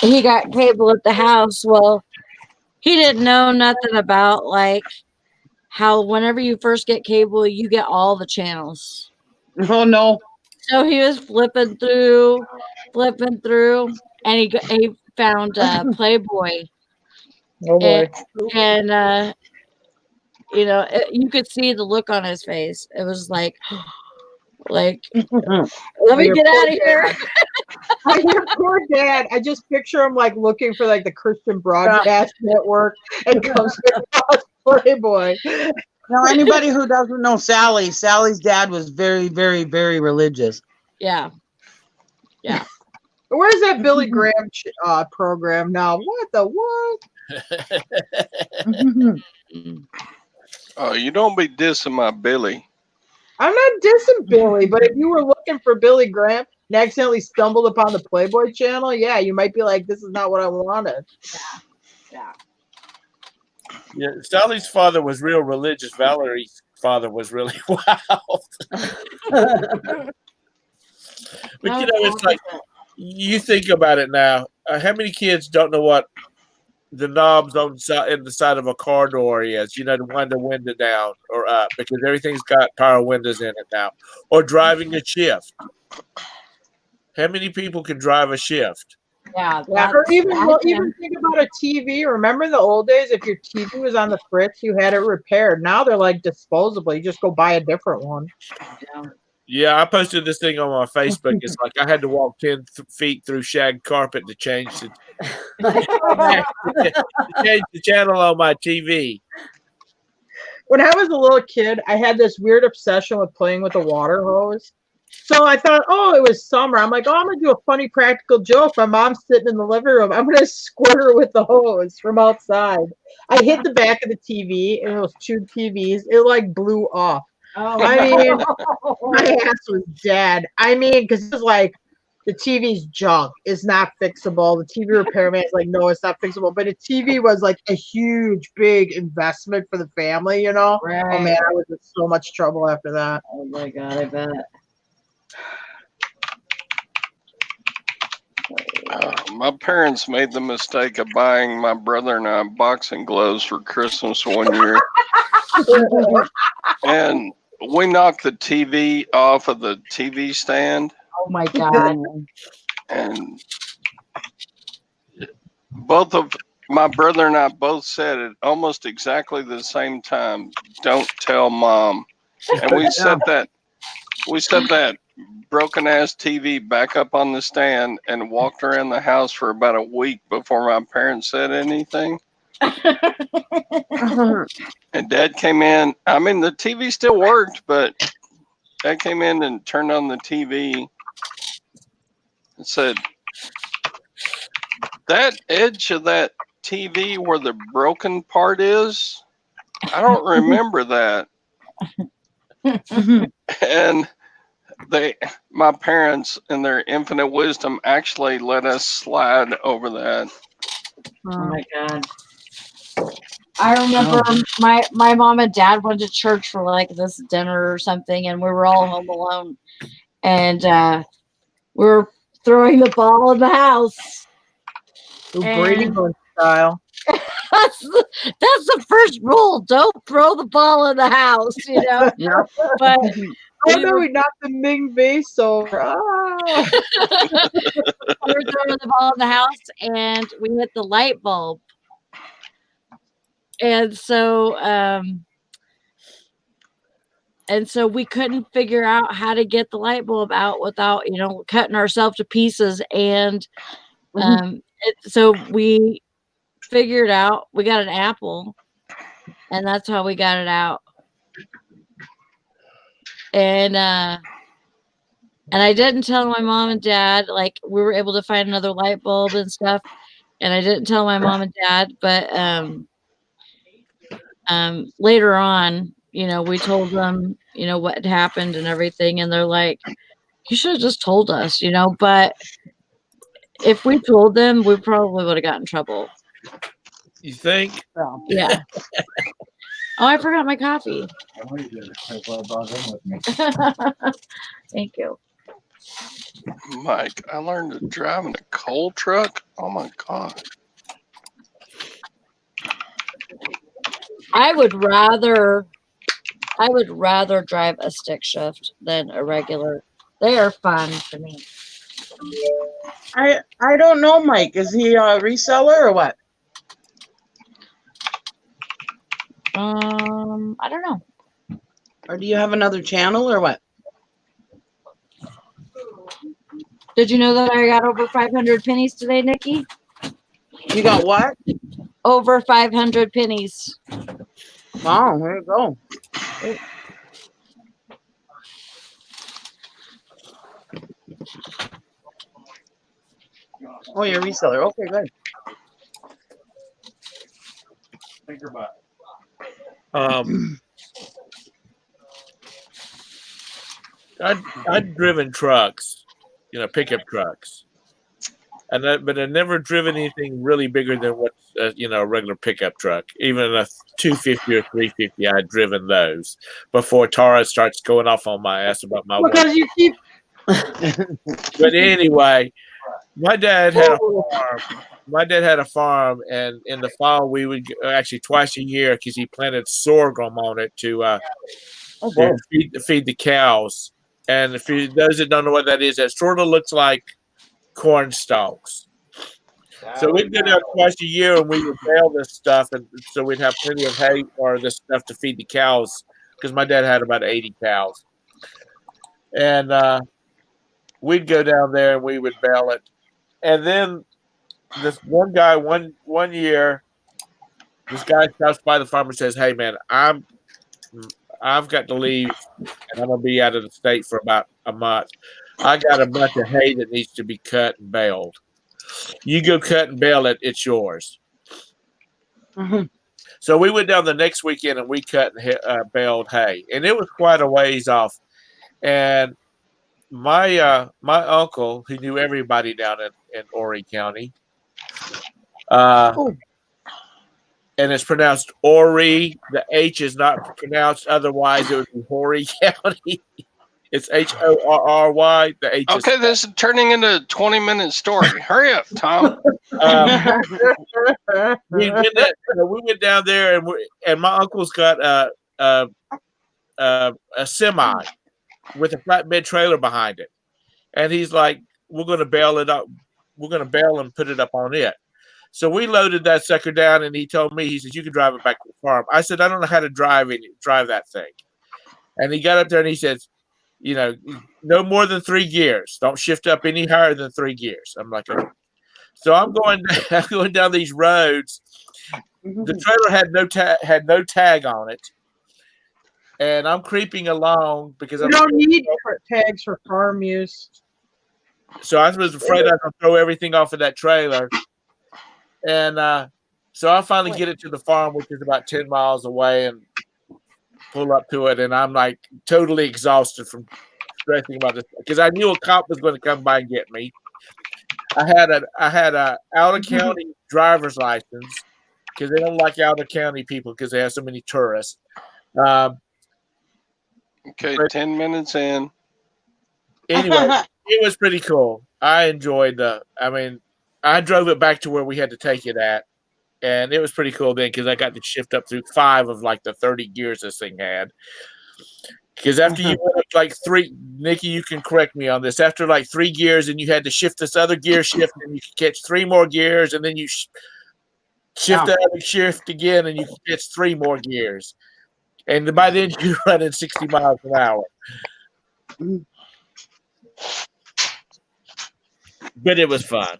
he got cable at the house. Well, he didn't know nothing about how whenever you first get cable, you get all the channels. Oh no! So he was flipping through, and he found Playboy. Oh boy. And you could see the look on his face. It was like let me get out of here. Your poor dad. I just picture him looking for the Christian Broadcast Network and comes across Playboy. Now, anybody who doesn't know Sally's dad was very, very, very religious. Yeah. Where's that Billy Graham program now? What the what? Oh, you don't be dissing my Billy. I'm not dissing Billy, but if you were looking for Billy Graham and accidentally stumbled upon the Playboy channel, yeah, you might be like, this is not what I wanted. Yeah. Yeah, Sally's father was real religious. Valerie father was really wild. But you know, it's like you think about it now. How many kids don't know what the knobs on in the side of a car door is? You know, to wind the window down or up because everything's got power windows in it now. Or driving a shift. How many people can drive a shift? Yeah. Yeah, or even think about a TV. Remember the old days? If your TV was on the fritz, you had it repaired. Now they're like disposable. You just go buy a different one. Yeah, I posted this thing on my Facebook. It's like I had to walk 10 feet through shag carpet to change the channel on my TV. When I was a little kid, I had this weird obsession with playing with a water hose. So I thought, oh, it was summer. I'm like, oh, I'm gonna do a funny practical joke. My mom's sitting in the living room. I'm gonna squirt her with the hose from outside. I hit the back of the TV, and it was two TVs. It like blew off. Oh, I mean, my ass was dead. I mean, because it was like the TV's junk. It's not fixable. The TV repairman's like, no, it's not fixable. But a TV was like a huge, big investment for the family, you know? Right. Oh man, I was in so much trouble after that. Oh my God, I bet. My parents made the mistake of buying my brother and I boxing gloves for Christmas one year. And we knocked the TV off of the TV stand. Oh my God. And both of my brother and I both said at almost exactly the same time, "Don't tell mom." And we set that broken ass TV back up on the stand and walked around the house for about a week before my parents said anything. And Dad came in. I mean, the TV still worked, but Dad came in and turned on the TV and said, "That edge of that TV where the broken part is, I don't remember that." And my parents in their infinite wisdom actually let us slide over that. Oh my God. I remember my mom and dad went to church for like this dinner or something, and we were all home alone, and we were throwing the ball in the house. Brady Bunch style. That's the first rule. Don't throw the ball in the house, you know. Yeah. But oh no, we knocked the Ming vase over. Ah. we were throwing the ball in the house, and we hit the light bulb. And so we couldn't figure out how to get the light bulb out without, you know, cutting ourselves to pieces. And so we figured out, we got an apple, and that's how we got it out. And I didn't tell my mom and dad, like we were able to find another light bulb and stuff. And I didn't tell my mom and dad, but later on, you know, we told them, you know, what had happened and everything. And they're like, you should have just told us, you know, but if we told them, we probably would have gotten in trouble. You think? Yeah. Oh, I forgot my coffee. Thank you. Mike, I learned to drive in a coal truck. Oh my God. I would rather drive a stick shift than a regular. They are fun to me. I don't know, Mike. Is he a reseller or what? I don't know. Or do you have another channel or what? Did you know that I got over 500 pennies today, Nikki? You got what? Over 500 pennies. Wow, there you go. Oh, you're a reseller. Okay, good. Think about it. I'd driven trucks, you know, pickup trucks, but I've never driven anything really bigger than what's you know, a regular pickup truck, even a 250 or 350. I had driven those before Tara starts going off on my ass about my weight. Because you keep. But anyway, my dad had a farm. My dad had a farm, and in the fall we would actually twice a year because he planted sorghum on it to feed the cows. And if you, those that don't know what that is, that sort of looks like corn stalks. So we'd go down twice a year and we would bale this stuff, and so we'd have plenty of hay or this stuff to feed the cows because my dad had about 80 cows. And we'd go down there and we would bale it. And then this one guy, one year, this guy stops by the farm and says, "Hey man, I've got to leave and I'm gonna be out of the state for about a month. I got a bunch of hay that needs to be cut and baled. You go cut and bale it, it's yours." Mm-hmm. So we went down the next weekend and we cut and baled hay, and it was quite a ways off. And my uncle, who knew everybody down in Horry County, and it's pronounced Horry. The H is not pronounced otherwise. It would be Horry County. It's Horry. The H. Okay, this is turning into a 20-minute story. Hurry up, Tom. We went down there, and my uncle's got a semi with a flatbed trailer behind it, and he's like, "We're going to bail it up. We're going to bail and put it up on it." So we loaded that sucker down, and he told me, he says, "You can drive it back to the farm." I said, "I don't know how to drive that thing." And he got up there and he says, "You know, no more than 3 gears. Don't shift up any higher than 3 gears." I'm like, okay. So I'm going down these roads. The trailer had no tag on it, and I'm creeping along because You don't need tags for farm use. So I was afraid I was going to throw everything off of that trailer. And so I finally get it to the farm, which is about 10 miles away, and pull up to it. And I'm like totally exhausted from stressing about this because I knew a cop was going to come by and get me. I had a out of county driver's license because they don't like out of county people because they have so many tourists. Okay, 10 minutes in. Anyway, it was pretty cool. I enjoyed I drove it back to where we had to take it at, and it was pretty cool then because I got to shift up through 5 of like the 30 gears this thing had. Because after you went up like 3, Nikki, you can correct me on this. After like 3 gears, and you had to shift this other gear shift, and you could catch 3 more gears, and then you shift the other shift again, and you could catch 3 more gears. And by then you're running 60 miles an hour. But it was fun.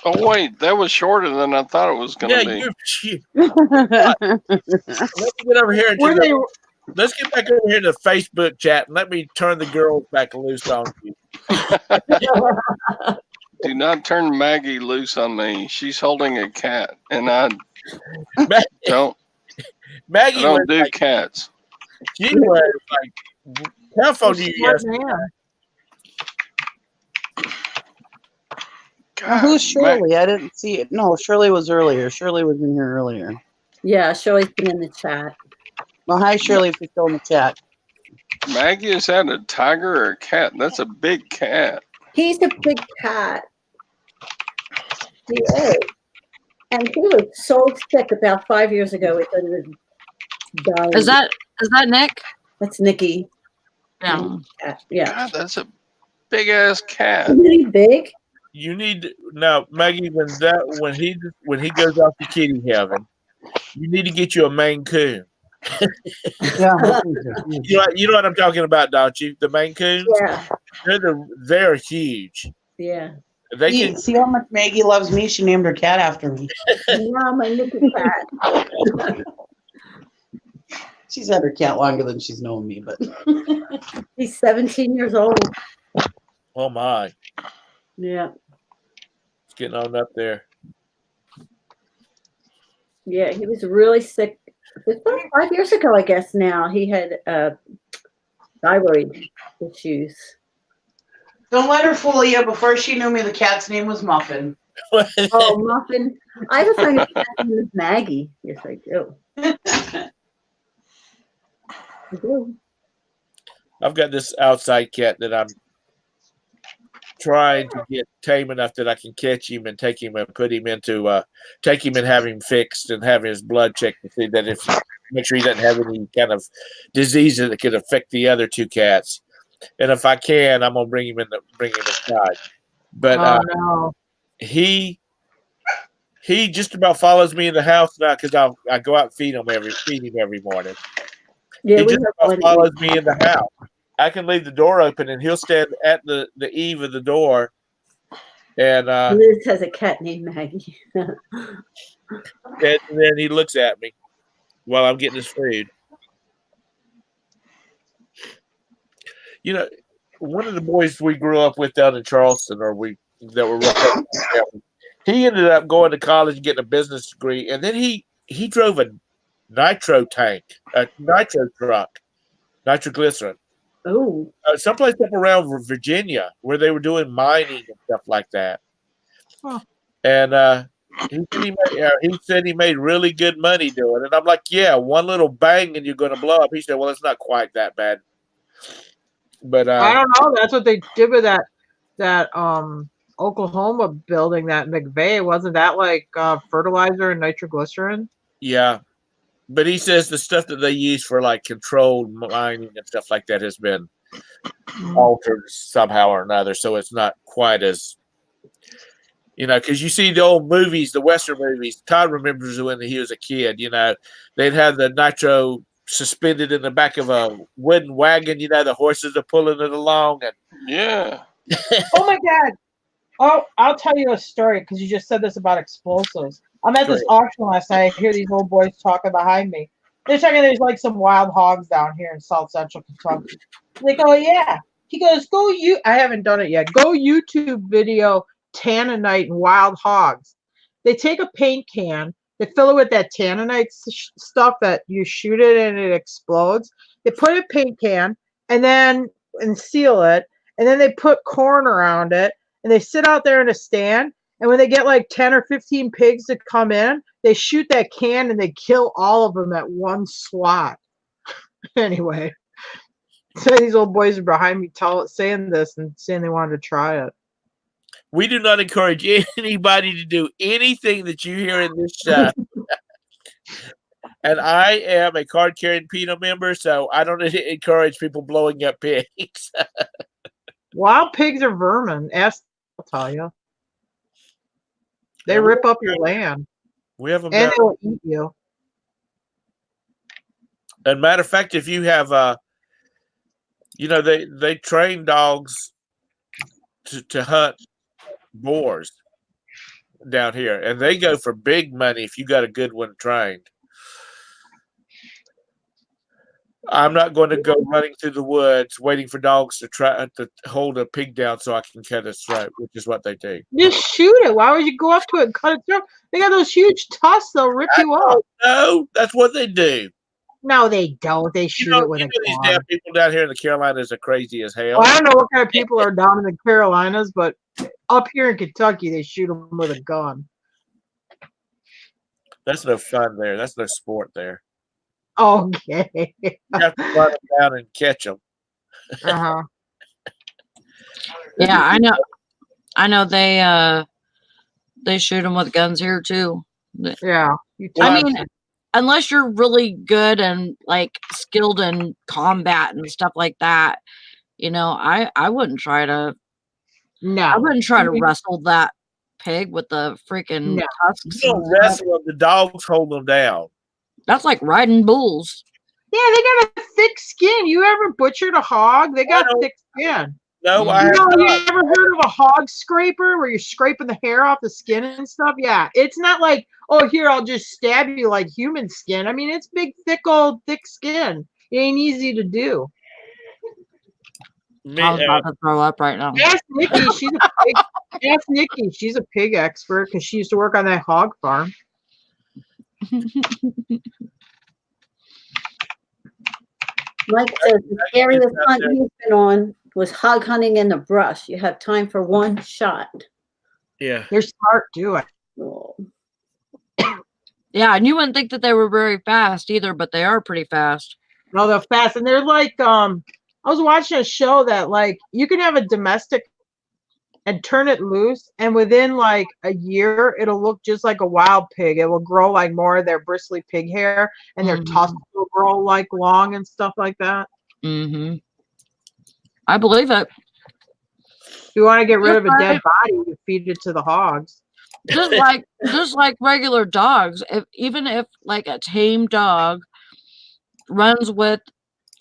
Oh wait, that was shorter than I thought it was going to be. Let me get over here let's get back over here to the Facebook chat and let me turn the girls back loose on you. Do not turn Maggie loose on me. She's holding a cat, and I don't do like, cats. She was like, how phone do you yesterday? God, who's Shirley? I didn't see it. No, Shirley was earlier. Shirley was in here earlier. Yeah, Shirley's been in the chat. Well, hi, Shirley, if you're still in the chat. Maggie, is that a tiger or a cat? That's a big cat. He's a big cat. He is. And he was so sick about 5 years ago. We thought he was dying. Is that Nick? That's Nikki. Yeah. Yeah. God, that's a big ass cat. Isn't he big? You need now, Maggie. When he goes off to kitty heaven, you need to get you a Maine Coon. Yeah. You know what I'm talking about, don't you? The Maine Coons. Yeah. They're huge. Yeah. They can see how much Maggie loves me. She named her cat after me. Yeah, my Nikki cat. She's had her cat longer than she's known me, but he's 17 years old. Oh my. Yeah. It's getting on up there. Yeah, he was really sick. It was about 5 years ago, I guess now. He had thyroid issues. don't let her fool you. Before she knew me, the cat's name was Muffin. Oh, Muffin. I have a funny connection with Maggie. Yes, I do. I do. I've got this outside cat that I'm trying to get tame enough that I can catch him and take him and put him into take him and have him fixed and have his blood checked to see that if make sure he doesn't have any kind of diseases that could affect the other two cats. And if I can, I'm gonna bring him inside. But Oh no. he just about follows me in the house now because I go out and feed him every morning. Yeah, He we just have about one. follows me in the house. I can leave the door open and he'll stand at the eave of the door. And Liz has a cat named Maggie. and then he looks at me while I'm getting his food. You know, one of the boys we grew up with down in Charleston, he ended up going to college and getting a business degree, and then he drove a nitro truck, nitroglycerin. Oh, Someplace up around Virginia where they were doing mining and stuff like that. Huh. And he said he made really good money doing it. And I'm like, yeah, one little bang and you're going to blow up. He said, well, it's not quite that bad. But I don't know. That's what they did with that Oklahoma building, that McVeigh. Wasn't that like fertilizer and nitroglycerin? yeah. But he says the stuff that they use for like controlled mining and stuff like that has been altered somehow or another. So it's not quite as, because you see the old movies, the Western movies. Todd remembers when he was a kid, they'd have the nitro suspended in the back of a wooden wagon, the horses are pulling it along. And Yeah. Oh my God. Oh, I'll tell you a story because you just said this about explosives. I'm at this auction last night. I hear these old boys talking behind me. They're talking there's like some wild hogs down here in South Central Kentucky. They go, yeah. He goes, I haven't done it yet. Go YouTube video Tannanite and wild hogs. They take a paint can, they fill it with that Tannanite stuff that you shoot it and it explodes. They put a paint can and seal it, and then they put corn around it, and they sit out there in a stand. And when they get like 10 or 15 pigs to come in, they shoot that can and they kill all of them at one swat. Anyway, so these old boys are behind me saying this and saying they wanted to try it. We do not encourage anybody to do anything that you hear in this show. And I am a card-carrying PETA member, so I don't encourage people blowing up pigs. Wild pigs are vermin. Ask, I'll tell you. They rip up your land. We have them and down. they will eat you. And matter of fact, if you have, they train dogs to hunt boars down here, and they go for big money if you got a good one trained. I'm not going to go running through the woods waiting for dogs to try to hold a pig down so I can cut its throat, which is what they do. Just shoot it. Why would you go up to it and cut its throat? They got those huge tusks. They'll rip you up. No, that's what they do. No, they don't. They shoot it with a these gun. damn people down here in the Carolinas are crazy as hell. Well, I don't know what kind of people are down in the Carolinas, but up here in Kentucky, they shoot them with a gun. That's no fun there. That's no sport there. Okay. You have to run them down and catch them. Uh-huh. Yeah, I know they shoot them with guns here too. Yeah. I mean, unless you're really good and like skilled in combat and stuff like that, I wouldn't try to. No, I wouldn't try to wrestle that pig with the freaking tusks. You don't wrestle them. The dogs hold them down. That's like riding bulls. Yeah, they got a thick skin. You ever butchered a hog? They got thick skin. No, I have You not. ever heard of a hog scraper where you're scraping the hair off the skin and stuff? Yeah, it's not like, oh, here, I'll just stab you like human skin. I mean, it's big, thick skin. It ain't easy to do. I was about to throw up right now. Ask Nikki. Ask Nikki. She's a pig expert because she used to work on that hog farm. Mike says the scariest hunt he's been on was hog hunting in the brush. You have time for one shot. Yeah. They're smart too. Oh. Yeah, and you wouldn't think that they were very fast either, but they are pretty fast. No, they're fast, and they're like I was watching a show that like you can have a domestic and turn it loose, and within like a year it'll look just like a wild pig. It will grow like more of their bristly pig hair, and their tusks will grow like long and stuff like that. Mm-hmm. I believe it. If you want to get rid Just of a dead like, body, you feed it to the hogs. just like regular dogs. Even if like a tame dog runs with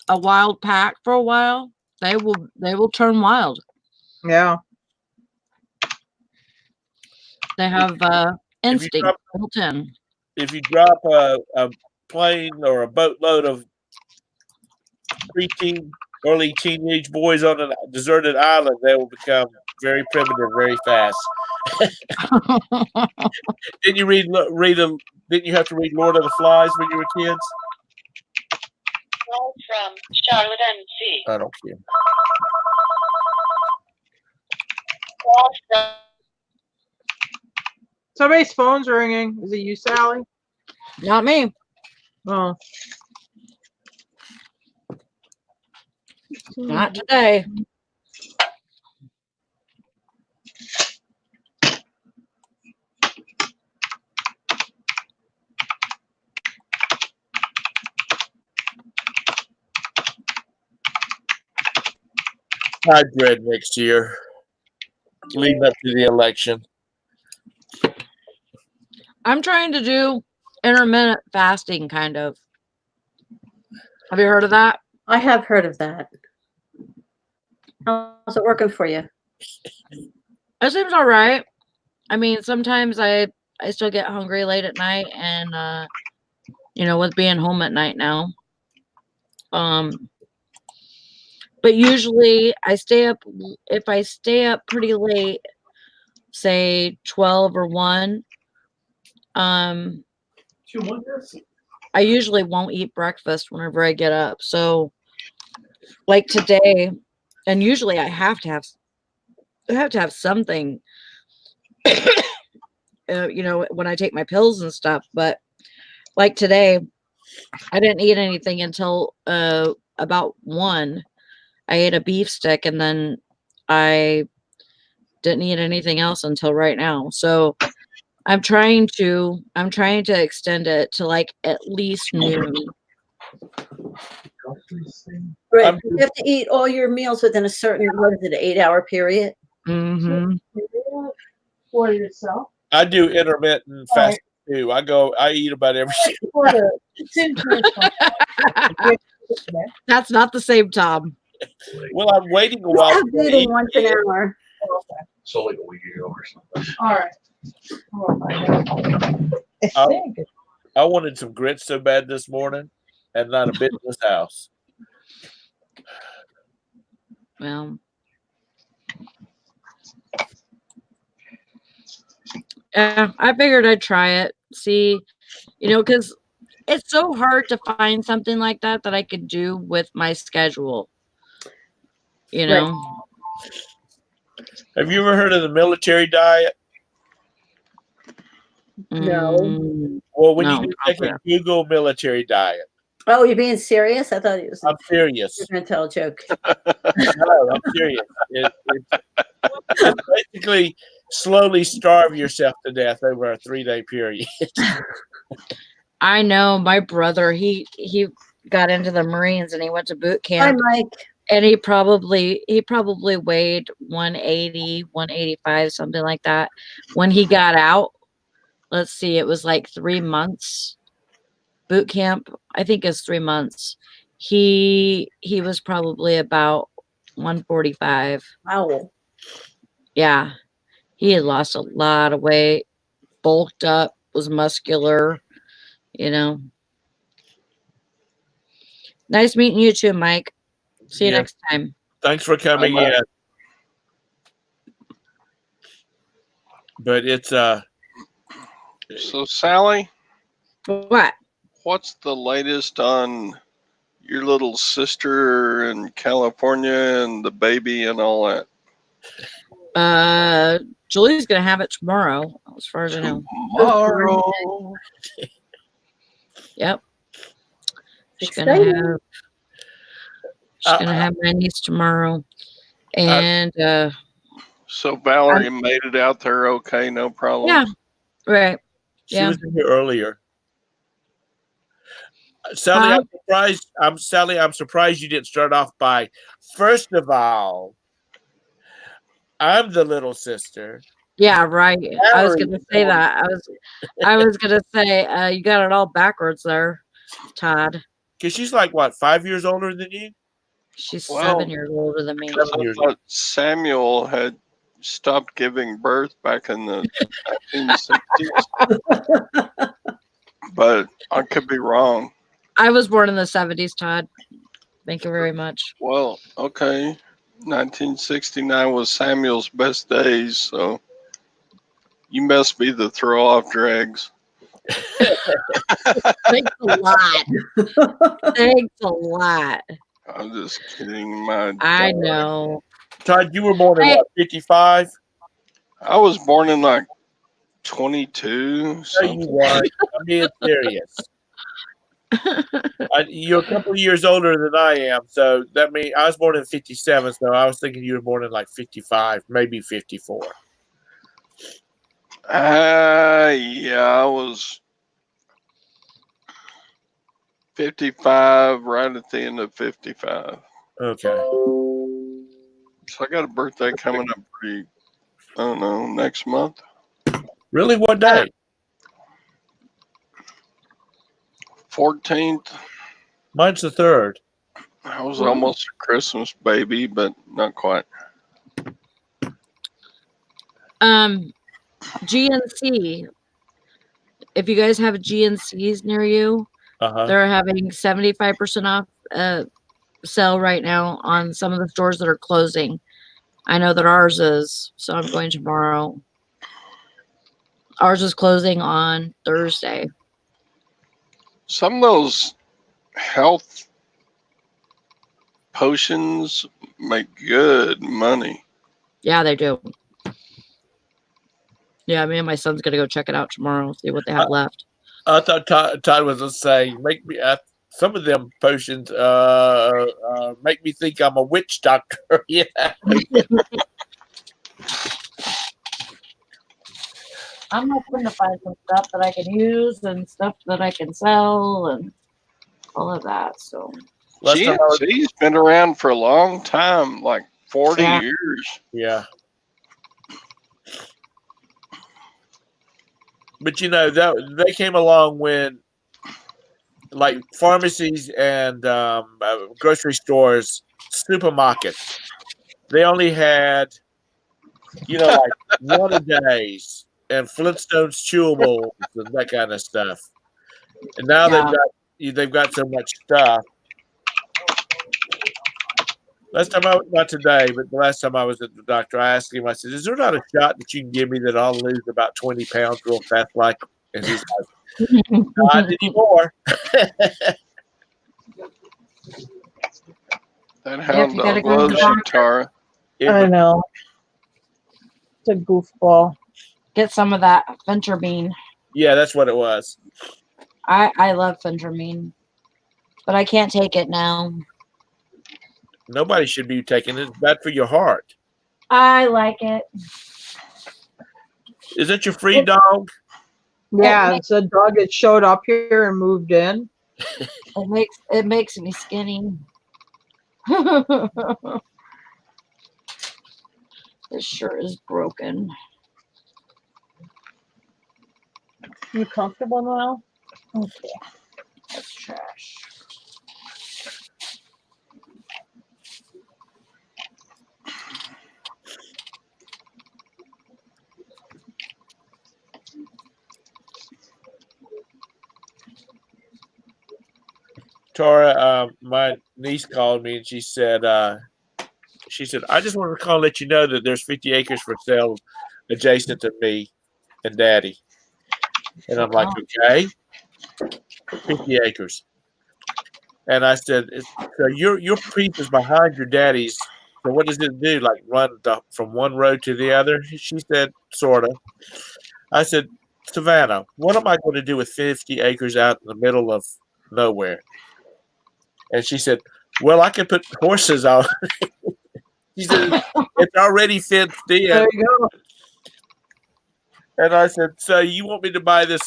a wild pack for a while, they will turn wild. Yeah. They have If you instinct drop, built in. if you drop a plane or a boatload of preteen, early teenage boys on a deserted island, they will become very primitive very fast. Didn't you Didn't you have to read Lord of the Flies when you were kids? Call from Charlotte NC. I don't care. Call from Somebody's phone's ringing. Is it you, Sally? Not me. Oh. Not today. Hybrid next year, leading up to the election. I'm trying to do intermittent fasting, kind of. Have you heard of that? I have heard of that. How's it working for you? It seems all right. I mean, sometimes I still get hungry late at night, and with being home at night now. But usually I stay up. If I stay up pretty late, say 12 or 1, I usually won't eat breakfast whenever I get up. So, like today, and usually I have to have something. When I take my pills and stuff. But like today, I didn't eat anything until about 1. I ate a beef stick, and then I didn't eat anything else until right now. So I'm trying to extend it to like at least noon. Right. You have to eat all your meals within a certain, 8-hour period? Mm-hmm. For yourself? I do intermittent fasting too. I eat about every. That's not the same, Tom. Well, I'm waiting a while. I'm eating once an hour. So like a week ago or something. All right. I wanted some grits so bad this morning, and not a bit in this house. Well, yeah, I figured I'd try it. See, because it's so hard to find something like that I could do with my schedule. Right. Have you ever heard of the military diet? No. Well, when you do Google military diet. Oh, you're being serious? I thought it was. I'm serious. You're going to tell a joke. No, I'm serious. It's basically slowly starve yourself to death over a 3-day period. I know my brother, he got into the Marines and he went to boot camp. Hi, Mike. And he probably weighed 180, 185, something like that. When he got out, let's see, it was like 3 months boot camp. I think it's 3 months. He was probably about 145. Wow. Yeah. He had lost a lot of weight, bulked up, was muscular, Nice meeting you too, Mike. See you next time. Thanks for coming in. But it's So Sally, what? What's the latest on your little sister in California and the baby and all that? Julie's gonna have it tomorrow, as far as I know. Tomorrow. Yep. She's Exciting. gonna have my niece tomorrow. And So Valerie made it out there okay, no problem. yeah, right. She Yeah. was in here earlier. Sally, Huh? I'm surprised you didn't start off by, first of all, I'm the little sister. Yeah, right. I was Valerie gonna was say born- that. I was gonna say you got it all backwards there, Todd. Cause she's like what, 5 years older than you? She's Well, 7 years older than me. 7 I years thought Samuel had stopped giving birth back in the 1960s, but I could be wrong. I was born in the 70s, Todd. Thank you very much. Well, okay. 1969 was Samuel's best days, so you must be the throw off dregs. Thanks a lot. Thanks a lot. I'm just kidding. My I God. know. Todd, you were born in Hey. what, 55? I was born in like 22. No, you Something. weren't. I'm being serious. You're a couple of years older than I am, so that means I was born in 57, so I was thinking you were born in like 55, maybe 54. Yeah, I was 55, right at the end of 55. Okay. So I got a birthday coming up pretty, I don't know, next month. Really? What day? 14th. Mine's the 3rd. I was almost a Christmas baby, but not quite. GNC. If you guys have GNCs near you, they're having 75% off sale right now on some of the stores that are closing. I know that ours is, so I'm going tomorrow. Ours is closing on Thursday. Some of those health potions make good money. Yeah, they do. Yeah, me and my son's gonna go check it out tomorrow, see what they have left. I thought Todd was going to say, make me. Some of them potions make me think I'm a witch doctor. Yeah. I'm hoping to find some stuff that I can use and stuff that I can sell and all of that. So GNC's been around for a long time, like 40 Yeah. years. Yeah. But you know, they came along when, like, pharmacies and grocery stores, supermarkets, they only had, you know, like One-A-Days and Flintstones chewables and that kind of stuff. And now they've got so much stuff. Not today, but the last time I was at the doctor, I asked him, I said, is there not a shot that you can give me that I'll lose about 20 pounds real fast like? And he's like, not anymore. That hound dog loves you, Tara. I know. It's a goofball. get some of that Venturmine. Yeah, that's what it was. I love Venturmine, but I can't take it now. Nobody should be taking it. It's bad for your heart. I like it. Is that your free dog? Yeah, it's a dog that showed up here and moved in. It makes me skinny. This shirt is broken. You comfortable now? Okay. That's trash. Tara, my niece called me and she said, I just wanted to call and let you know that there's 50 acres for sale adjacent to me and Daddy. And I'm like, okay, 50 acres. And I said, so your piece is behind your daddy's So what does it do? Like run from one road to the other? She said, sort of. I said, Savannah, what am I going to do with 50 acres out in the middle of nowhere? And she said, well, I could put horses on. She said, it's already fenced in. There you go. And I said, so you want me to buy this,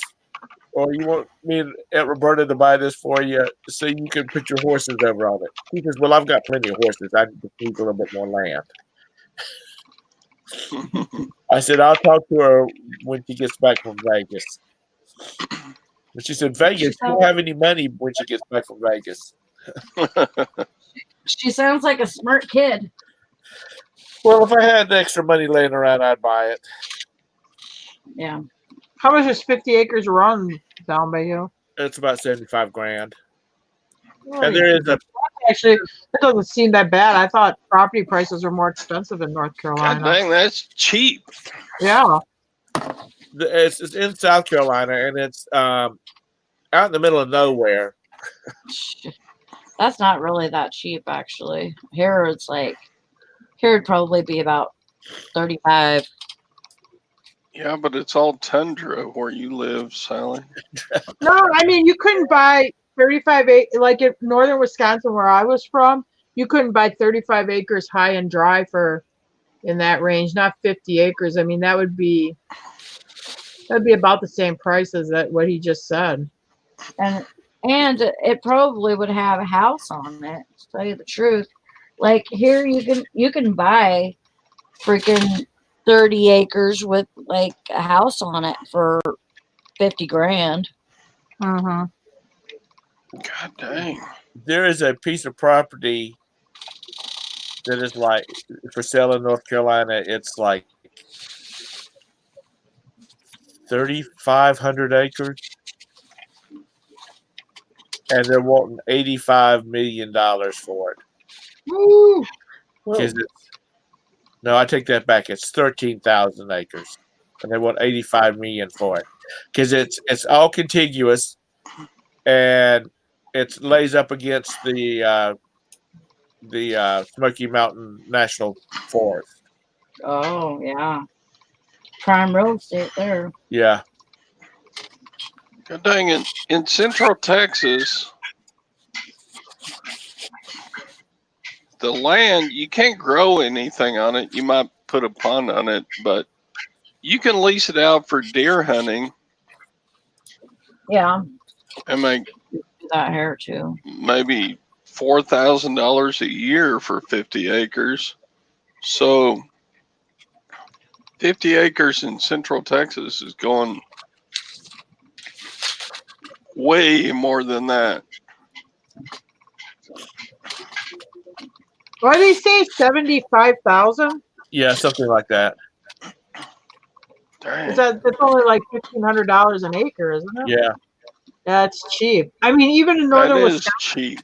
or you want me and Aunt Roberta to buy this for you so you can put your horses over on it? He says, well, I've got plenty of horses. I just need a little bit more land. I said, I'll talk to her when she gets back from Vegas. But she said, Vegas, you don't have any money when she gets back from Vegas. She sounds like a smart kid. Well, if I had extra money laying around, I'd buy it. Yeah. How much is 50 acres run down by you? It's about 75 grand. Oh, And there is a actually, that doesn't seem that bad. I thought property prices are more expensive in North God Carolina. dang, that's cheap. Yeah. it's in South Carolina, and it's out in the middle of nowhere. That's not really that cheap, actually. Here it's like, here it'd probably be about 35. Yeah, but it's all tundra where you live, Sally. No, I mean, you couldn't buy 35 acres, like in northern Wisconsin where I was from, you couldn't buy 35 acres high and dry for in that range, not 50 acres. I mean, that'd be about the same price as that what he just said. And it probably would have a house on it, to tell you the truth. Like here you can buy freaking 30 acres with like a house on it for 50 grand. Uh-huh. God dang. There is a piece of property that is like for sale in North Carolina. It's like 3,500 acres, and they're wanting $85 million for it. Woo! No, I take that back. It's 13,000 acres, and they want $85 million for it because it's all contiguous, and it lays up against the Smoky Mountain National Forest. Oh yeah, prime real estate there. Yeah. God dang, in Central Texas, the land, you can't grow anything on it. You might put a pond on it, but you can lease it out for deer hunting Yeah, and make that here too. maybe $4,000 a year for 50 acres. So 50 acres in Central Texas is going way more than that. What did he say? 75,000? Yeah, something like that. Dang. That's only like $1,500 an acre, isn't it? Yeah. That's cheap. I mean, even in That northern is Wisconsin, cheap.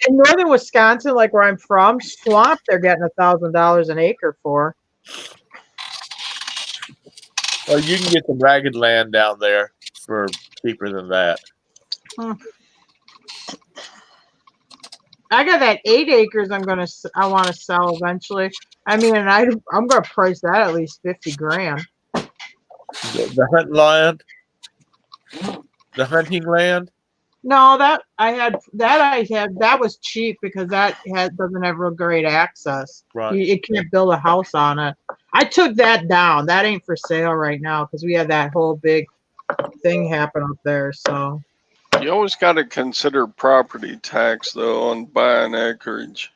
in northern Wisconsin, like where I'm from, swamp, they're getting $1,000 an acre for. Well, you can get some ragged land down there for cheaper than that. I got that 8 acres I want to sell eventually. I mean, and I'm going to price that at least 50 grand. The hunting land, the hunting land. No, that was cheap because doesn't have real great access. Right. You can't build a house on it. I took that down. That ain't for sale right now because we had that whole big thing happen up there. So You always got to consider property tax, though, on buying acreage.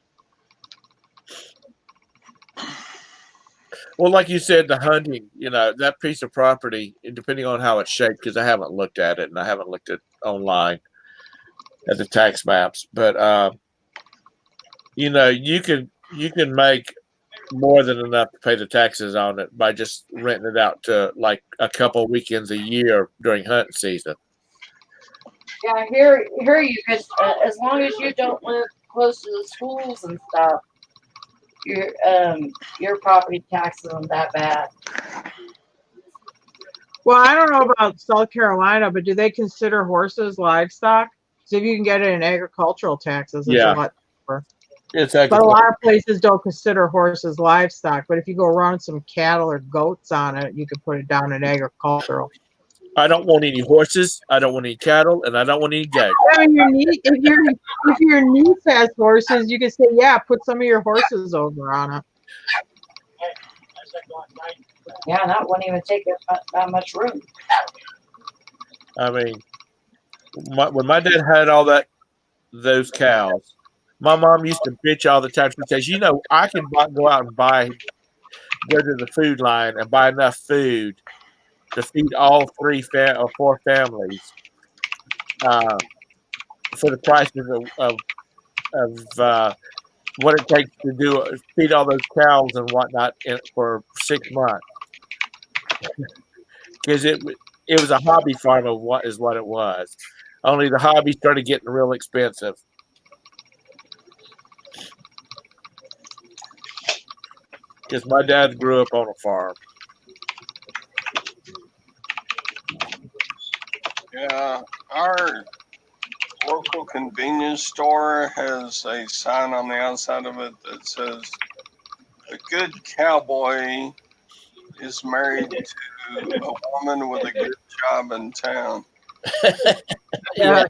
Well, like you said, the hunting, that piece of property, depending on how it's shaped, because I haven't looked at it and I haven't looked at online at the tax maps, but you can make more than enough to pay the taxes on it by just renting it out to like a couple of weekends a year during hunting season. Yeah, here you could, as long as you don't live close to the schools and stuff, your property tax isn't that bad. well, I don't know about South Carolina, but do they consider horses livestock? So if you can get it in agricultural taxes, it's Yeah. a lot cheaper. It's But a agriculture. lot of places don't consider horses livestock. But if you go around some cattle or goats on it, you could put it down in agricultural. I don't want any horses. I don't want any cattle, and I don't want any goats. I mean, if your niece has horses, you could say, yeah, put some of your horses over on it. Yeah, that wouldn't even take that much room. I mean, when my dad had all those cows, my mom used to bitch all the time. She says, "You know, I can go out and go to the food line and buy enough food to feed all 4 families for the prices of what it takes to feed all those cows and whatnot for 6 months." Because it was a hobby farm of what it was. Only the hobby started getting real expensive. Because my dad grew up on a farm. Yeah, our local convenience store has a sign on the outside of it that says, "A good cowboy is married to a woman with a good job in town." Yeah.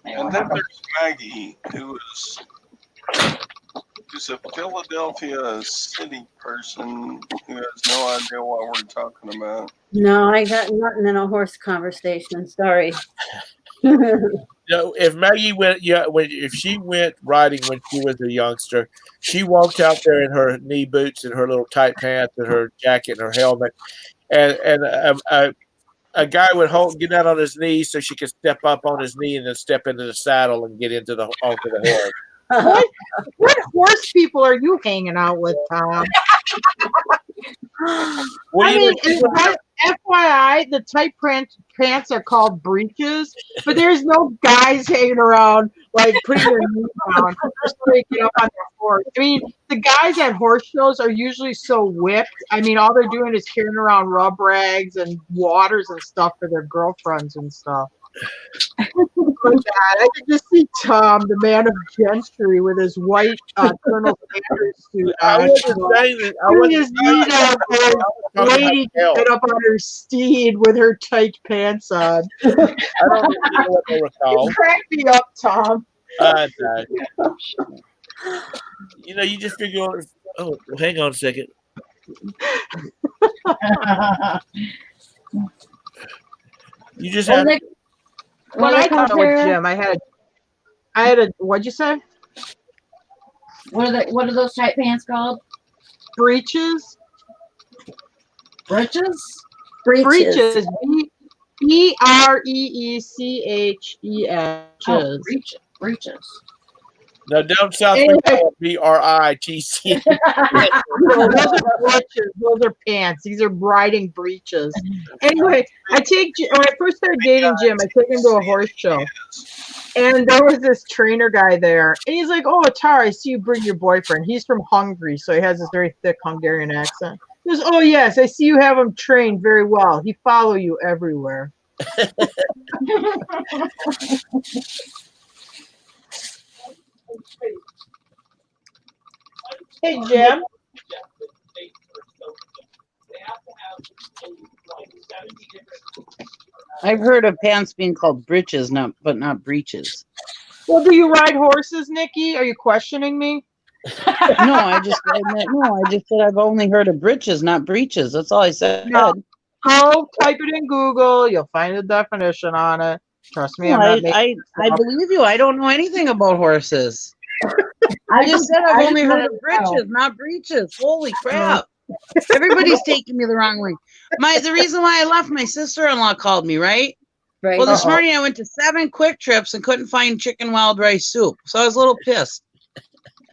And then there's Maggie, who's a Philadelphia city person who has no idea what we're talking about. No, I got nothing in a horse conversation. Sorry. If Maggie went, if she went riding when she was a youngster, she walked out there in her knee boots and her little tight pants and her jacket and her helmet, and a guy would get out on his knees so she could step up on his knee and then step into the saddle and get onto the horse. What horse people are you hanging out with, Tom? I mean, FYI, the tight pants are called breeches, but there's no guys hanging around like putting their knees down just so they get up on their horse. I mean, the guys at horse shows are usually so whipped. I mean, all they're doing is carrying around rub rags and waters and stuff for their girlfriends and stuff. I could just see Tom, the man of gentry, with his white Colonel Sanders suit on. I wasn't saying that. I wasn't lady get up on her steed with her tight pants on. I don't know what they were called. Crack me up, Tom. I know. You just figure. Oh, hang on a second. You just have. When I talked with Jim, I had a. What'd you say? What are those tight pants called? Breeches. Breeches. Breeches. BREECHES. Breeches. No, down south, BRITC. No, those are breeches. Those are pants. These are riding breeches. Anyway, when I first started dating Jim, I took him to a horse show. And there was this trainer guy there. And he's like, "Oh, Tara, I see you bring your boyfriend. He's from Hungary, so he has this very thick Hungarian accent." He goes, "Oh, yes, I see you have him trained very well. He follow you everywhere." Hey, Jim. I've heard of pants being called breeches, but not breeches. Well, do you ride horses, Nikki? Are you questioning me? No, I just said I've only heard of breeches, not breeches. That's all I said. No. Go type it in Google. You'll find a definition on it. Trust me, I believe you. I don't know anything about horses. I just said I've only heard of breeches, not breeches. Holy crap. Everybody's taking me the wrong way. The reason why I left, my sister-in-law called me, right? Right. Well, this morning I went to 7 Quick Trips and couldn't find chicken wild rice soup. So I was a little pissed.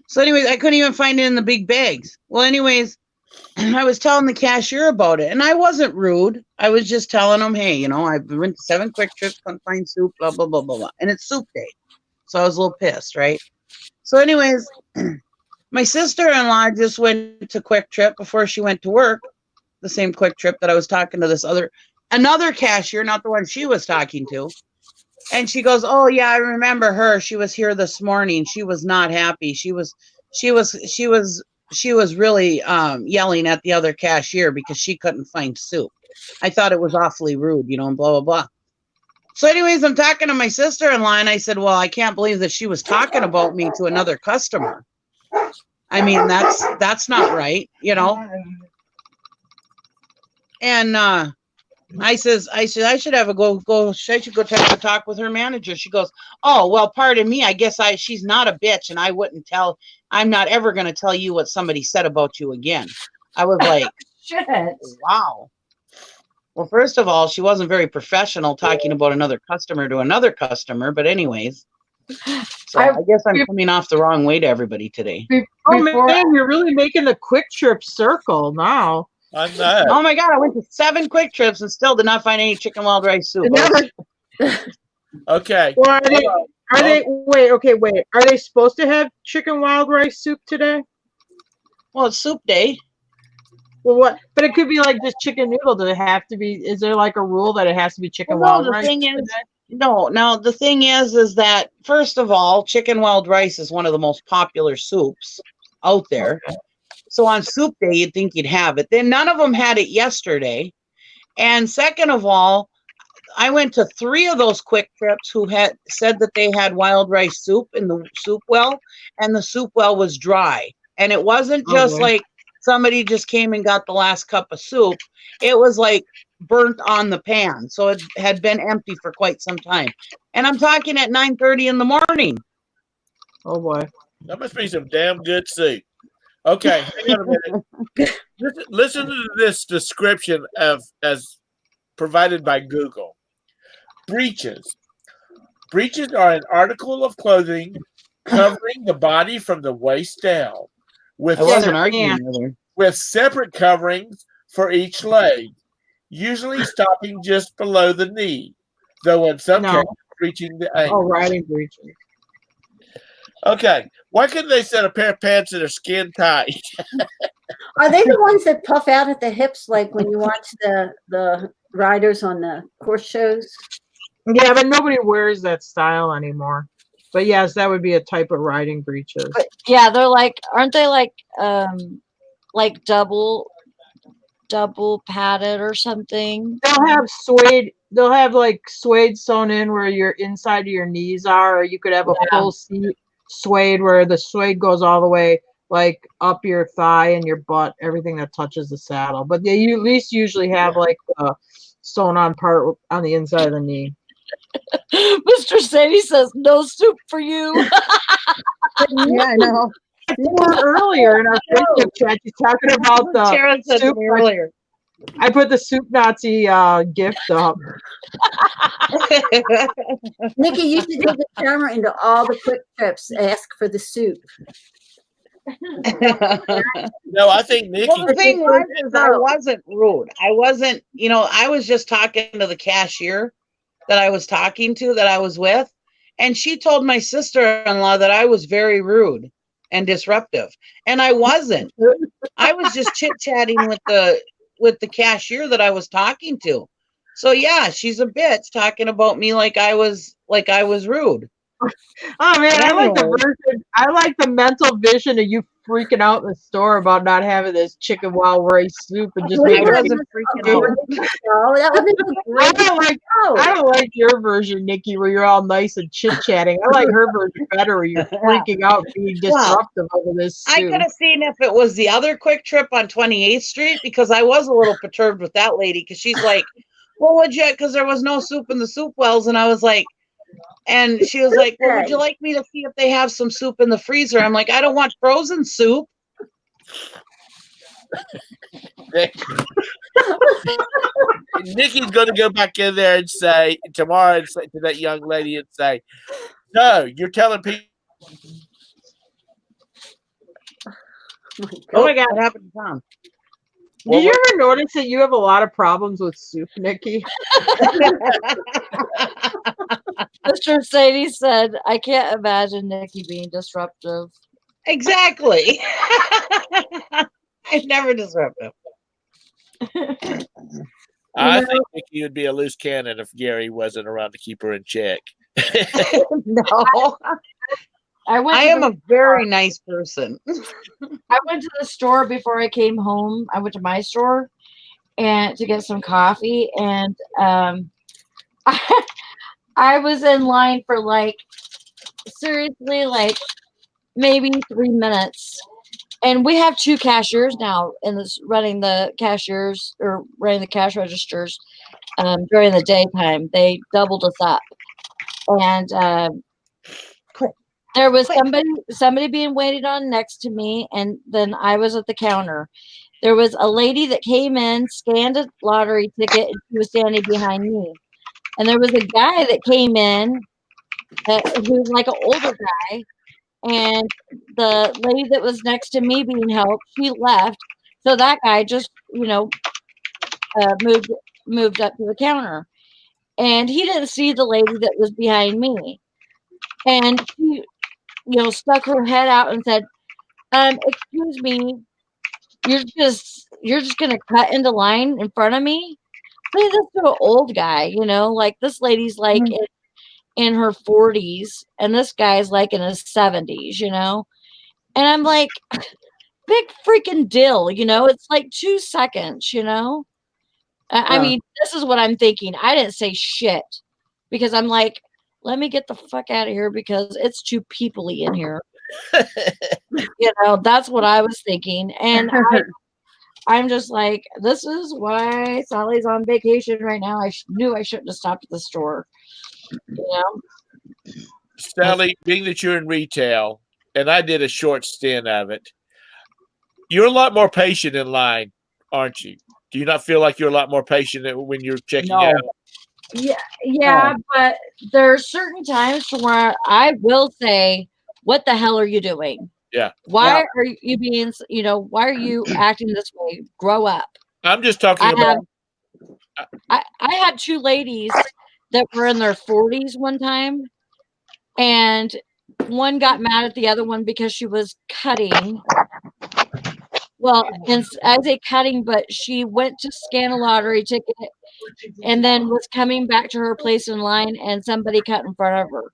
So anyways, I couldn't even find it in the big bags. Well, anyways, I was telling the cashier about it, and I wasn't rude. I was just telling him, hey, I went to 7 Quick Trips, couldn't find soup, blah, blah, blah, blah, blah. And it's soup day. So I was a little pissed, right? So anyways, My sister-in-law just went to Quick Trip before she went to work. The same Quick Trip that I was talking to this another cashier, not the one she was talking to. And she goes, "Oh yeah, I remember her. She was here this morning. She was not happy. She was really yelling at the other cashier because she couldn't find soup. I thought it was awfully rude, and blah blah blah." So, anyways, I'm talking to my sister-in-law, and I said, "Well, I can't believe that she was talking about me to another customer. I mean, that's not right, And I should have I should go take a talk with her manager. She goes, "Oh, well, pardon me. I guess she's not a bitch, and I'm not ever going to tell you what somebody said about you again." I was like, Shit. wow. Well, first of all, she wasn't very professional talking about another customer to another customer. But anyways, so I guess I'm coming off the wrong way to everybody today. Oh man, you're really making the Quick Trip circle now. I know. Oh my God, I went to 7 Quick Trips and still did not find any chicken wild rice soup. Okay. Well, wait. Are they supposed to have chicken wild rice soup today? Well, it's soup day. Well, what? But it could be like just chicken noodle. Does it have to be? Is there like a rule that it has to be chicken wild rice? No, the thing is that first of all, chicken wild rice is one of the most popular soups out there. So on soup day, you'd think you'd have it. Then none of them had it yesterday. And second of all, I went to 3 of those Quick Trips who had said that they had wild rice soup in the soup well, and the soup well was dry. And it wasn't just like somebody just came and got the last cup of soup. It was like burnt on the pan. So it had been empty for quite some time. And I'm talking at 9:30 in the morning. Oh boy. That must be some damn good soup. Okay, hang on a minute. Listen to this description as provided by Google. Breeches. Breeches are an article of clothing covering the body from the waist down, with separate coverings for each leg, usually stopping just below the knee, though in some cases reaching the ankle. Oh, riding breeches. Okay, why couldn't they set a pair of pants that are skin tight? Are they the ones that puff out at the hips, like when you watch the riders on the horse shows? Yeah, but nobody wears that style anymore. But yes, that would be a type of riding breeches. But yeah, they're like, aren't they like double padded or something? They'll have suede. They'll have like suede sewn in where your inside of your knees are, or you could have a full seat suede where the suede goes all the way like up your thigh and your butt, everything that touches the saddle. But they at least usually have like a sewn on part on the inside of the knee. Mr. Sadie says no soup for you. Yeah, I know. Earlier in our Facebook chat, you're talking about the soup earlier. I put the soup Nazi gift up. Nikki, you should take the camera into all the Quick Trips. Ask for the soup. No, I think Nikki. Well, the thing was, is I wasn't rude. I wasn't, I was just talking to the cashier that I was talking to, that I was with, and she told my sister-in-law that I was very rude and disruptive, and I wasn't. I was just chit-chatting with the cashier that I was talking to. So yeah, she's a bitch talking about me like I was rude. Oh man, I like the mental vision of you freaking out in the store about not having this chicken wild rice soup and just I wasn't freaking out. No, that was I don't like your version, Nikki, where you're all nice and chit-chatting. I like her version better where you're freaking out, being disruptive over this soup. I could have seen if it was the other Quick Trip on 28th Street, because I was a little perturbed with that lady, because she's like, well, would you, because there was no soup in the soup wells, and I was like, and she was like, well, would you like me to see if they have some soup in the freezer? I'm like, I don't want frozen soup. Nikki's going to go back in there and say tomorrow and say to that young lady and say, no, you're telling people. Oh my God, what happened to Tom? Did you ever notice that you have a lot of problems with soup, Nikki? Mr. Sadie said, I can't imagine Nikki being disruptive. Exactly. I never disrupt him. I think Nikki would be a loose cannon if Gary wasn't around to keep her in check. No. I am a very nice person. I went to the store before I came home. I went to my store and to get some coffee, and I was in line for like seriously like maybe 3 minutes. And we have two cashiers now in this running the cashiers or running the cash registers during the daytime. They doubled us up, and there was somebody being waited on next to me, and then I was at the counter. There was a lady that came in, scanned a lottery ticket, and she was standing behind me. And there was a guy that came in who was like an older guy, and the lady that was next to me being helped, she left. So that guy just, moved up to the counter, and he didn't see the lady that was behind me, and she, stuck her head out and said, "Excuse me, you're just gonna cut into line in front of me?" Say this to an old guy, like this lady's like in her 40s, and this guy's like in his 70s, and I'm like, big freaking deal, it's like 2 seconds, I mean, this is what I'm thinking. I didn't say shit because I'm like, let me get the fuck out of here because it's too peoply in here. That's what I was thinking. And I'm just like, this is why Sally's on vacation right now. I knew I shouldn't have stopped at the store. Sally, being that you're in retail, and I did a short stint of it, you're a lot more patient in line, aren't you? Do you not feel like you're a lot more patient when you're checking out? Yeah, but there's certain times where I will say, "What the hell are you doing? Yeah. Why are you being? Why are you acting this way? Grow up." I'm just talking about. I had two ladies that were in their 40s one time, and one got mad at the other one because she was cutting. Well, and I say cutting, but she went to scan a lottery ticket and then was coming back to her place in line, and somebody cut in front of her.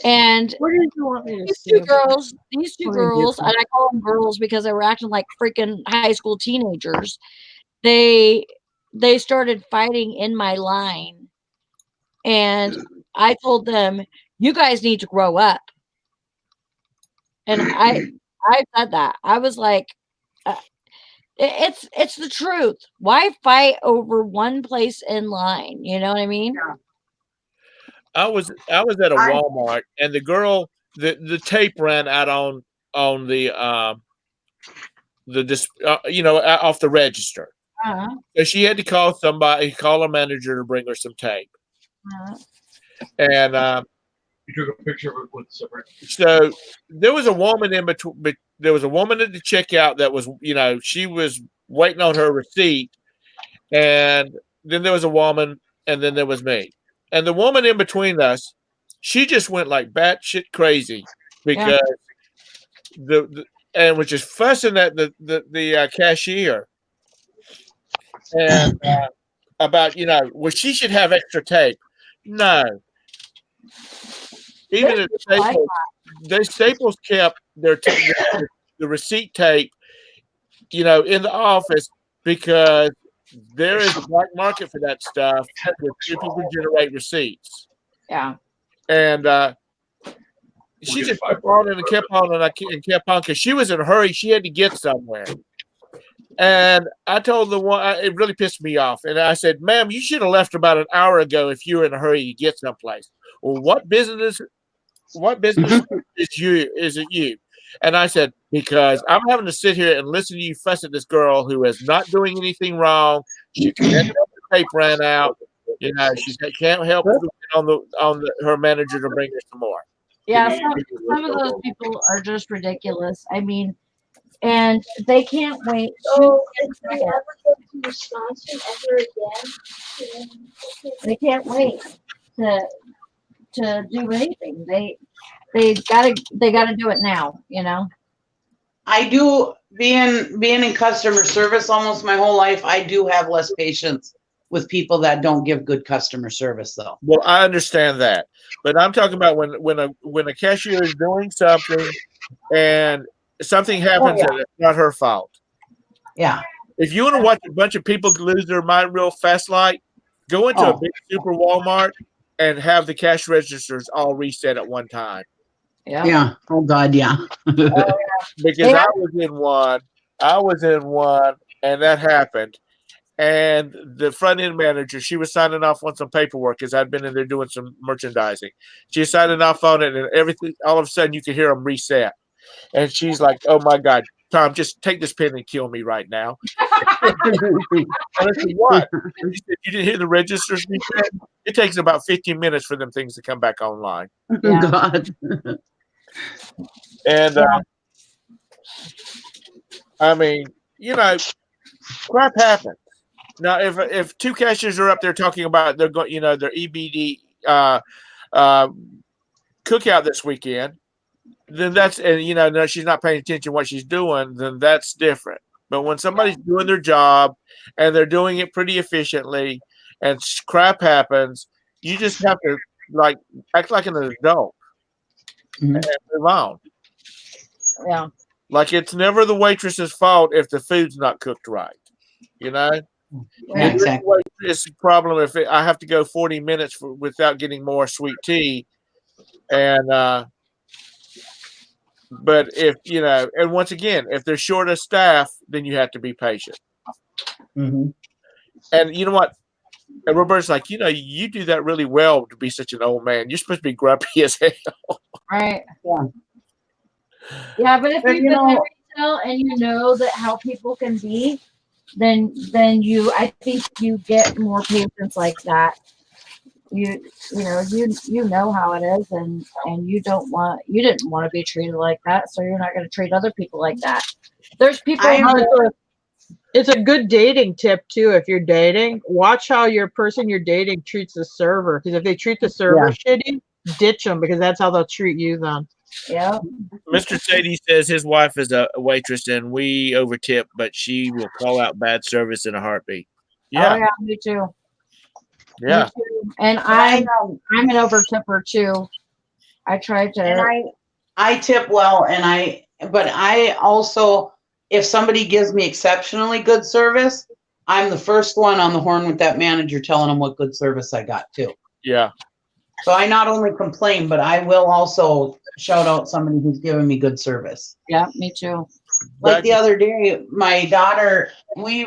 And What did you want me to these say? two girls, and I call them girls because they were acting like freaking high school teenagers. They started fighting in my line, and I told them, "You guys need to grow up." And I said that. I was like, it's the truth. Why fight over one place in line? You know what I mean? I was at a Walmart, and the girl, the tape ran out on the off the register. So she had to call a manager to bring her some tape. And you took a picture of it with separate. So there was a woman in between. There was a woman at the checkout that was, she was waiting on her receipt, and then there was a woman, and then there was me, and the woman in between us, she just went like batshit crazy because and was just fussing at the cashier, and about well, she should have extra tape. No, even at Staples, Staples kept the receipt tape, in the office because there is a black market for that stuff where people can generate receipts. Yeah. And she just kept on and kept on and kept on because she was in a hurry. She had to get somewhere. And I told the one, it really pissed me off. And I said, "Ma'am, you should have left about an hour ago if you were in a hurry to get someplace." "Well, what business is it you?" And I said, "Because I'm having to sit here and listen to you fuss at this girl who is not doing anything wrong. She can't help the tape ran out. She can't help her manager to bring her some more." Yeah, some of those people are just ridiculous. I mean, and they can't wait. So if we ever go to Wisconsin ever again, They can't wait to do anything. they gotta do it now, you know? I do, being in customer service almost my whole life, I do have less patience with people that don't give good customer service though. Well, I understand that, but I'm talking about when a cashier is doing something and something happens yeah. and it's not her fault. Yeah. If you want to watch a bunch of people lose their mind real fast, like go into a big super Walmart and have the cash registers all reset at one time. Yeah. Oh God, yeah. Because I was in one, and that happened. And the front end manager, she was signing off on some paperwork because I'd been in there doing some merchandising. She was signing off on it, and everything. All of a sudden, you could hear them reset. And she's like, "Oh my God, Tom, just take this pen and kill me right now." And I said, "What?" And she said, "You didn't hear the registers reset? It takes about 15 minutes for them things to come back online." Yeah. God. And I mean, you know, crap happens. Now, if two cashiers are up there talking about they're going, you know, their EBD cookout this weekend, then that's, and you know, no, she's not paying attention to what she's doing, then that's different. But when somebody's doing their job and they're doing it pretty efficiently, and crap happens, you just have to like act like an adult and move on. Yeah. Like it's never the waitress's fault if the food's not cooked right, you know. Yeah, exactly. It's a problem if I have to go 40 minutes without getting more sweet tea, and but if you know, and once again, if they're short of staff, then you have to be patient. Mm-hmm. And you know what? And Robert's like, you know, you do that really well to be such an old man. You're supposed to be grumpy as hell. Right. Yeah. Yeah, but if But, you've you been in know, retail and you know that how people can be, then I think you get more patience like that. You know how it is, and you didn't want to be treated like that, so you're not going to treat other people like that. There's people. It's a good dating tip too. If you're dating, watch how your person you're dating treats the server. Because if they treat the server shitty, ditch them because that's how they'll treat you then. Yeah. Mr. Sadie says his wife is a waitress and we overtip, but she will call out bad service in a heartbeat. Yeah. Oh yeah, me too. Yeah. Me too. And I'm an overtipper too. I try to. And I tip well, but I also, if somebody gives me exceptionally good service, I'm the first one on the horn with that manager telling them what good service I got too. Yeah. So I not only complain, but I will also shout out somebody who's giving me good service. Yeah, me too. Like the other day, my daughter, we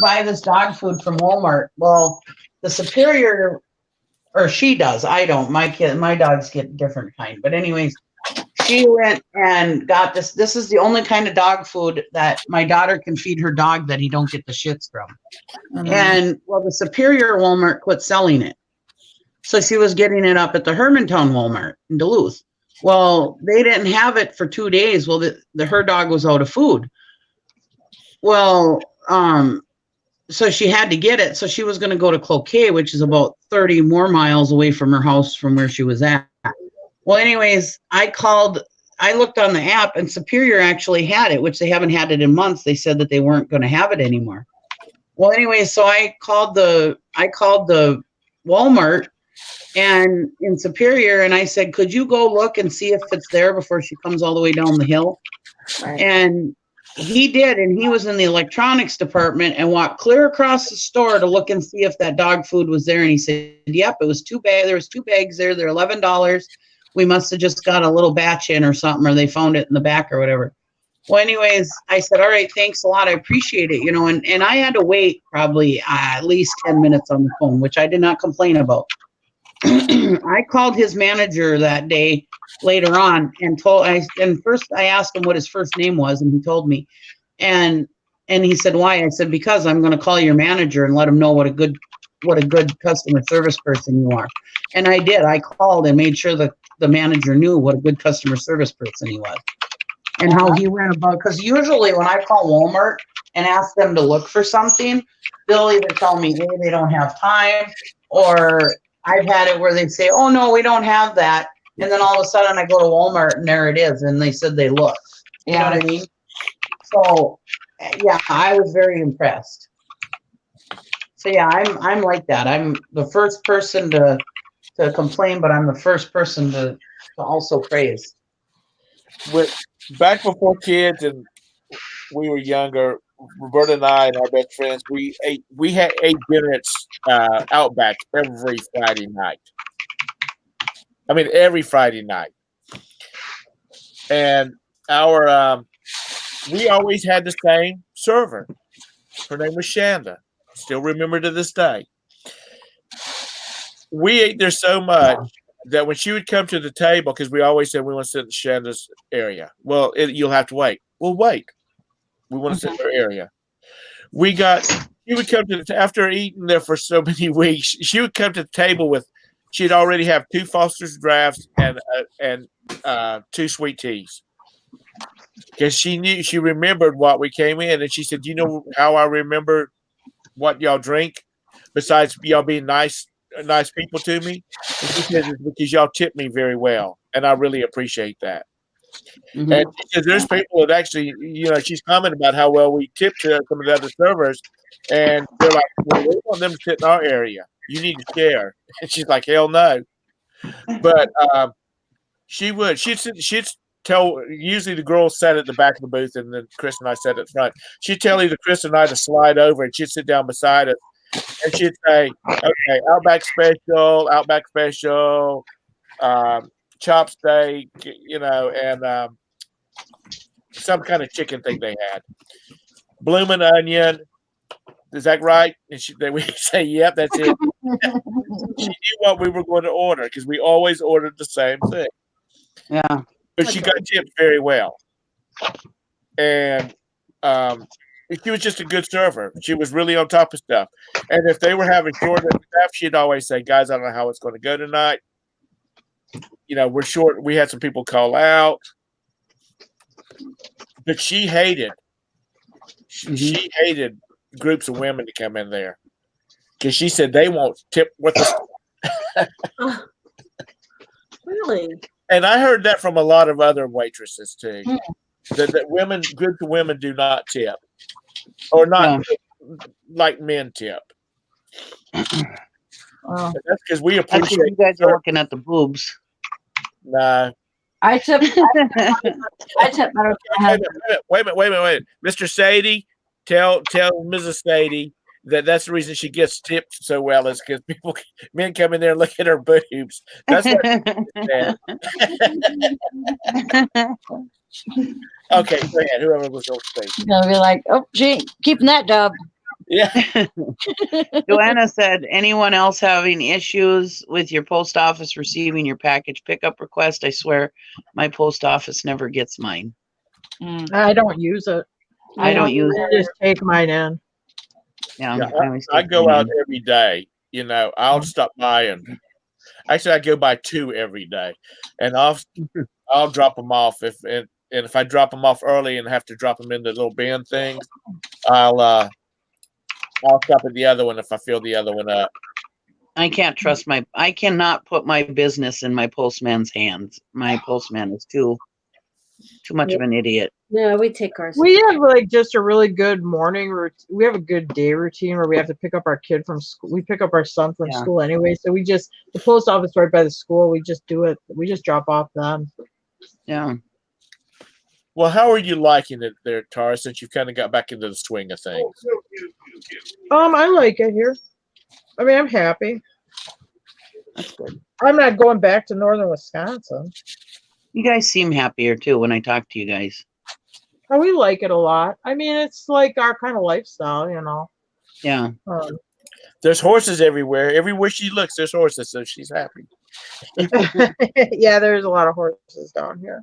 buy this dog food from Walmart. Well, the superior, or she does. I don't. My dogs get different kind. But anyways, she went and got this. This is the only kind of dog food that my daughter can feed her dog that he don't get the shits from. Mm-hmm. And well, the superior Walmart quit selling it. So she was getting it up at the Hermantown Walmart in Duluth. Well, they didn't have it for 2 days. Well, her dog was out of food. Well, so she had to get it. So she was going to go to Cloquet, which is about 30 more miles away from her house from where she was at. Well, anyways, I looked on the app and Superior actually had it, which they haven't had it in months. They said that they weren't going to have it anymore. Well, anyways, so I called the Walmart and in Superior, and I said, could you go look and see if it's there before she comes all the way down the hill? Right. And he did, and he was in the electronics department and walked clear across the store to look and see if that dog food was there. And he said, yep, it was 2 bags. There was 2 bags there. They're $11. We must have just got a little batch in or something, or they found it in the back or whatever. Well, anyways, I said, all right, thanks a lot. I appreciate it. And I had to wait probably at least 10 minutes on the phone, which I did not complain about. I called his manager that day later on and first I asked him what his first name was, and he told me. And he said, why? I said, because I'm going to call your manager and let him know what a good customer service person you are. And I did. I called and made sure that the manager knew what a good customer service person he was and how he went about. Because usually when I call Walmart and ask them to look for something, they'll either tell me, hey, they don't have time, or I've had it where they say, oh, no, we don't have that. And then all of a sudden I go to Walmart and there it is. And they said they look. You know what I mean? So yeah, I was very impressed. So yeah, I'm like that. I'm the first person to complain, but I'm the first person to also praise. Back before kids and we were younger, Roberta and I and our best friends, we had ate dinner at Outback every Friday night. I mean, every Friday night. And we always had the same server. Her name was Shanda. Still remember to this day. We ate there so much that when she would come to the table, because we always said we want to sit in Shanda's area. Well, you'll have to wait. We'll wait. We want to sit in her area. She would come to after eating there for so many weeks. She would come to the table with. She'd already have 2 Foster's drafts and 2 sweet teas. Because she remembered what we came in, and she said, "You know how I remember what y'all drink, besides y'all being nice people to me?" And she said, "It's because y'all tip me very well, and I really appreciate that." Mm-hmm. And because there's people that actually, she's commenting about how well we tip to some of the other servers, and they're like, "Well, we want them to sit in our area. You need to share." And she's like, "Hell no!" But she'd tell. Usually, the girls sat at the back of the booth, and then Chris and I sat at the front. She'd tell either Chris and I to slide over, and she'd sit down beside us, and she'd say, "Okay, Outback Special, chop steak, and some kind of chicken thing they had, blooming onion. Is that right?" And we say, "Yep, that's it." She knew what we were going to order because we always ordered the same thing. Yeah. But she got tipped very well. And she was just a good server. She was really on top of stuff. And if they were having short of staff, she'd always say, "Guys, I don't know how it's going to go tonight. We're short." We had some people call out. But she hated groups of women to come in there. Because she said they won't tip with us. Really? And I heard that from a lot of other waitresses too. That groups of women do not tip. Or not like men tip. Well, that's because we that's 'cause appreciate you guys are looking at the boobs. No. I tip better. Wait a minute. Mr. Sadie, tell Mrs. Sadie that's the reason she gets tipped so well is because men come in there and look at her boobs. That's what Okay, go ahead. Whoever was going to speak. You're gonna be like, "Oh, she ain't keeping that job." Yeah. Joanna said, anyone else having issues with your post office receiving your package pickup request? I swear my post office never gets mine. I don't use it. I don't use I just take mine in. Yeah, I go out every day. I'll stop by and actually I go by 2 every day, and I'll drop them off and if I drop them off early and have to drop them in the little bin things, I'll stop at the other one if I fill the other one up. I can't trust I cannot put my business in my postman's hands. My postman is too much of an idiot. No, we take ours. We have just a really good morning routine. We have a good day routine where we have to pick up our kid from school. We pick up our son from school anyway. So the post office right by the school, we just do it. We just drop off them. Yeah. Well, how are you liking it there, Tara, since you've kind of got back into the swing of things? I like it here. I mean, I'm happy. That's good. I'm not going back to northern Wisconsin. You guys seem happier too when I talk to you guys. Oh, we like it a lot. I mean, it's like our kind of lifestyle, Yeah. There's horses everywhere. Everywhere she looks, there's horses, so she's happy. Yeah, there's a lot of horses down here.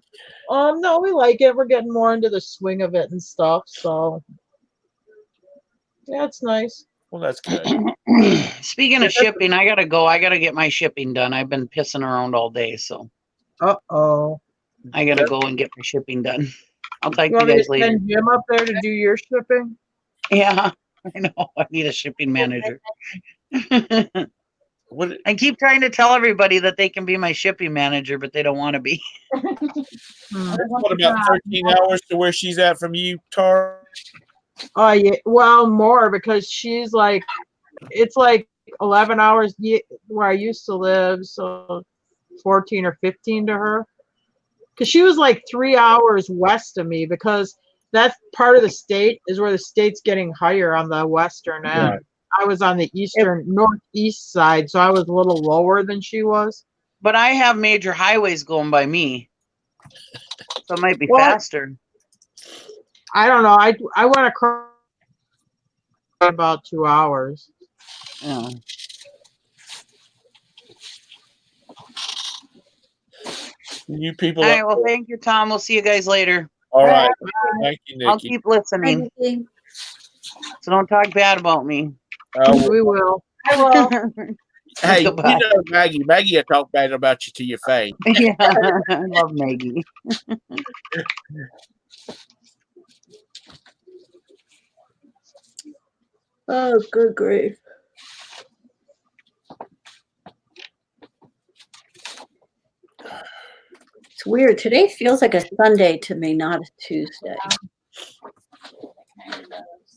No, we like it. We're getting more into the swing of it and stuff. So, yeah, it's nice. Well, that's good. Speaking of shipping, I gotta go. I gotta get my shipping done. I've been pissing around all day, so. Uh-oh. I gotta go and get my shipping done. I'll talk to You you guys later. send Jim up there to do your shipping? Yeah, I know. I need a shipping manager. What? I keep trying to tell everybody that they can be my shipping manager, but they don't want to be. What about 13 hours to where she's at from you, Tara? Oh yeah, well, more because she's like, it's like 11 hours where I used to live, so 14 or 15 to her. Because she was like 3 hours west of me, because that part of the state is where the state's getting higher on the western end. Right. I was on the eastern northeast side, so I was a little lower than she was. But I have major highways going by me, so it might be Well, faster. I don't know. I went across about 2 hours. Yeah. You people. All right. Well, thank you, Tom. We'll see you guys later. All right. Thank you, Nikki. I'll keep listening. So don't talk bad about me. We will. I will. Hey, Goodbye. you know Maggie. Maggie will talk bad about you to your face. Yeah, I love Maggie. Oh, good grief. It's weird. Today feels like a Sunday to me, not a Tuesday.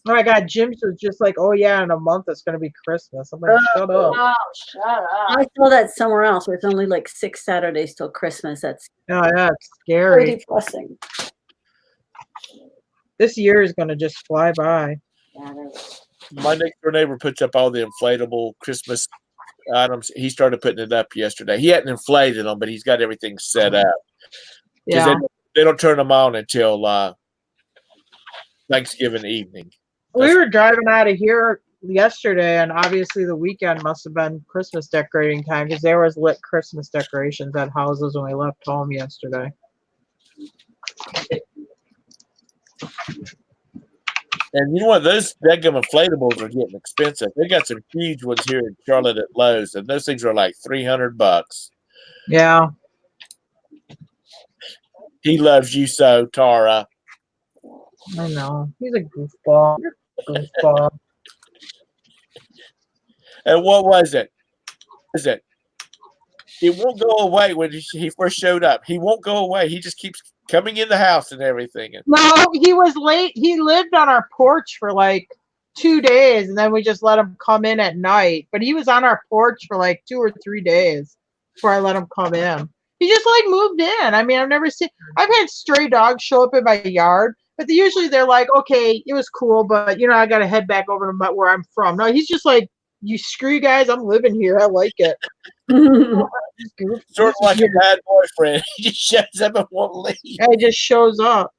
Oh my God, Jim was just like, oh yeah, in a month it's going to be Christmas. I'm like, shut up. Oh, shut up. I saw that somewhere else where it's only like 6 Saturdays till Christmas. That's Oh, yeah, it's very scary. depressing. This year is going to just fly by. My next door neighbor puts up all the inflatable Christmas items. He started putting it up yesterday. He hadn't inflated them, but he's got everything set up. Because Yeah. they don't turn them on until Thanksgiving evening. We were driving out of here yesterday, and obviously the weekend must have been Christmas decorating time, because there was lit Christmas decorations at houses when we left home yesterday. And you know what? Those daggum inflatables are getting expensive. They got some huge ones here in Charlotte at Lowe's, and those things are like $300. Yeah. He loves you so, Tara. I know. He's a goofball. Goofball. And what was it? Is it? It won't go away when he first showed up. He won't go away. He just keeps coming in the house and everything. No, he was late. He lived on our porch for like 2 days, and then we just let him come in at night. But he was on our porch for like 2 or 3 days before I let him come in. He just like moved in. I mean, I've had stray dogs show up in my yard, but usually they're like, okay, it was cool, but I got to head back over to where I'm from. No, he's just like, you screw you guys, I'm living here. I like it. Sort of like a bad boyfriend. He just shows up and won't leave. Yeah, he just shows up.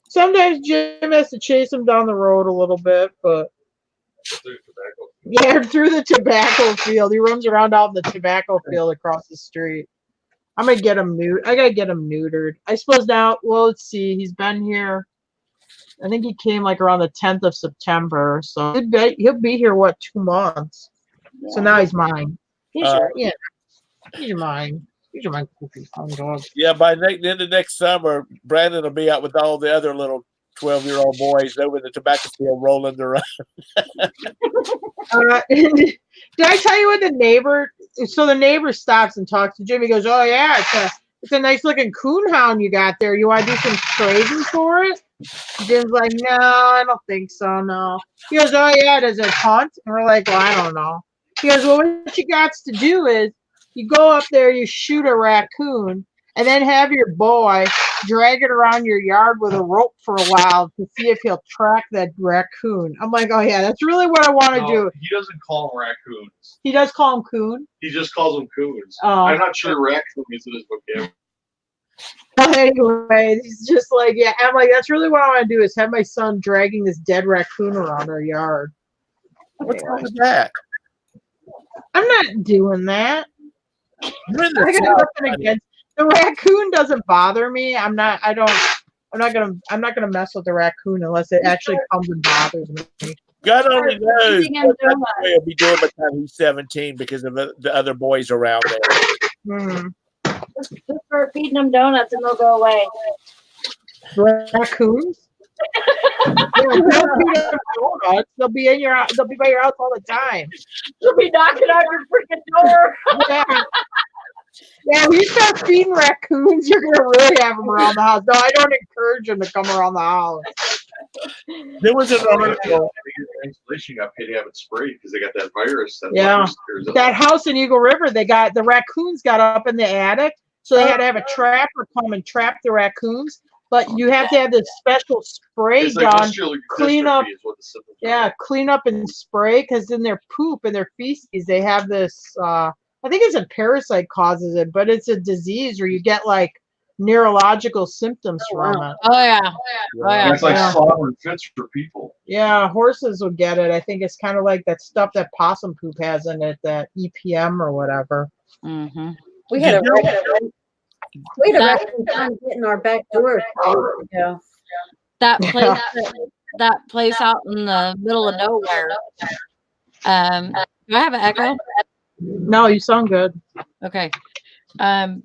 Sometimes Jim has to chase him down the road a little bit, but yeah, through the tobacco field. He runs around out in the tobacco field across the street. I'm gonna get him I gotta get him neutered. I suppose now. Well, let's see. He's been here. I think he came like around the 10th of September, so he'll be here 2 months. So now he's mine. He's mine. He's my goofy fun dog. Yeah, by the end of next summer, Brandon will be out with all the other little 12-year-old boys over in the tobacco field rolling around. Did I tell you what the neighbor? So the neighbor stops and talks to Jim. He goes, "Oh yeah, it's a nice looking coonhound you got there. You want to do some trading for it?" Jim's like, "No, I don't think so. No." He goes, "Oh yeah, does it hunt?" And we're like, "Well, I don't know." He goes, "Well, what you got to do is you go up there, you shoot a raccoon, and then have your boy drag it around your yard with a rope for a while to see if he'll track that raccoon." I'm like, "Oh yeah, that's really what I want to do." He doesn't call them raccoons. He does call him coon. He just calls them coons. Oh. I'm not sure raccoon is in his vocabulary. Anyway, he's just like, yeah. I'm like, that's really what I want to do is have my son dragging this dead raccoon around our yard. What's wrong with that? I'm not doing that. You're in the I got South, nothing against the raccoon. Doesn't bother me. I'm not gonna mess with the raccoon unless it actually comes and bothers me. God only knows what that boy will be doing by the time he's 17 because of the other boys around there. Just start feeding them donuts and they'll go away. Raccoons? Don't feed them donuts. They'll be in your. They'll be by your house all the time. You'll be knocking on your freaking door. Yeah. Yeah, if you start feeding raccoons, you're gonna really have them around the house. No, I don't encourage them to come around the house. There was an article. The installation got paid to have it sprayed because they got that virus. That Yeah. virus tears up. That house in Eagle River, they got the raccoons got up in the attic, so they had to have a trapper come and trap the raccoons. But you have to have this special spray It's like gun, visceral clean up. dystrophy is what the symptoms are. Yeah, clean up and spray because in their poop and their feces, they have this. I think it's a parasite causes it, but it's a disease where you get like neurological symptoms from it. Oh yeah. Oh yeah. It's like Yeah. slobbering fits for people. Yeah, horses will get it. I think it's kind of like that stuff that possum poop has in it, that EPM or whatever. Mm-hmm. We had a raccoon trying to get in our back door. Yeah. That place, that place out in the middle of nowhere. Do I have an echo? No, you sound good. Okay. I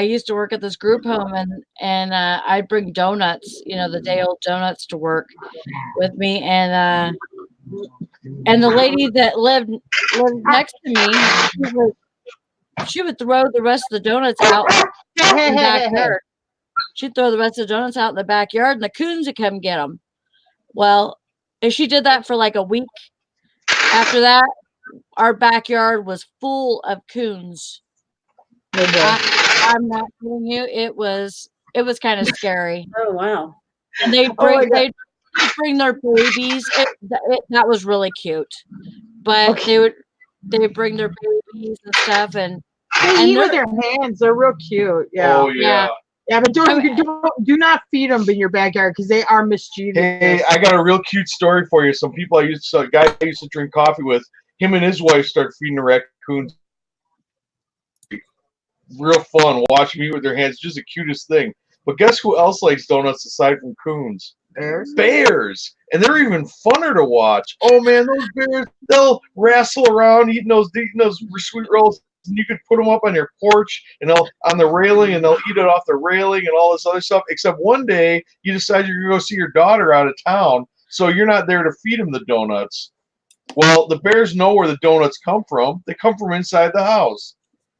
used to work at this group home and I'd bring donuts, the day old donuts to work with me, and the lady that lived next to me, she would throw the rest of the donuts out in the backyard. She'd throw the rest of the donuts out in the backyard, and the coons would come get them. Well, if she did that for like a week, after that, our backyard was full of coons. I'm not kidding you. It was kind of scary. Oh wow! And they'd bring their babies. That was really cute. But they would bring their babies and stuff, and They eat with their hands. They're real cute. Yeah. Oh yeah. Yeah, but do not feed them in your backyard because they are mischievous. Hey, I got a real cute story for you. Some people a guy I used to drink coffee with, him and his wife started feeding the raccoons. Real fun. Watch them eat with their hands. Just the cutest thing. But guess who else likes donuts aside from coons? Bears. Bears. And they're even funner to watch. Oh man, those bears, they'll wrestle around eating those sweet rolls. And you could put them up on your porch and they'll on the railing and they'll eat it off the railing and all this other stuff. Except one day you decide you're gonna go see your daughter out of town, so you're not there to feed them the donuts. Well, the bears know where the donuts come from. They come from inside the house.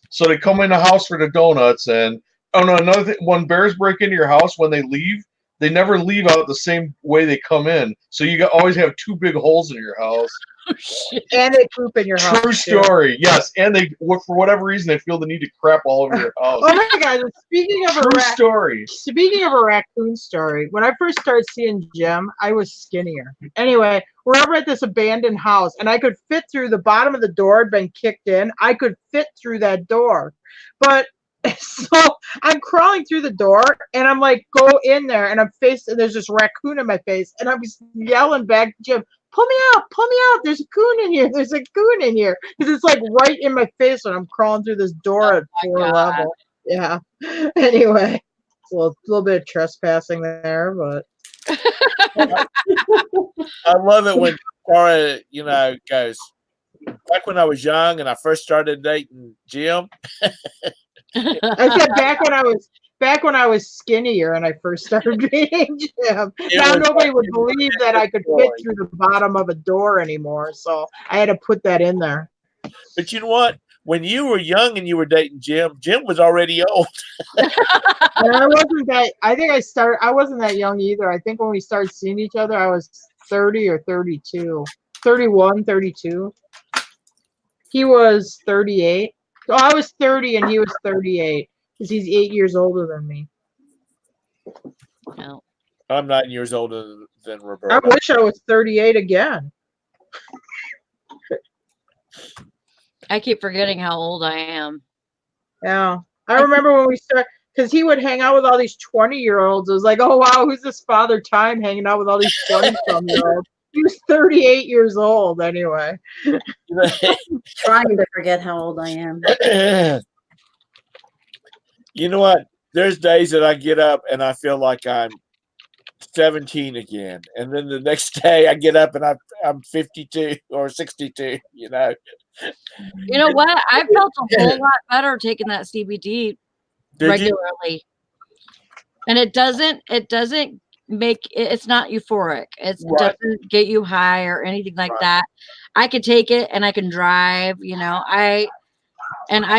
So they come in the house for the donuts. And oh no, another thing, when bears break into your house, when they leave, they never leave out the same way they come in. So you always have two big holes in your house. And they poop in your house. True story. Yes, and they, for whatever reason, they feel the need to crap all over your house. Oh my God! Speaking of Speaking of a raccoon story, when I first started seeing Jim, I was skinnier. Anyway, we're over at this abandoned house, and I could fit through the bottom of the door had been kicked in. I could fit through that door, but so I'm crawling through the door, and I'm like, go in there, and there's this raccoon in my face, and I'm yelling back to Jim, pull me out, there's a coon in here, because it's like right in my face when I'm crawling through this door at floor level. Yeah. Anyway, it's a little bit of trespassing there, but I love it when Tara, goes, back when I was young and I first started dating Jim. I said back when I was skinnier and I first started dating Jim. Now nobody would believe that I could fit through the bottom of a door anymore, so I had to put that in there. But you know what? When you were young and you were dating Jim was already old. And I wasn't that young either. I think when we started seeing each other, I was 30 or 32. 31, 32. He was 38. So I was 30 and he was 38 because he's 8 years older than me. No. I'm 9 years older than I Roberta. wish I was 38 again. I keep forgetting how old I am. Yeah. I remember when we started, because he would hang out with all these 20-year-olds. It was like, oh, wow, who's this Father Time hanging out with all these 20-some-year-olds? He was 38 years old anyway. Trying to forget how old I am. You know what? There's days that I get up and I feel like I'm 17 again. And then the next day I get up and I'm 52 or 62, You know what? I felt a whole lot better taking that CBD regularly. And it doesn't it's not euphoric. It Right. doesn't get you high or anything like Right. that. I can take it and I can drive, you know. I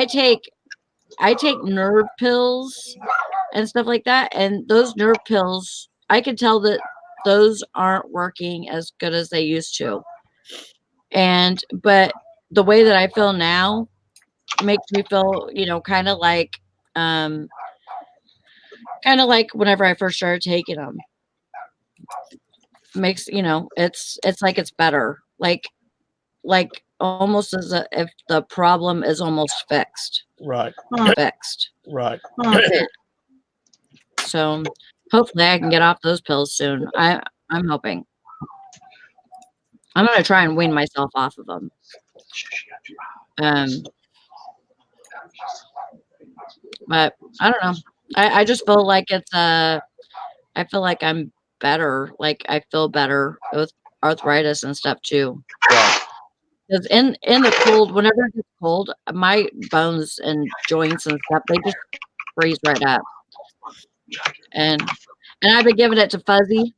take nerve pills and stuff like that. And those nerve pills, I can tell that those aren't working as good as they used to. But the way that I feel now makes me feel, you know, kind of like whenever I first started taking them. Makes, you know, it's like it's better. Like almost as if the problem is almost fixed. Right. Fixed. Right. So hopefully I can get off those pills soon. I'm hoping. I'm gonna try and wean myself off of them. But I don't know. I just feel like I feel like I'm better. Like I feel better with arthritis and stuff too. Right. Because in the cold, whenever it gets cold, my bones and joints and stuff, they just freeze right up. And I've been giving it to Fuzzy,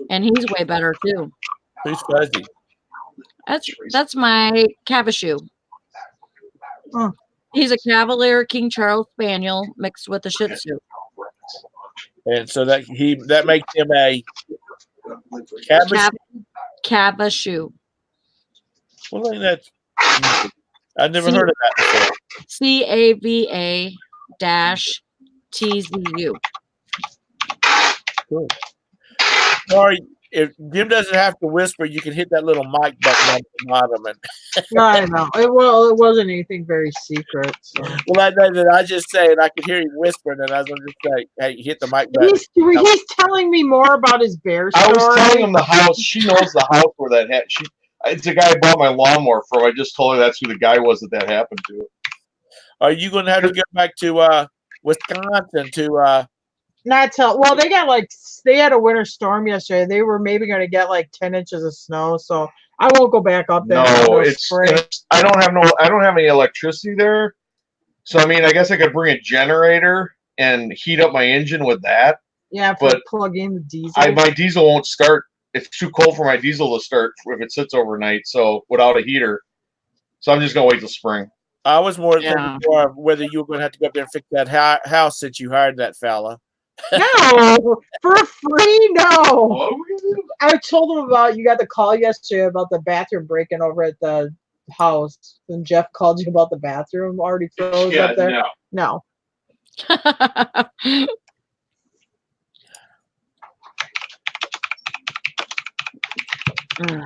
and he's way better too. Who's Fuzzy? That's my Cavachoo. He's a Cavalier King Charles Spaniel mixed with a Shih Tzu. And so that makes him a Cavachoo. Well, I think that's. I've never heard of that before. CAVA-TZU. Cool. Sorry, if Jim doesn't have to whisper, you can hit that little mic button on the bottom. And I know. It wasn't anything very secret. So. Well, I just say, and I could hear him whispering, and I was going to say, "Hey, hit the mic button." He's telling me more about his bear story. I was telling him the house. She knows the house where that happened. It's the guy I bought my lawnmower from. I just told her that's who the guy was that happened to. Are you going to have to go back to Wisconsin to? Not till they had a winter storm yesterday. They were maybe going to get like 10 inches of snow, so I won't go back up there. No, I don't have any electricity there. So I mean, I guess I could bring a generator and heat up my engine with that. Yeah, but plug in the diesel. My diesel won't start. It's too cold for my diesel to start if it sits overnight. So without a heater, so I'm just gonna wait till spring. I was thinking more of whether you were going to have to go up there and fix that house since you hired that fella. No, for free, no. I told him about you got the call yesterday about the bathroom breaking over at the house. And Jeff called you about the bathroom already froze up there. No.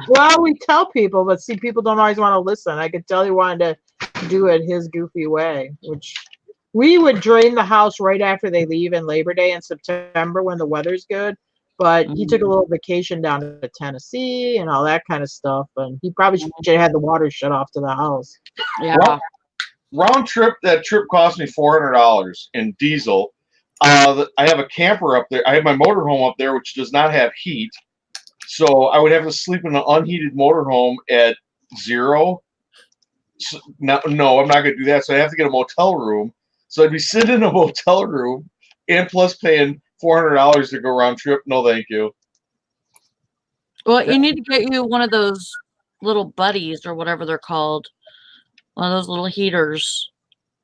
Well, we tell people, but see, people don't always want to listen. I could tell he wanted to do it his goofy way, which we would drain the house right after they leave in Labor Day in September when the weather's good. But he took a little vacation down to Tennessee and all that kind of stuff. And he probably should have had the water shut off to the house. Yeah. Round trip, that trip cost me $400 in diesel. I have a camper up there. I have my motorhome up there, which does not have heat. So I would have to sleep in an unheated motorhome at 0. So, no, I'm not going to do that. So I have to get a motel room. So I'd be sitting in a motel room and plus paying $400 to go round trip. No, thank you. Well, you need to get you one of those little buddies or whatever they're called. One of those little heaters.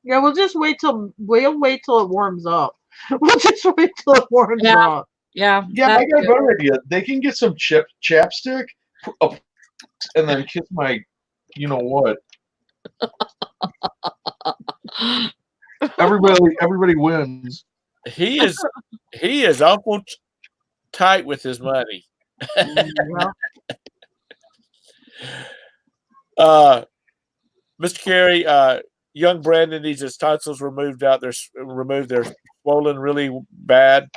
Yeah, we'll wait till it warms up. We'll just wait till it warms up. Yeah. Yeah, I got a better idea. They can get some chapstick and then kiss my, you know what. Everybody wins. He is awful tight with his money. Mr. Carey, young Brandon needs his tonsils removed. They're swollen really bad.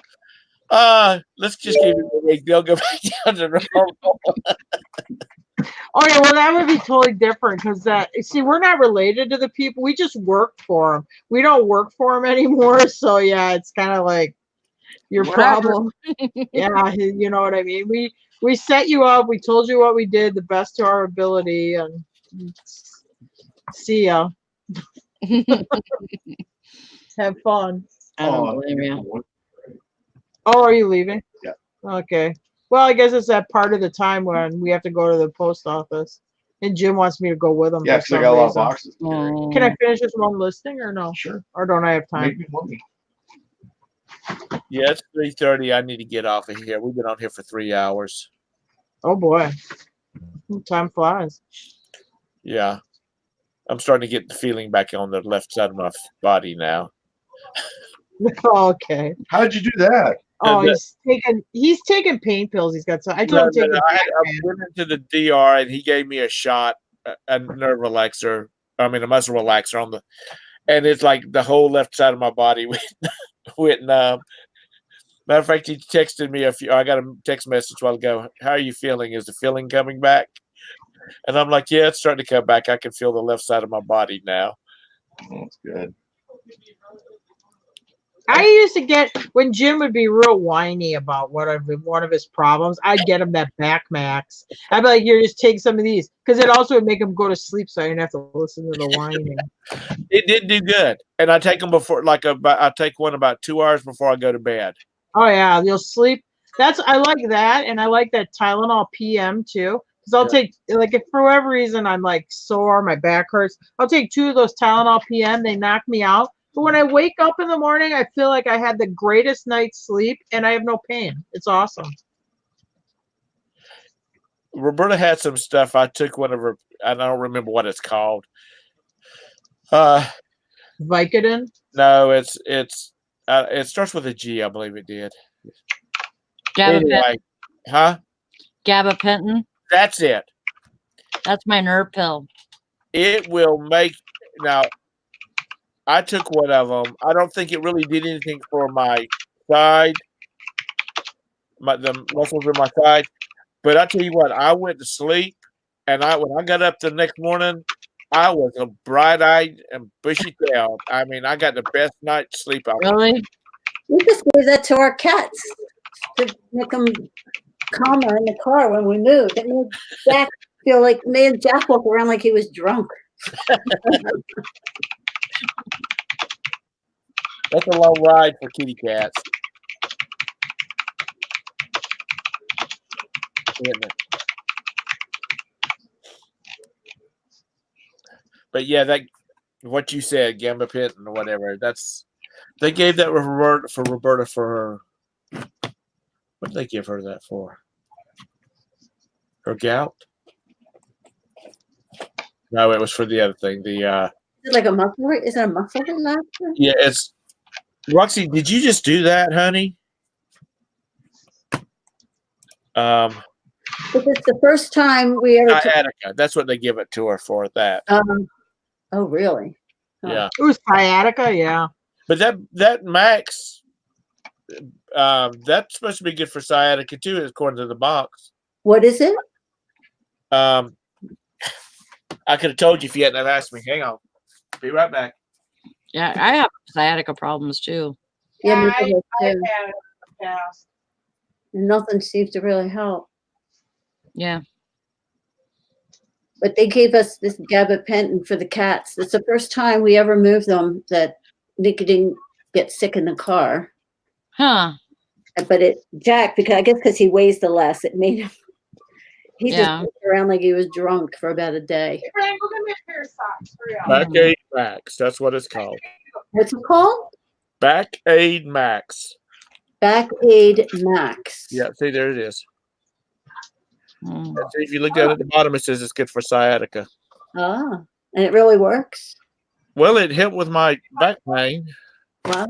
Let's just give it a week. They'll go back down to normal. Oh yeah, well that would be totally different because see, we're not related to the people. We just work for them. We don't work for them anymore. So yeah, it's kind of like your problem. Yeah, you know what I mean. We set you up. We told you what we did, the best to our ability, and see ya. Have fun. I don't blame you. Oh, are you leaving? Yeah. Okay. Well, I guess it's that part of the time when we have to go to the post office, and Jim wants me to go with him. Yeah, for because I some got a lot of reason. boxes to carry. Can I finish this one listing or no? Sure. Or don't I have time? Make me money. Yeah, it's 3:30. I need to get off of here. We've been on here for 3 hours. Oh boy, time flies. Yeah. I'm starting to get the feeling back on the left side of my body now. Okay. How did you do that? Oh, The- he's taking pain pills. He's got some. I told No, him to take no, a I went into the DR and he gave me a shot, a nerve relaxer. I mean, a muscle relaxer on the, and it's like the whole left side of my body went numb. Matter of fact, he texted me I got a text message a while ago. How are you feeling? Is the feeling coming back? And I'm like, yeah, it's starting to come back. I can feel the left side of my body now. That's good. I used to get when Jim would be real whiny about one of his problems. I'd get him that back max. I'd be like, "Here, just take some of these," because it also would make him go to sleep, so I didn't have to listen to the whining. It did do good, and I take them before, I take one about 2 hours before I go to bed. Oh yeah, you'll sleep. I like that, and I like that Tylenol PM too. Because I'll take like if for whatever reason I'm like sore, my back hurts, I'll take 2 of those Tylenol PM. They knock me out. But when I wake up in the morning, I feel like I had the greatest night's sleep, and I have no pain. It's awesome. Roberta had some stuff. I took one of her. I don't remember what it's called. Vicodin? No, it starts with a G. I believe it did. Anyway, huh? Gabapentin. That's it. That's my nerve pill. It will make now. I took one of them. I don't think it really did anything for my side, the muscles in my side. But I tell you what, I went to sleep, and when I got up the next morning, I was a bright-eyed and bushy-tailed. I mean, I got the best night's sleep out. Really? We just gave that to our cats to make them calmer in the car when we moved. It made Jack made Jack walk around like he was drunk. That's a long ride for kitty cats. Isn't it? But yeah, that what you said, gabapentin or whatever. They gave that for Roberta for her. What did they give her that for? Her gout? No, it was for the other thing. Is it like a muscle? Is it a muscle relaxer? Yeah, it's Roxy. Did you just do that, honey? Because it's the first time we ever. Sciatica. That's what they give it to her for. That. Oh, really? Oh. Yeah. It was sciatica, yeah. But that Max, that's supposed to be good for sciatica too, according to the box. What is it? I could have told you if you hadn't have asked me. Hang on. Be right back. Yeah, I have sciatica problems too. Yeah, me I too. had it in the past. Nothing seems to really help. Yeah. But they gave us this gabapentin for the cats. It's the first time we ever moved them that Nick didn't get sick in the car. Huh. But Jack, because he weighs the less, it made him. He just walked around like he was drunk for about a day. Hey, Brian, go get me a pair of socks. Hurry up. Back-Aid Max. That's what it's called. What's it called? Back-Aid Max. Back-Aid Max. Yeah, see, there it is. See, if you look down at the bottom, it says it's good for sciatica. Ah, and it really works? Well, it helped with my back pain. Wow.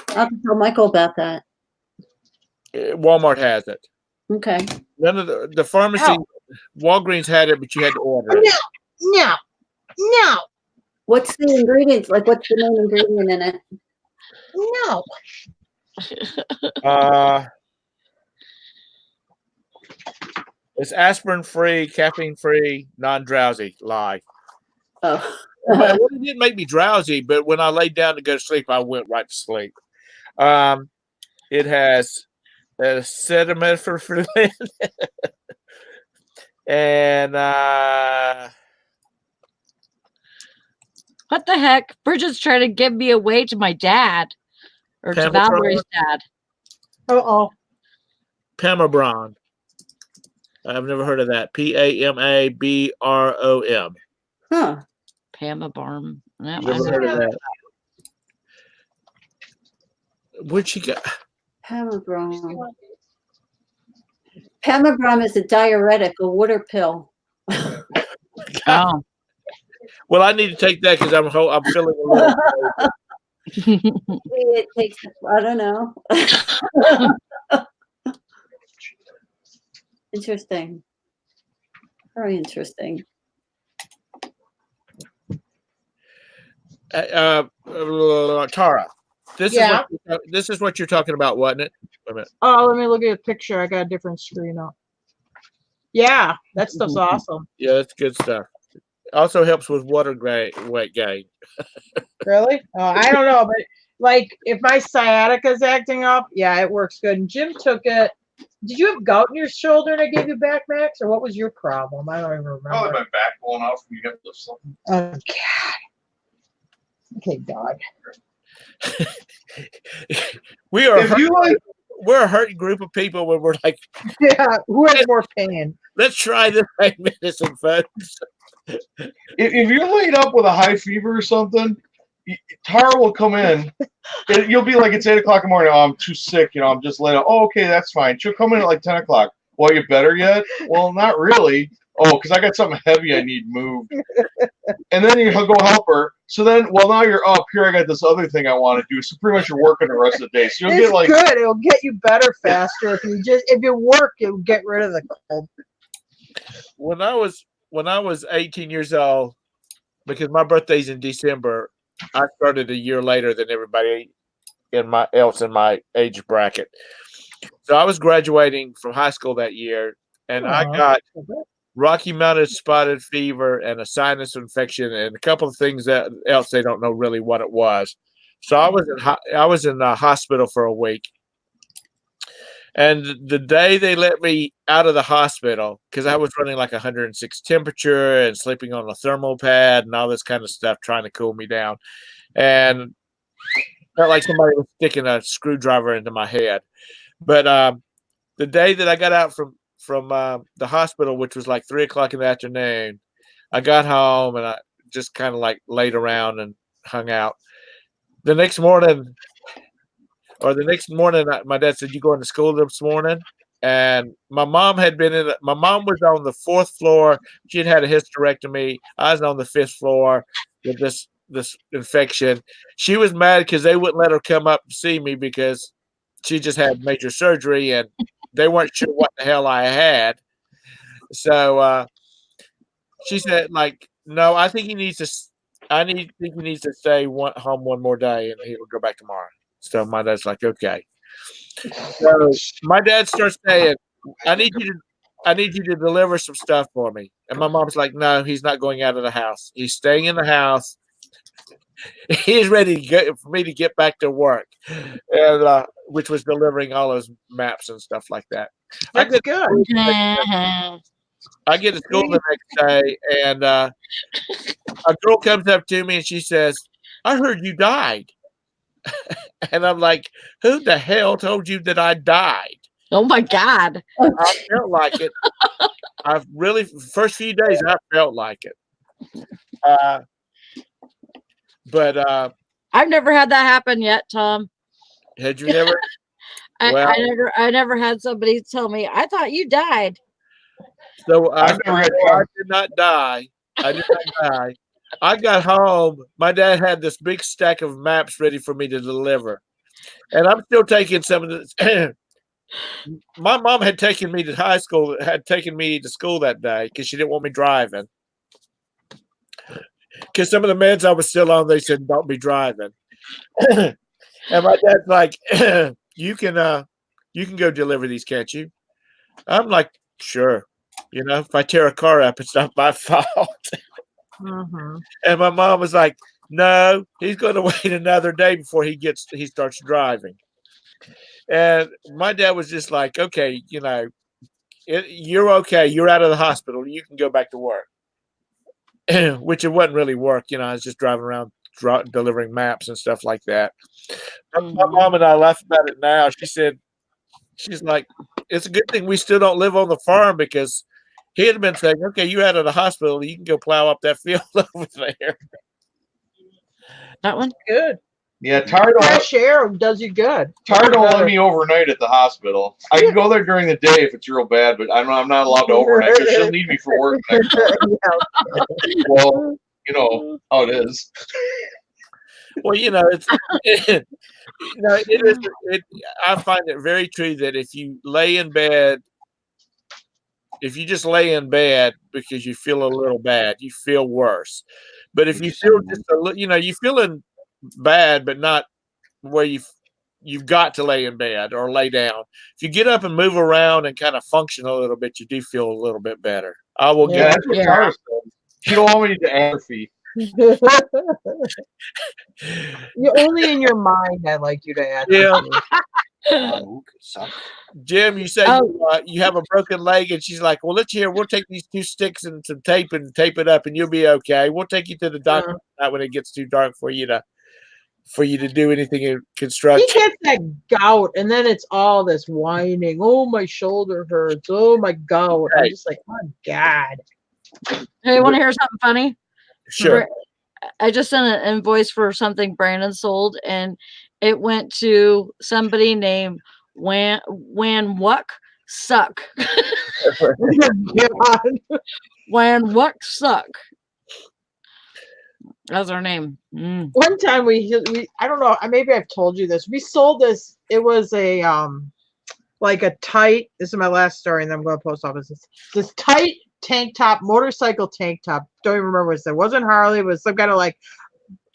I'll have to tell Michael about that. Walmart has it. Okay. None of the pharmacy, Walgreens had it, but you had to order it. No. What's the ingredients? Like, what's the main ingredient in it? No. It's aspirin-free, caffeine-free, non-drowsy. Lie. Oh. Well, it didn't make me drowsy, but when I laid down to go to sleep, I went right to sleep. It has acetaminophen and What the heck? Bridget's trying to give me away to my dad or to Pamela Valerie's dad. Uh-oh. Pamabron. I've never heard of that. Pamabrom. Huh. Pamabarm. No, Never heard of that. What'd she got? Pamabrom. Pamabrom is a diuretic, a water pill. Oh. Well, I need to take that because I'm feeling a little. It takes, I don't know. Interesting. Very interesting. Tara, Yeah. this is what you're talking about, wasn't it? Wait a minute. Oh, let me look at a picture. I got a different screen up. Yeah, that stuff's awesome. Yeah, that's good stuff. Also helps with weight gain. Really? I don't know, but like if my sciatica's acting up, yeah, it works good. And Jim took it. Did you have gout in your shoulder and I gave you back, Max, or what was your problem? I don't even remember. Probably my back blown off when you have to lift something. Oh God. Okay, God. We are. If you like, we're a hurting group of people when we're like, yeah, who has more pain? Let's try this pain medicine, folks. if you're laid up with a high fever or something, Tara will come in. And you'll be like, it's 8 o'clock in the morning. Oh, I'm too sick. I'm just laid up. Oh, okay, that's fine. She'll come in at like 10 o'clock. Well, you better yet? Well, not really. Oh, because I got something heavy I need moved. And then he'll go help her. So then, well, now you're up here. I got this other thing I want to do. So pretty much you're working the rest of the day. So you'll It's get like good. It'll get you better faster if you work. It'll get rid of the cold. When I was 18 years old, because my birthday's in December, I started a year later than everybody else in my age bracket. So I was graduating from high school that year, and I got Rocky Mountain spotted fever and a sinus infection and a couple of things else they don't know really what it was. So I was in the hospital for a week. And the day they let me out of the hospital, because I was running like 106 temperature and sleeping on a thermal pad and all this kind of stuff, trying to cool me down, and felt like somebody was sticking a screwdriver into my head. But the day that I got out from the hospital, which was like 3 o'clock in the afternoon, I got home and I just kind of like laid around and hung out. The next morning, my dad said, "You going to school this morning?" And my mom was on the 4th floor. She had a hysterectomy. I was on the 5th floor with this infection. She was mad because they wouldn't let her come up and see me because she just had major surgery and they weren't sure what the hell I had. So she said, like, no, I think he needs to stay home one more day and he'll go back tomorrow. So my dad's like, okay. So my dad starts saying, I need you to deliver some stuff for me. And my mom's like, no, he's not going out of the house. He's staying in the house. He's ready for me to get back to work, and which was delivering all those maps and stuff like that. That's good. I get to school the next day, and a girl comes up to me and she says, "I heard you died." And I'm like, "Who the hell told you that I died?" Oh my God. I felt like it. First few days, I felt like it. But I've never had that happen yet, Tom. Had you never? I never had somebody tell me, I thought you died. So I did not die. I did not die. I got home. My dad had this big stack of maps ready for me to deliver. And I'm still taking some of this. My mom had taken me to school that day because she didn't want me driving. Because some of the meds I was still on, they said, don't be driving. And my dad's like, you can go deliver these, can't you? I'm like, sure. If I tear a car up, it's not my fault. Mm-hmm. And my mom was like, no, he's going to wait another day before he starts driving. And my dad was just like, okay, you're okay. You're out of the hospital. You can go back to work. Which it wasn't really work. I was just driving around delivering maps and stuff like that. Mm-hmm. My mom and I laugh about it now. She's like, it's a good thing we still don't live on the farm because he'd have been saying, "Okay, you out of the hospital, you can go plow up that field over there." That one? Good. Yeah, Tar don't, Fresh air does you good. Tar don't let me overnight at the hospital. I can go there during the day if it's real bad, but I'm not allowed to overnight because she'll need me for work next time. Well, you know how it is. Well, you know, it's it is. I find it very true that if you lay in bed, if you just lay in bed because you feel a little bad, you feel worse. But if you feel just a little, you're feeling bad, but not where you've got to lay in bed or lay down. If you get up and move around and kind of function a little bit, you do feel a little bit better. I will Yeah, get. that's what Tara said. She don't want me to atrophy. Only in your mind, I like you to add. Yeah. Oh, suck. Jim, you say you have a broken leg, and she's like, "Well, we'll take these 2 sticks and some tape and tape it up, and you'll be okay. We'll take you to the doctor tonight when it gets too dark for you to do anything in He construction." gets that gout, and then it's all this whining. Oh, my shoulder hurts. Oh, my gout. I'm just like, oh God. Hey, want to hear something funny? Sure. I just sent an invoice for something Brandon sold, and it went to somebody named Wan Wuck Suck. Wan Wuck Suck. That's our name. Mm. One time we I don't know, maybe I've told you this. We sold this. It was a like a tight. This is my last story, and then I'm going to post office. This tight tank top, motorcycle tank top. Don't even remember what it said. It wasn't Harley. It was some kind of like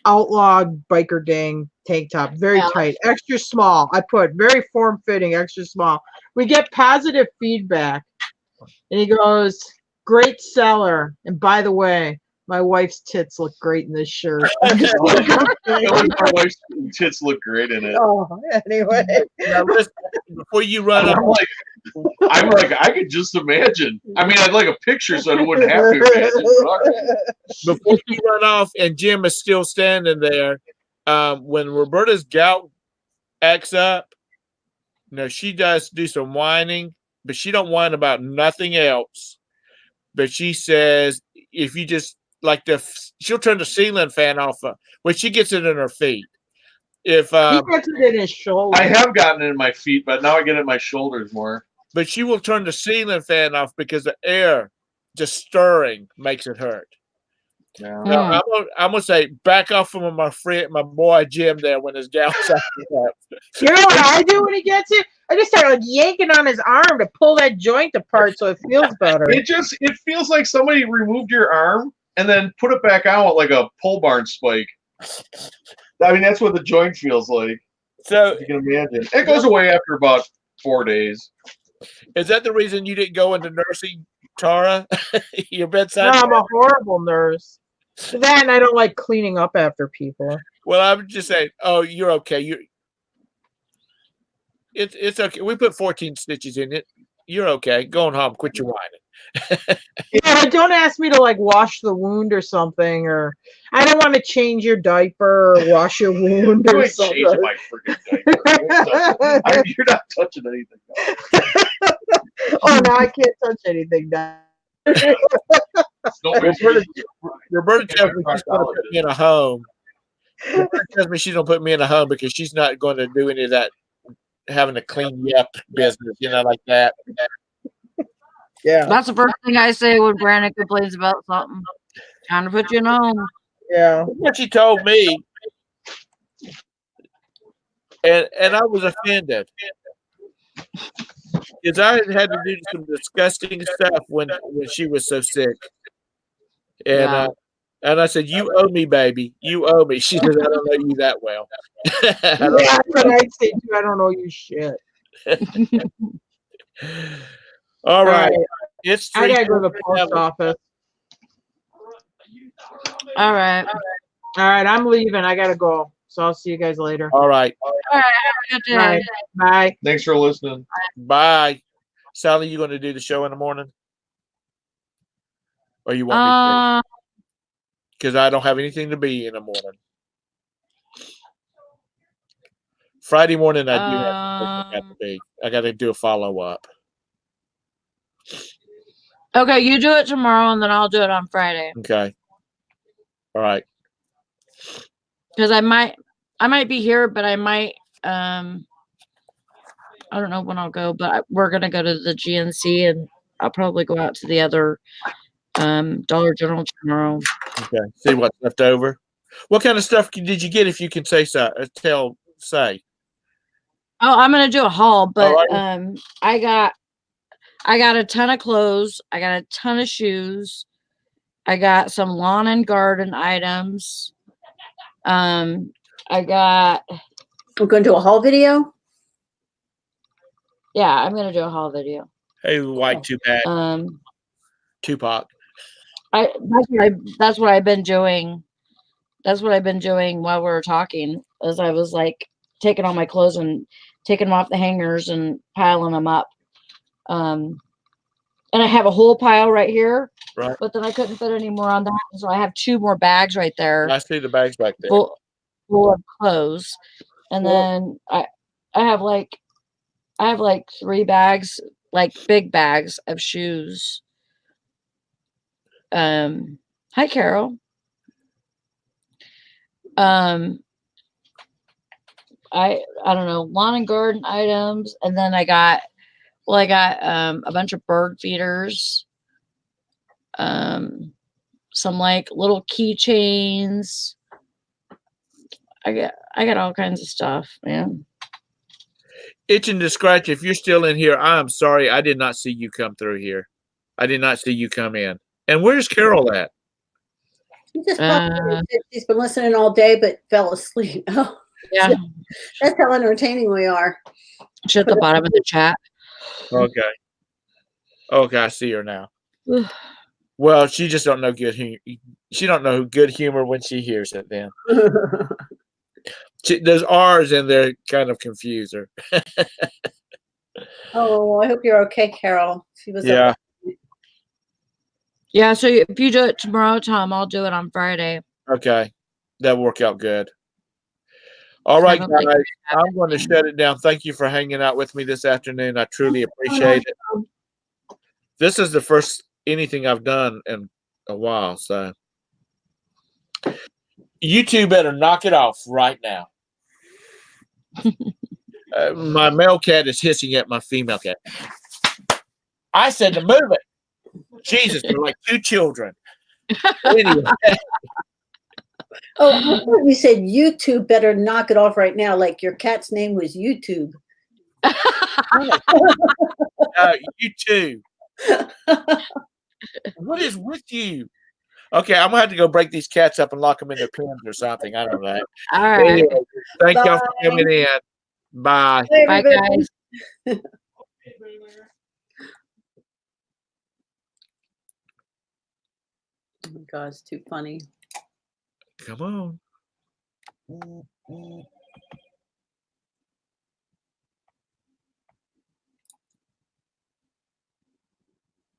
outlaw biker gang tank top. Very tight, extra small. I put very form fitting, extra small. We get positive feedback, and he goes, "Great seller." And by the way, my wife's tits look great in this shirt. My wife's tits look great in it. Oh, anyway. Now listen, before you run off, I'm like, I could just imagine. I mean, I'd like a picture so I wouldn't have to imagine. before you run off, and Jim is still standing there. When Roberta's gout acts up, she does do some whining, but she don't whine about nothing else. But she says, if you just she'll turn the ceiling fan off when she gets it in her feet. If he gets it in his shoulder. I have gotten it in my feet, but now I get it in my shoulders more. But she will turn the ceiling fan off because the air just stirring makes it hurt. Yeah. Now, I'm gonna say back off from my boy Jim there when his gout's up. You know what I do when he gets it? I just start yanking on his arm to pull that joint apart so it feels better. It feels like somebody removed your arm and then put it back on with like a pole barn spike. I mean, that's what the joint feels like. So you can imagine. It goes away after about 4 days. Is that the reason you didn't go into nursing, Tara? Your bedside? No, I'm a horrible nurse. Then I don't like cleaning up after people. Well, I'm just saying. Oh, you're okay. It's okay. We put 14 stitches in it. You're okay. Going home. Quit your whining. Yeah, don't ask me to wash the wound or something, or I don't want to change your diaper or wash your wound or something. Change my freaking diaper. You're not touching anything. Oh no, I can't touch anything now. Roberta tells me she's going to put me in a home. Roberta tells me she's going to put me in a home because she's not going to do any of that having to clean you up business, like that. Yeah. That's the first thing I say when Brandon complains about something. Trying to put you in a home. Yeah. That's what she told me. And I was offended. Because I had to do some disgusting stuff when she was so sick. And I said, "You owe me, baby. You owe me." She says, "I don't know you that well." That's what I'd say too. I don't know you shit. All right. It's I gotta go to the post office. All right. All right, I'm leaving. I gotta go. So I'll see you guys later. All right. All right. Have a good day. Bye. Thanks for listening. Bye. Sally, you going to do the show in the morning? Or you want me to? Because I don't have anything to be in the morning. Friday morning, I do have to be. I got to do a follow-up. Okay, you do it tomorrow, and then I'll do it on Friday. Okay. All right. Because I might be here, but I might I don't know when I'll go, but we're gonna go to the GNC, and I'll probably go out to the other Dollar General tomorrow. Okay. See what's left over. What kind of stuff did you get? If you can say so, say. Oh, I'm gonna do a haul, but right. I got a ton of clothes. I got a ton of shoes. I got some lawn and garden items. I got. We're going to do a haul video. Yeah, I'm gonna do a haul video. Hey, white too bad. Tupac. That's what I've been doing. That's what I've been doing while we were talking. As I was like taking all my clothes and taking them off the hangers and piling them up. And I have a whole pile right here. Right. But then I couldn't fit any more on that, so I have 2 more bags right there. I see the bags back there. Full of clothes, and then I have like 3 bags, like big bags of shoes. Hi Carol. I don't know, lawn and garden items, and then I got a bunch of bird feeders, some like little keychains. I got all kinds of stuff, man. Itching to scratch. If you're still in here, I'm sorry. I did not see you come through here. I did not see you come in. And where's Carol at? She just popped in. She's been listening all day, but fell asleep. Oh, Yeah. That's how entertaining we are. She's at the bottom of the chat. Okay. Okay, I see her now. Well, she just don't know good humor. She don't know good humor when she hears it. Then there's R's in there, kind of confuse her. Oh, I hope you're okay, Carol. She was Yeah. Yeah. So if you do it tomorrow, Tom, I'll do it on Friday. Okay, that'll work out good. All right, guys, I'm going to shut it down. Thank you for hanging out with me this afternoon. I truly appreciate it. This is the first anything I've done in a while, so you two better knock it off right now. My male cat is hissing at my female cat. I said to move it. Jesus, they're like 2 children. Anyway. Oh, I thought you said you two better knock it off right now, like your cat's name was YouTube. You too. What is with you? Okay, I'm gonna have to go break these cats up and lock them in their pens or something. I don't know. All right. Anyway, thank y'all for coming in. Bye. Bye, guys. Oh my God, it's too funny. Come on.